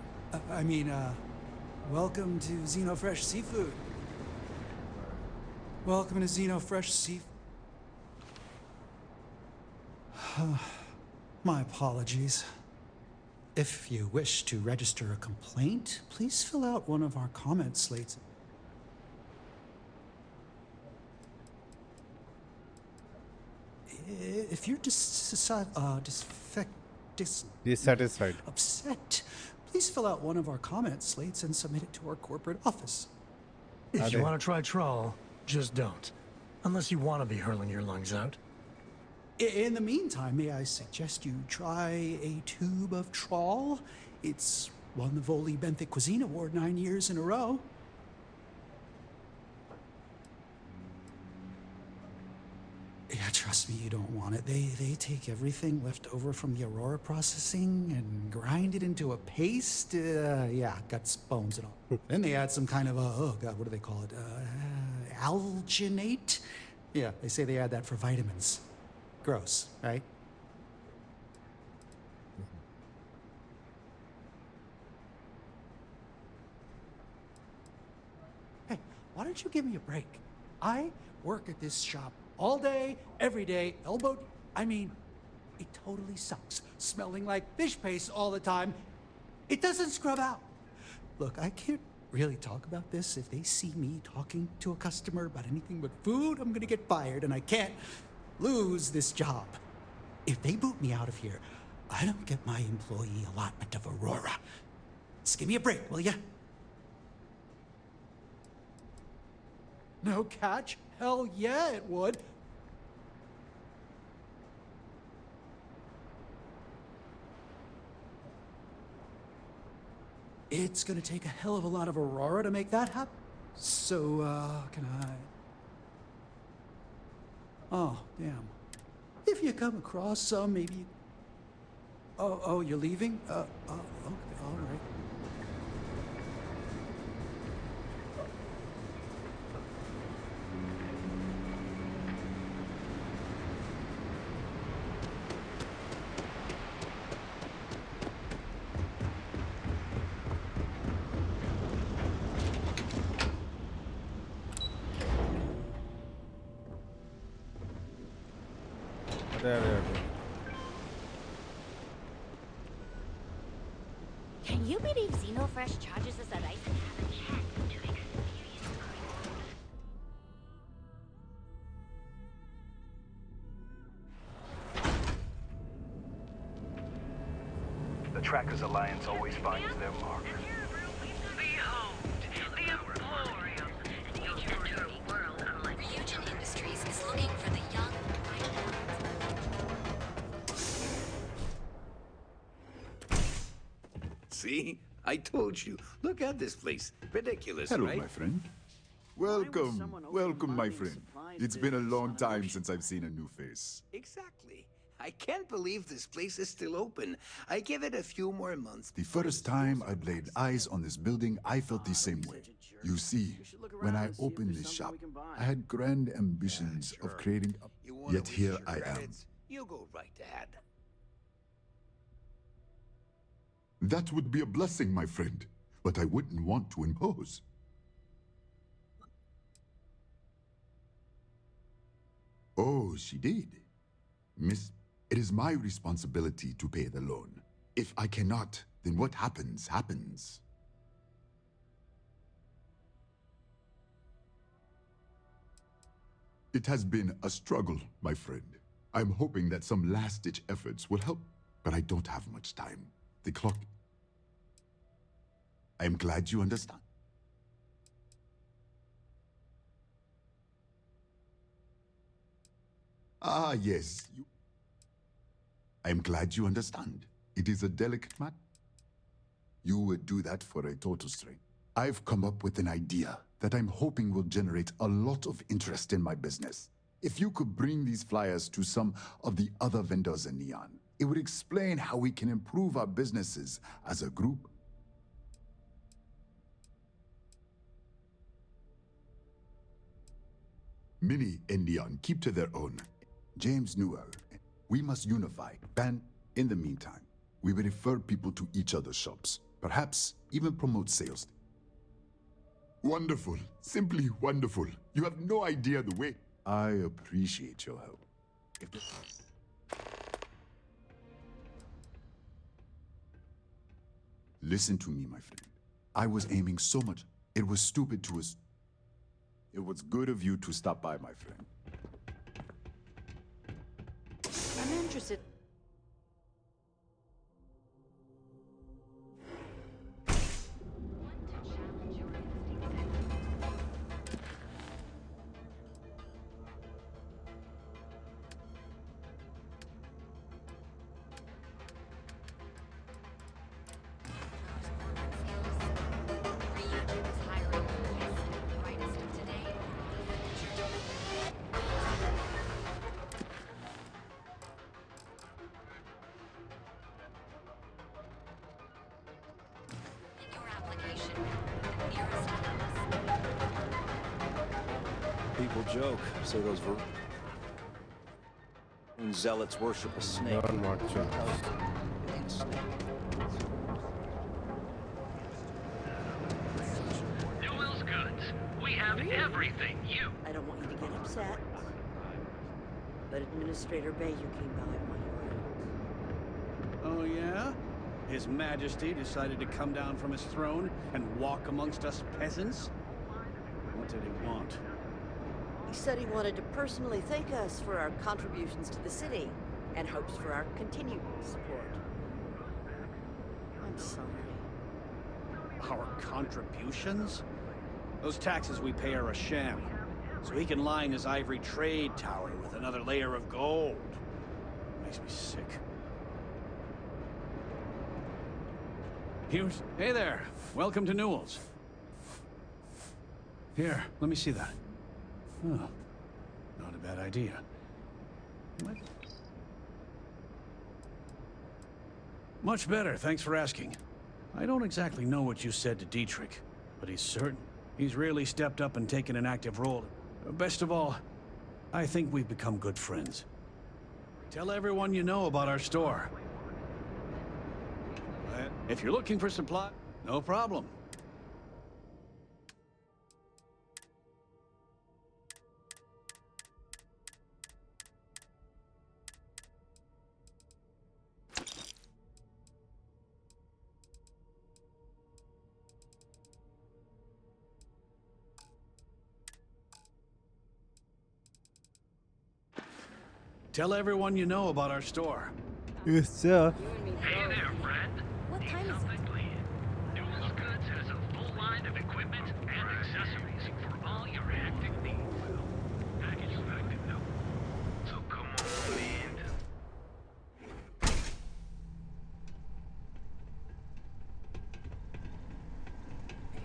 Welcome to Xenofresh Seafood. Welcome to Xenofresh Seafood. My apologies. If you wish to register a complaint, please fill out one of our comment slates. If you're Dissatisfied. upset, please fill out one of our comment slates and submit it to our corporate office. If you want to try trawl, just don't. Unless you want to be hurling your lungs out. In the meantime, may I suggest you try a tube of trawl? It's won the Voli Benthic Cuisine Award 9 years in a row. Yeah, trust me, you don't want it. They take everything left over from the Aurora processing and grind it into a paste. Yeah, guts, bones, and all. Then they add some kind of oh God, what do they call it? Alginate? Yeah, they say they add that for vitamins. Gross, right? Hey, why don't you give me a break? I work at this shop all day, every day, elbow... I mean, it totally sucks. Smelling like fish paste all the time. It doesn't scrub out. Look, I can't really talk about this. If they see me talking to a customer about anything but food, I'm gonna get fired, and I can't lose this job. If they boot me out of here, I don't get my employee allotment of Aurora. Just give me a break, will ya? No catch? Hell yeah, it would. It's gonna take a hell of a lot of Aurora to make that happen. So, can I... Oh, damn. If you come across some, maybe... Oh, you're leaving? Okay, all right. Can you believe Xenofresh charges us a right to have a chat to experience The Trackers Alliance always finds their mark. Ryujin Industries is looking for the young. See? I told you. Look at this place. Ridiculous, Hello, right? my friend. Welcome, my friend. It's been a long time since I've seen a new face. Exactly. I can't believe this place is still open. I give it a few more months. The first time I laid eyes on this building, I felt the same way. You see, when I opened this shop, I had grand ambitions of creating a... Yet here I am. You go right ahead. That would be a blessing, my friend, but I wouldn't want to impose. Oh, she did. Miss, it is my responsibility to pay the loan. If I cannot, then what happens, happens. It has been a struggle, my friend. I'm hoping that some last-ditch efforts will help, but I don't have much time. The clock... I'm glad you understand. Ah, yes. I'm glad you understand. It is a delicate matter. You would do that for a total stranger. I've come up with an idea that I'm hoping will generate a lot of interest in my business. If you could bring these flyers to some of the other vendors in Neon, it would explain how we can improve our businesses as a group. Many in Neon keep to their own. James Newell. We must unify. And in the meantime, we will refer people to each other's shops. Perhaps even promote sales. Wonderful. Simply wonderful. You have no idea the way. I appreciate your help. Listen to me, my friend. I was aiming so much. It was stupid to us. It was good of you to stop by, my friend. I'm interested. People joke, say those zealots worship a snake. Newell's goods. We have everything you. I don't want you to get upset, but Administrator Bayou came by while you were out. Oh, yeah? His Majesty decided to come down from his throne and walk amongst us peasants? What did he want? He said he wanted to personally thank us for our contributions to the city and hopes for our continued support. I'm sorry. Our contributions? Those taxes we pay are a sham, so he can line his ivory trade tower with another layer of gold. Makes me sick. Hey there. Welcome to Newell's. Here, let me see that. Oh, not a bad idea. What? Much better, thanks for asking. I don't exactly know what you said to Dietrich, but he's certain. He's really stepped up and taken an active role. Best of all, I think we've become good friends. Tell everyone you know about our store. If you're looking for supply, no problem. Tell everyone you know about our store. Yes, sir. Hey there, friend.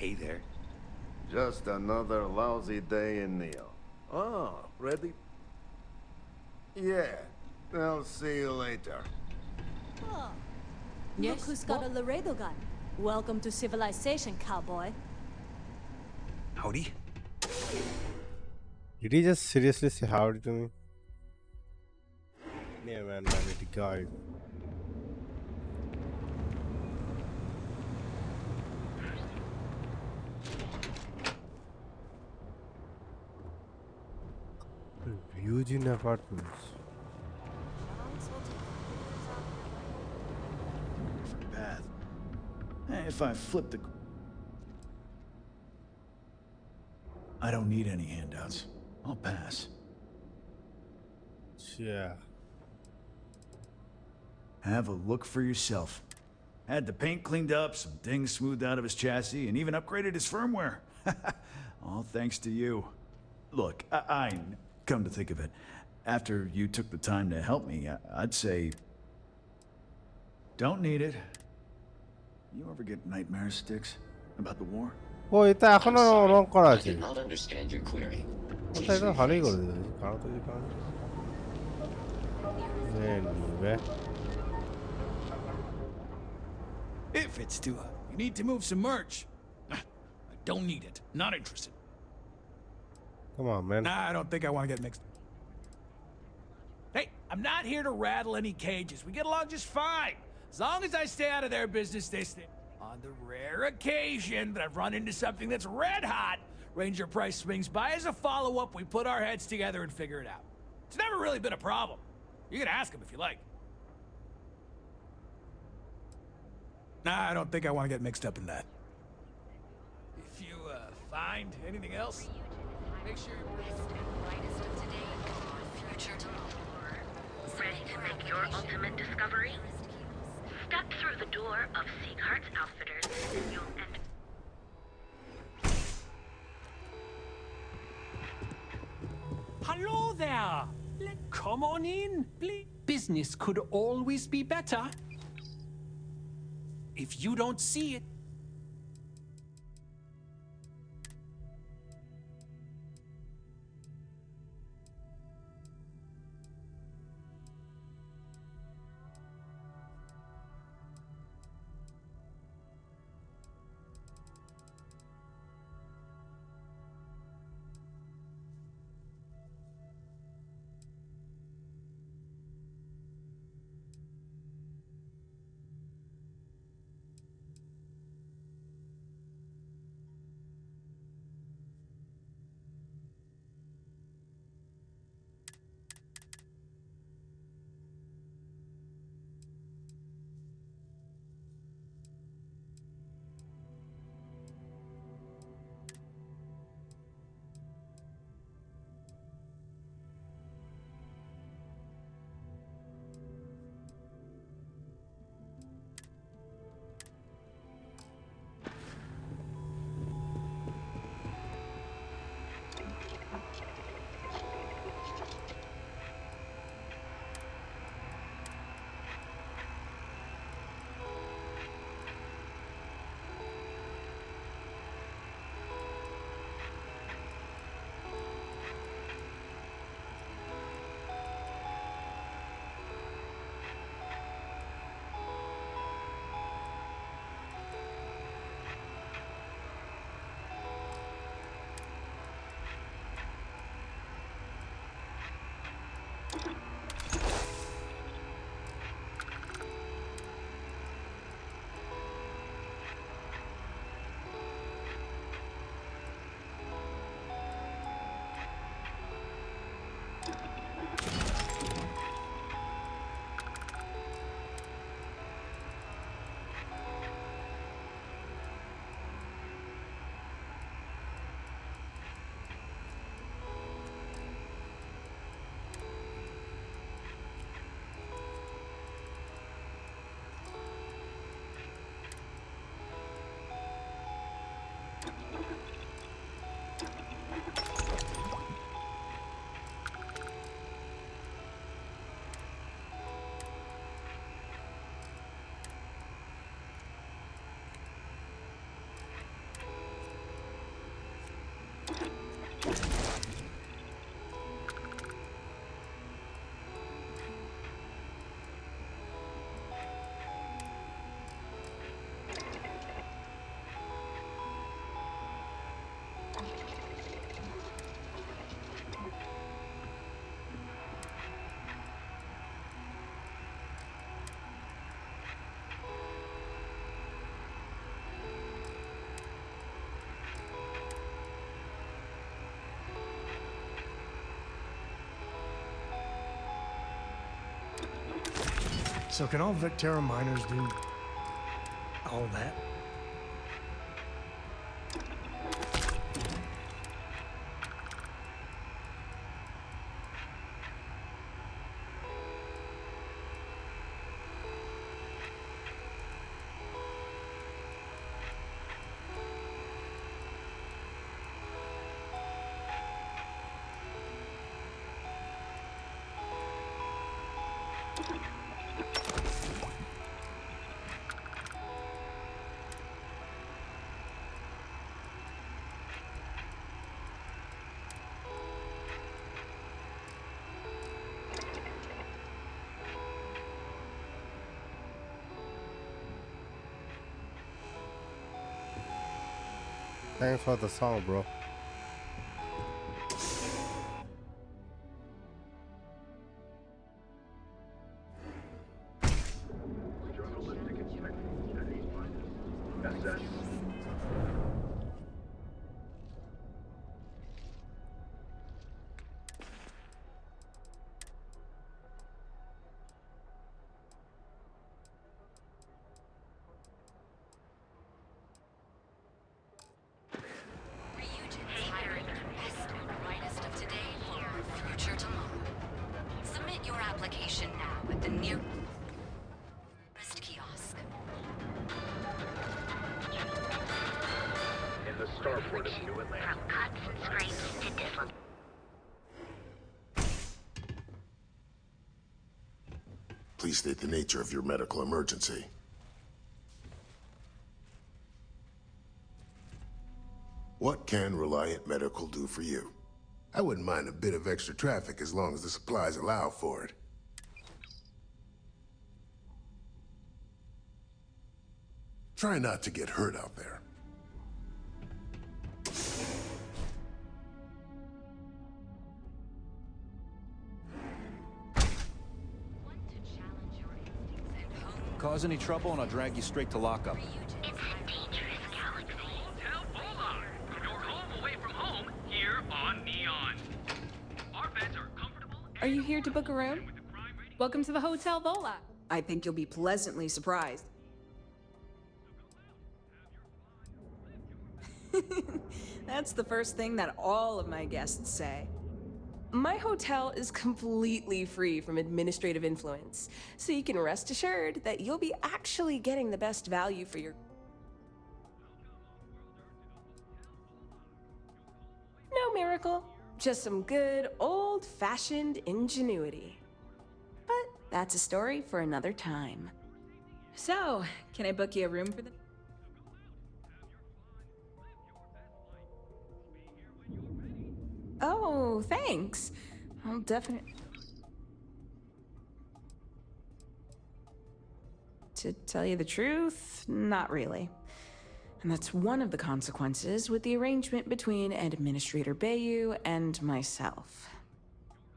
Hey there. Just another lousy day in Neo. Oh, ready? Yeah. I'll see you later. Oh. Yes? Look who's got a Laredo gun. Welcome to civilization, cowboy. Howdy. Did he just seriously say howdy to me? Yeah, man, I need to guide. Eugene apartments. Different path. If I flip the... I don't need any handouts. I'll pass. Yeah. Have a look for yourself. Had the paint cleaned up, some things smoothed out of his chassis, and even upgraded his firmware. All thanks to you. Look, come to think of it, after you took the time to help me, I'd say... Don't need it. You ever get nightmare sticks about the war? ও এটা এখনো রং করা I আছে did not understand your query. ওটা একদম ভালোই করে দিয়েছে কারণ তো যে কারণ নিবে If it's too hot, you need to move some merch. I don't need it. Not interested. Come on, man. Nah, I don't think I want to get mixed. Hey, I'm not here to rattle any cages. We get along just fine. As long as I stay out of their business, they stay. On the rare occasion that I've run into something that's red hot, Ranger Price swings by as a follow-up, we put our heads together and figure it out. It's never really been a problem. You can ask him if you like. Nah, I don't think I want to get mixed up in that. If you, find anything else, make sure Future tomorrow. Ready to make your ultimate discovery? Step through the door of Sieghardt's Outfitters and you'll enter. Hello there. Come on in, please. Business could always be better. If you don't see it, So can all Vectera miners do all that? Thanks for the song, bro. Submit your application now at the nearest kiosk. In the starport of New Atlantis. From cuts and scrapes to dislocations. Please state the nature of your medical emergency. What can Reliant Medical do for you? I wouldn't mind a bit of extra traffic as long as the supplies allow for it. Try not to get hurt out there. Cause any trouble and I'll drag you straight to lockup. It's a dangerous galaxy. Hotel Volar. Your home away from home here on Neon. Our beds are comfortable. Are you here to book a room? Welcome to the Hotel Vola. I think you'll be pleasantly surprised. That's the first thing that all of my guests say. My hotel is completely free from administrative influence, so you can rest assured that you'll be actually getting the best value for your... No miracle, just some good old-fashioned ingenuity. But that's a story for another time. So, can I book you a room for the... Oh, thanks. I'll definitely... To tell you the truth, not really. And that's one of the consequences with the arrangement between Administrator Bayou and myself.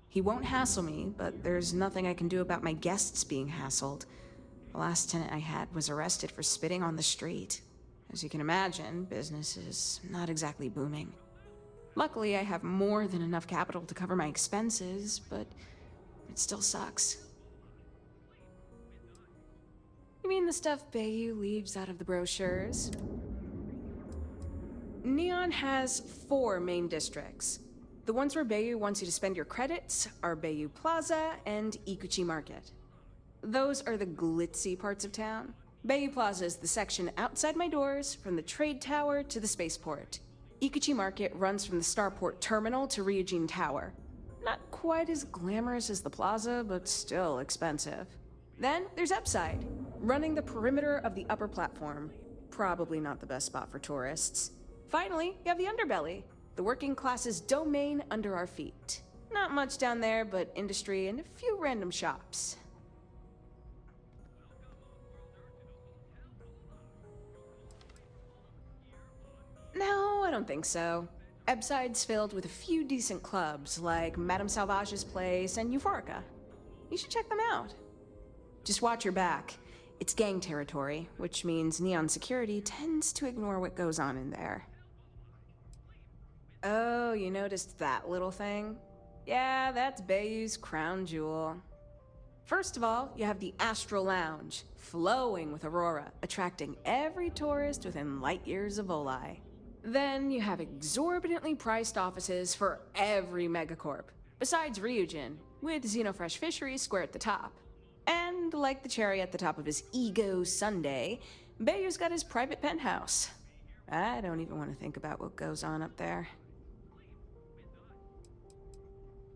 He won't hassle me, but there's nothing I can do about my guests being hassled. The last tenant I had was arrested for spitting on the street. As you can imagine, business is not exactly booming. Luckily, I have more than enough capital to cover my expenses, but it still sucks. You mean the stuff Bayou leaves out of the brochures? Neon has 4 main districts. The ones where Bayou wants you to spend your credits are Bayou Plaza and Ikuchi Market. Those are the glitzy parts of town. Bayou Plaza is the section outside my doors, from the trade tower to the spaceport. Ikuchi Market runs from the Starport Terminal to Ryujin Tower. Not quite as glamorous as the plaza, but still expensive. Then there's Upside, running the perimeter of the upper platform. Probably not the best spot for tourists. Finally, you have the Underbelly, the working class's domain under our feet. Not much down there, but industry and a few random shops. No, I don't think so. Upside's filled with a few decent clubs, like Madame Salvage's place and Euphorica. You should check them out. Just watch your back. It's gang territory, which means Neon security tends to ignore what goes on in there. Oh, you noticed that little thing? Yeah, that's Bayou's crown jewel. First of all, you have the Astral Lounge, flowing with aurora, attracting every tourist within light years of Oli. Then you have exorbitantly priced offices for every megacorp, besides Ryujin, with Xenofresh Fisheries square at the top. And like the cherry at the top of his ego sundae, Bayou's got his private penthouse. I don't even want to think about what goes on up there.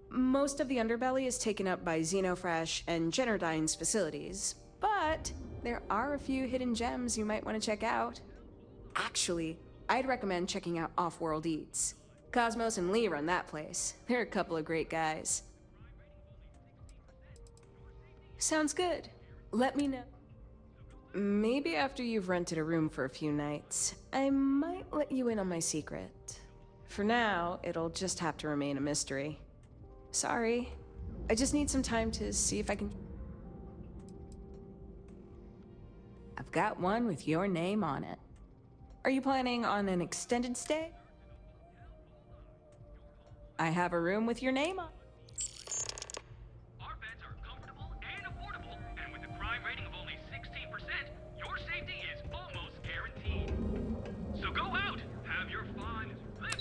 Most of the underbelly is taken up by Xenofresh and Generdyne's facilities, but there are a few hidden gems you might want to check out. Actually, I'd recommend checking out Off-World Eats. Cosmos and Lee run that place. They're a couple of great guys. Sounds good. Let me know. Maybe after you've rented a room for a few nights, I might let you in on my secret. For now, it'll just have to remain a mystery. Sorry. I just need some time to see if I can... I've got one with your name on it. Are you planning on an extended stay? I have a room with your name on. Our beds are comfortable and affordable, and with a crime rating of only 16%, your safety is almost guaranteed. So go out, have your fun, live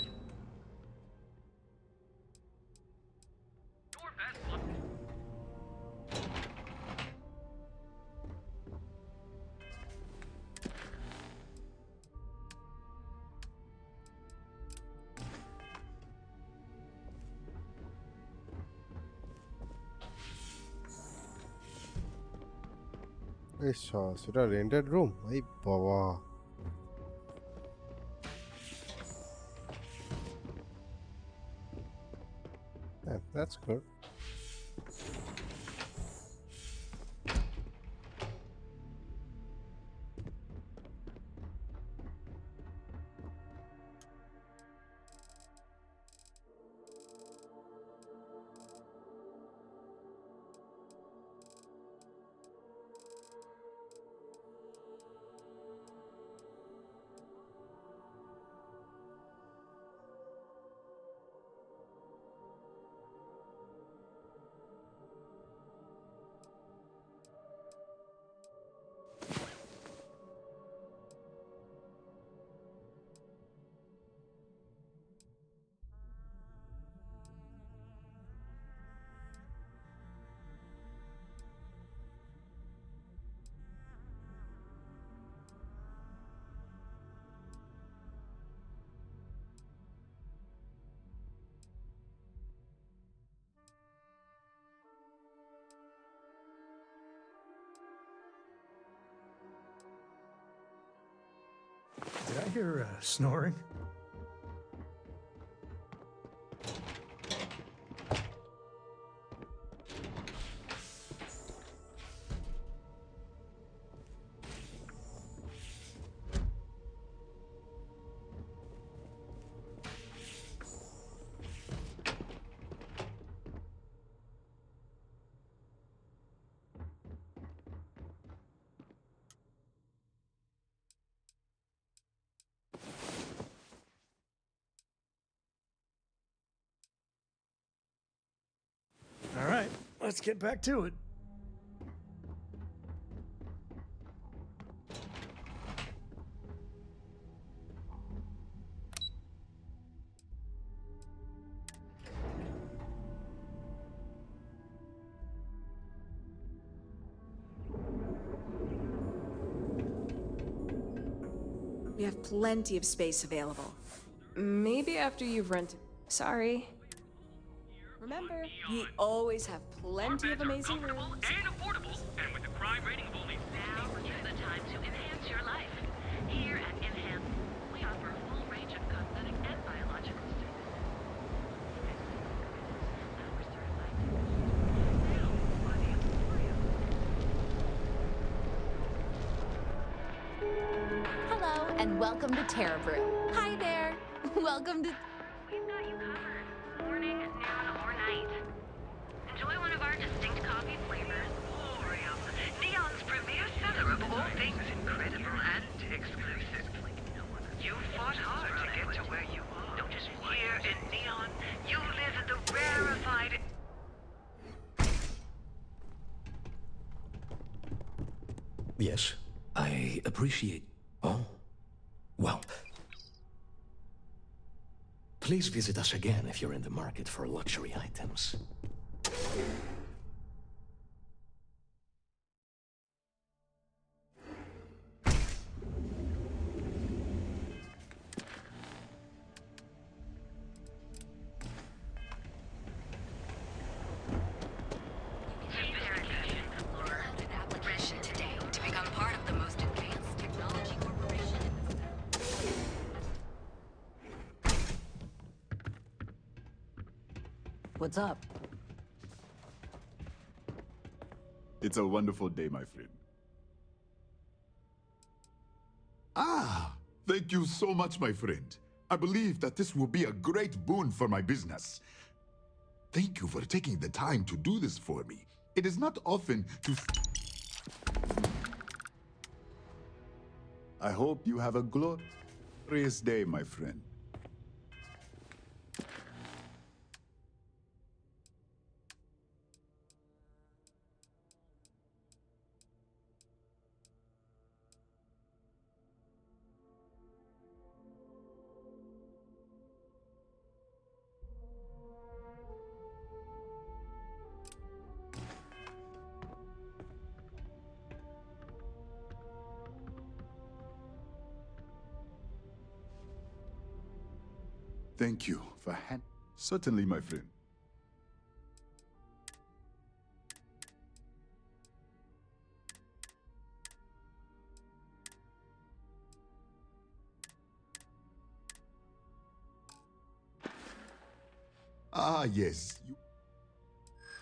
your best life. সেটা rented room এই বাবা Yeah, that's good. Did I hear snoring? All right, let's get back to it. We have plenty of space available. Maybe after you've rented... Sorry. Remember, we always have plenty of amazing rooms. And affordable, and with a crime rating of only Now is the time to enhance your life. Here at Enhance, we offer a full range of cosmetic and biological Hello, and welcome to Terra Brew. Hi there. Welcome to... We've got you covered. Morning, noon, or night. Enjoy one of our distinct coffee flavors. Orium, Neon's premier seller of all things incredible and exclusive. You fought hard to get to where you are. Here in Neon, you live in the rarefied... Yes, I appreciate... Oh, well... Please visit us again if you're in the market for luxury items. What's up? It's a wonderful day, my friend. Ah, thank you so much, my friend. I believe that this will be a great boon for my business. Thank you for taking the time to do this for me. It is not often to... I hope you have a glorious day, my friend. Thank you for Certainly, my friend. Ah, yes.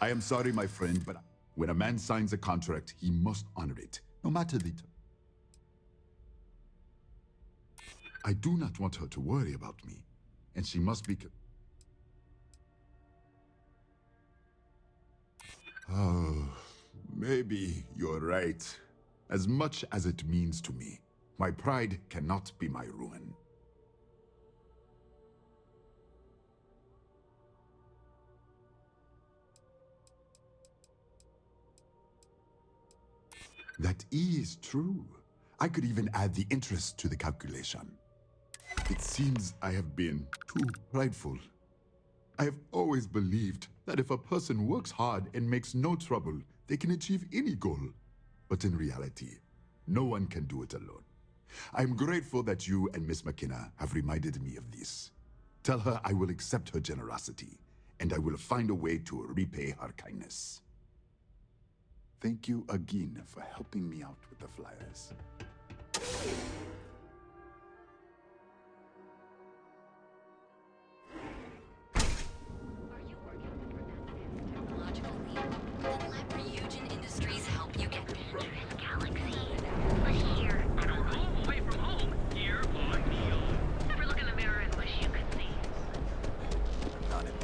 I am sorry, my friend, but when a man signs a contract, he must honor it, no matter the term. I do not want her to worry about me, and she must be... Oh, maybe you're right. As much as it means to me, my pride cannot be my ruin. That is true. I could even add the interest to the calculation. It seems I have been too prideful. I have always believed that if a person works hard and makes no trouble, they can achieve any goal. But in reality, no one can do it alone. I'm grateful that you and Miss McKenna have reminded me of this. Tell her I will accept her generosity, and I will find a way to repay her kindness. Thank you again for helping me out with the flyers. Industries help you get there. Galaxy. But here, at our home away from home, here by Neon. Ever look in the mirror and wish you could see? Got it.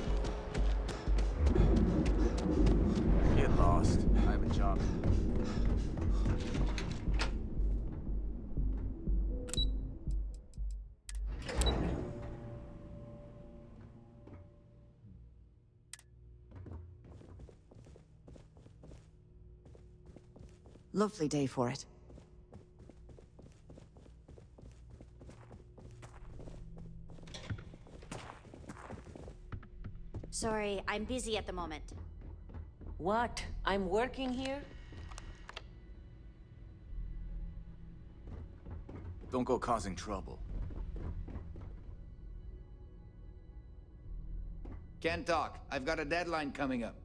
Get lost. I have a job. Lovely day for it. Sorry, I'm busy at the moment. What? I'm working here? Don't go causing trouble. Can't talk. I've got a deadline coming up.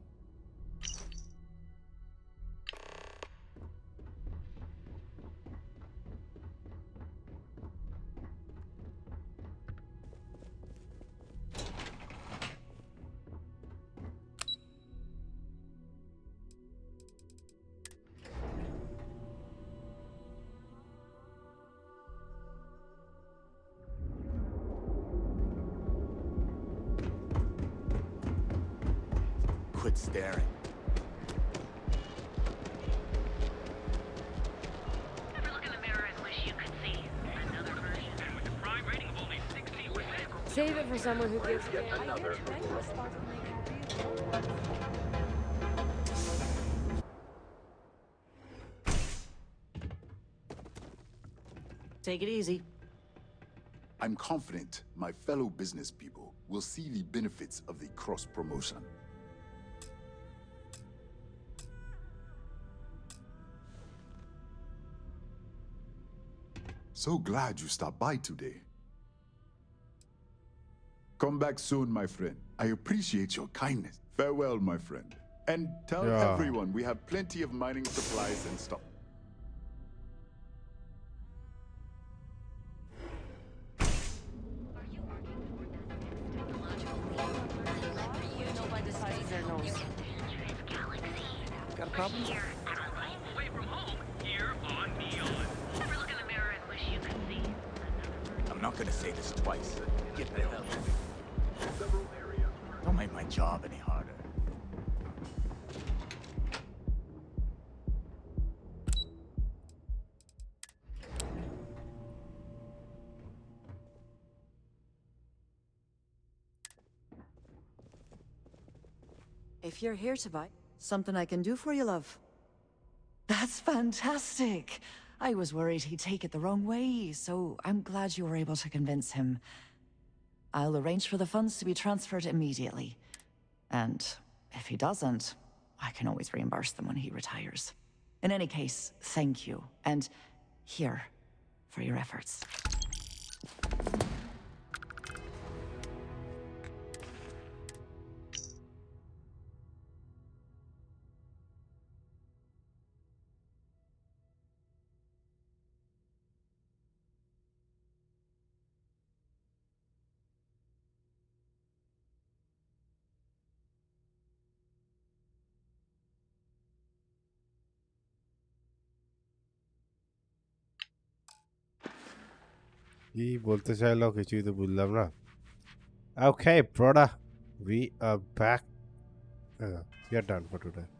Quit staring. Ever look in the mirror and wish you could see? Another version. And with a crime rating of only 16%. Save it for someone who gives Yet you another. Take it easy. I'm confident my fellow business people will see the benefits of the cross-promotion. So glad you stopped by today. Come back soon, my friend. I appreciate your kindness. Farewell, my friend. And tell everyone we have plenty of mining supplies and stuff. Got a problem? Away from home, here on Neon. Ever look in the mirror and wish you could see? I'm not gonna say this twice. Get the hell out. Several areas. Don't make my job any harder. If you're here to buy, something I can do for you, love. That's fantastic. I was worried he'd take it the wrong way, so I'm glad you were able to convince him. I'll arrange for the funds to be transferred immediately. And if he doesn't, I can always reimburse them when he retires. In any case, thank you. And here, for your efforts. কি বলতে চাইলো কিছুই তো বুঝলাম না Okay brother, we are back. We are done for today.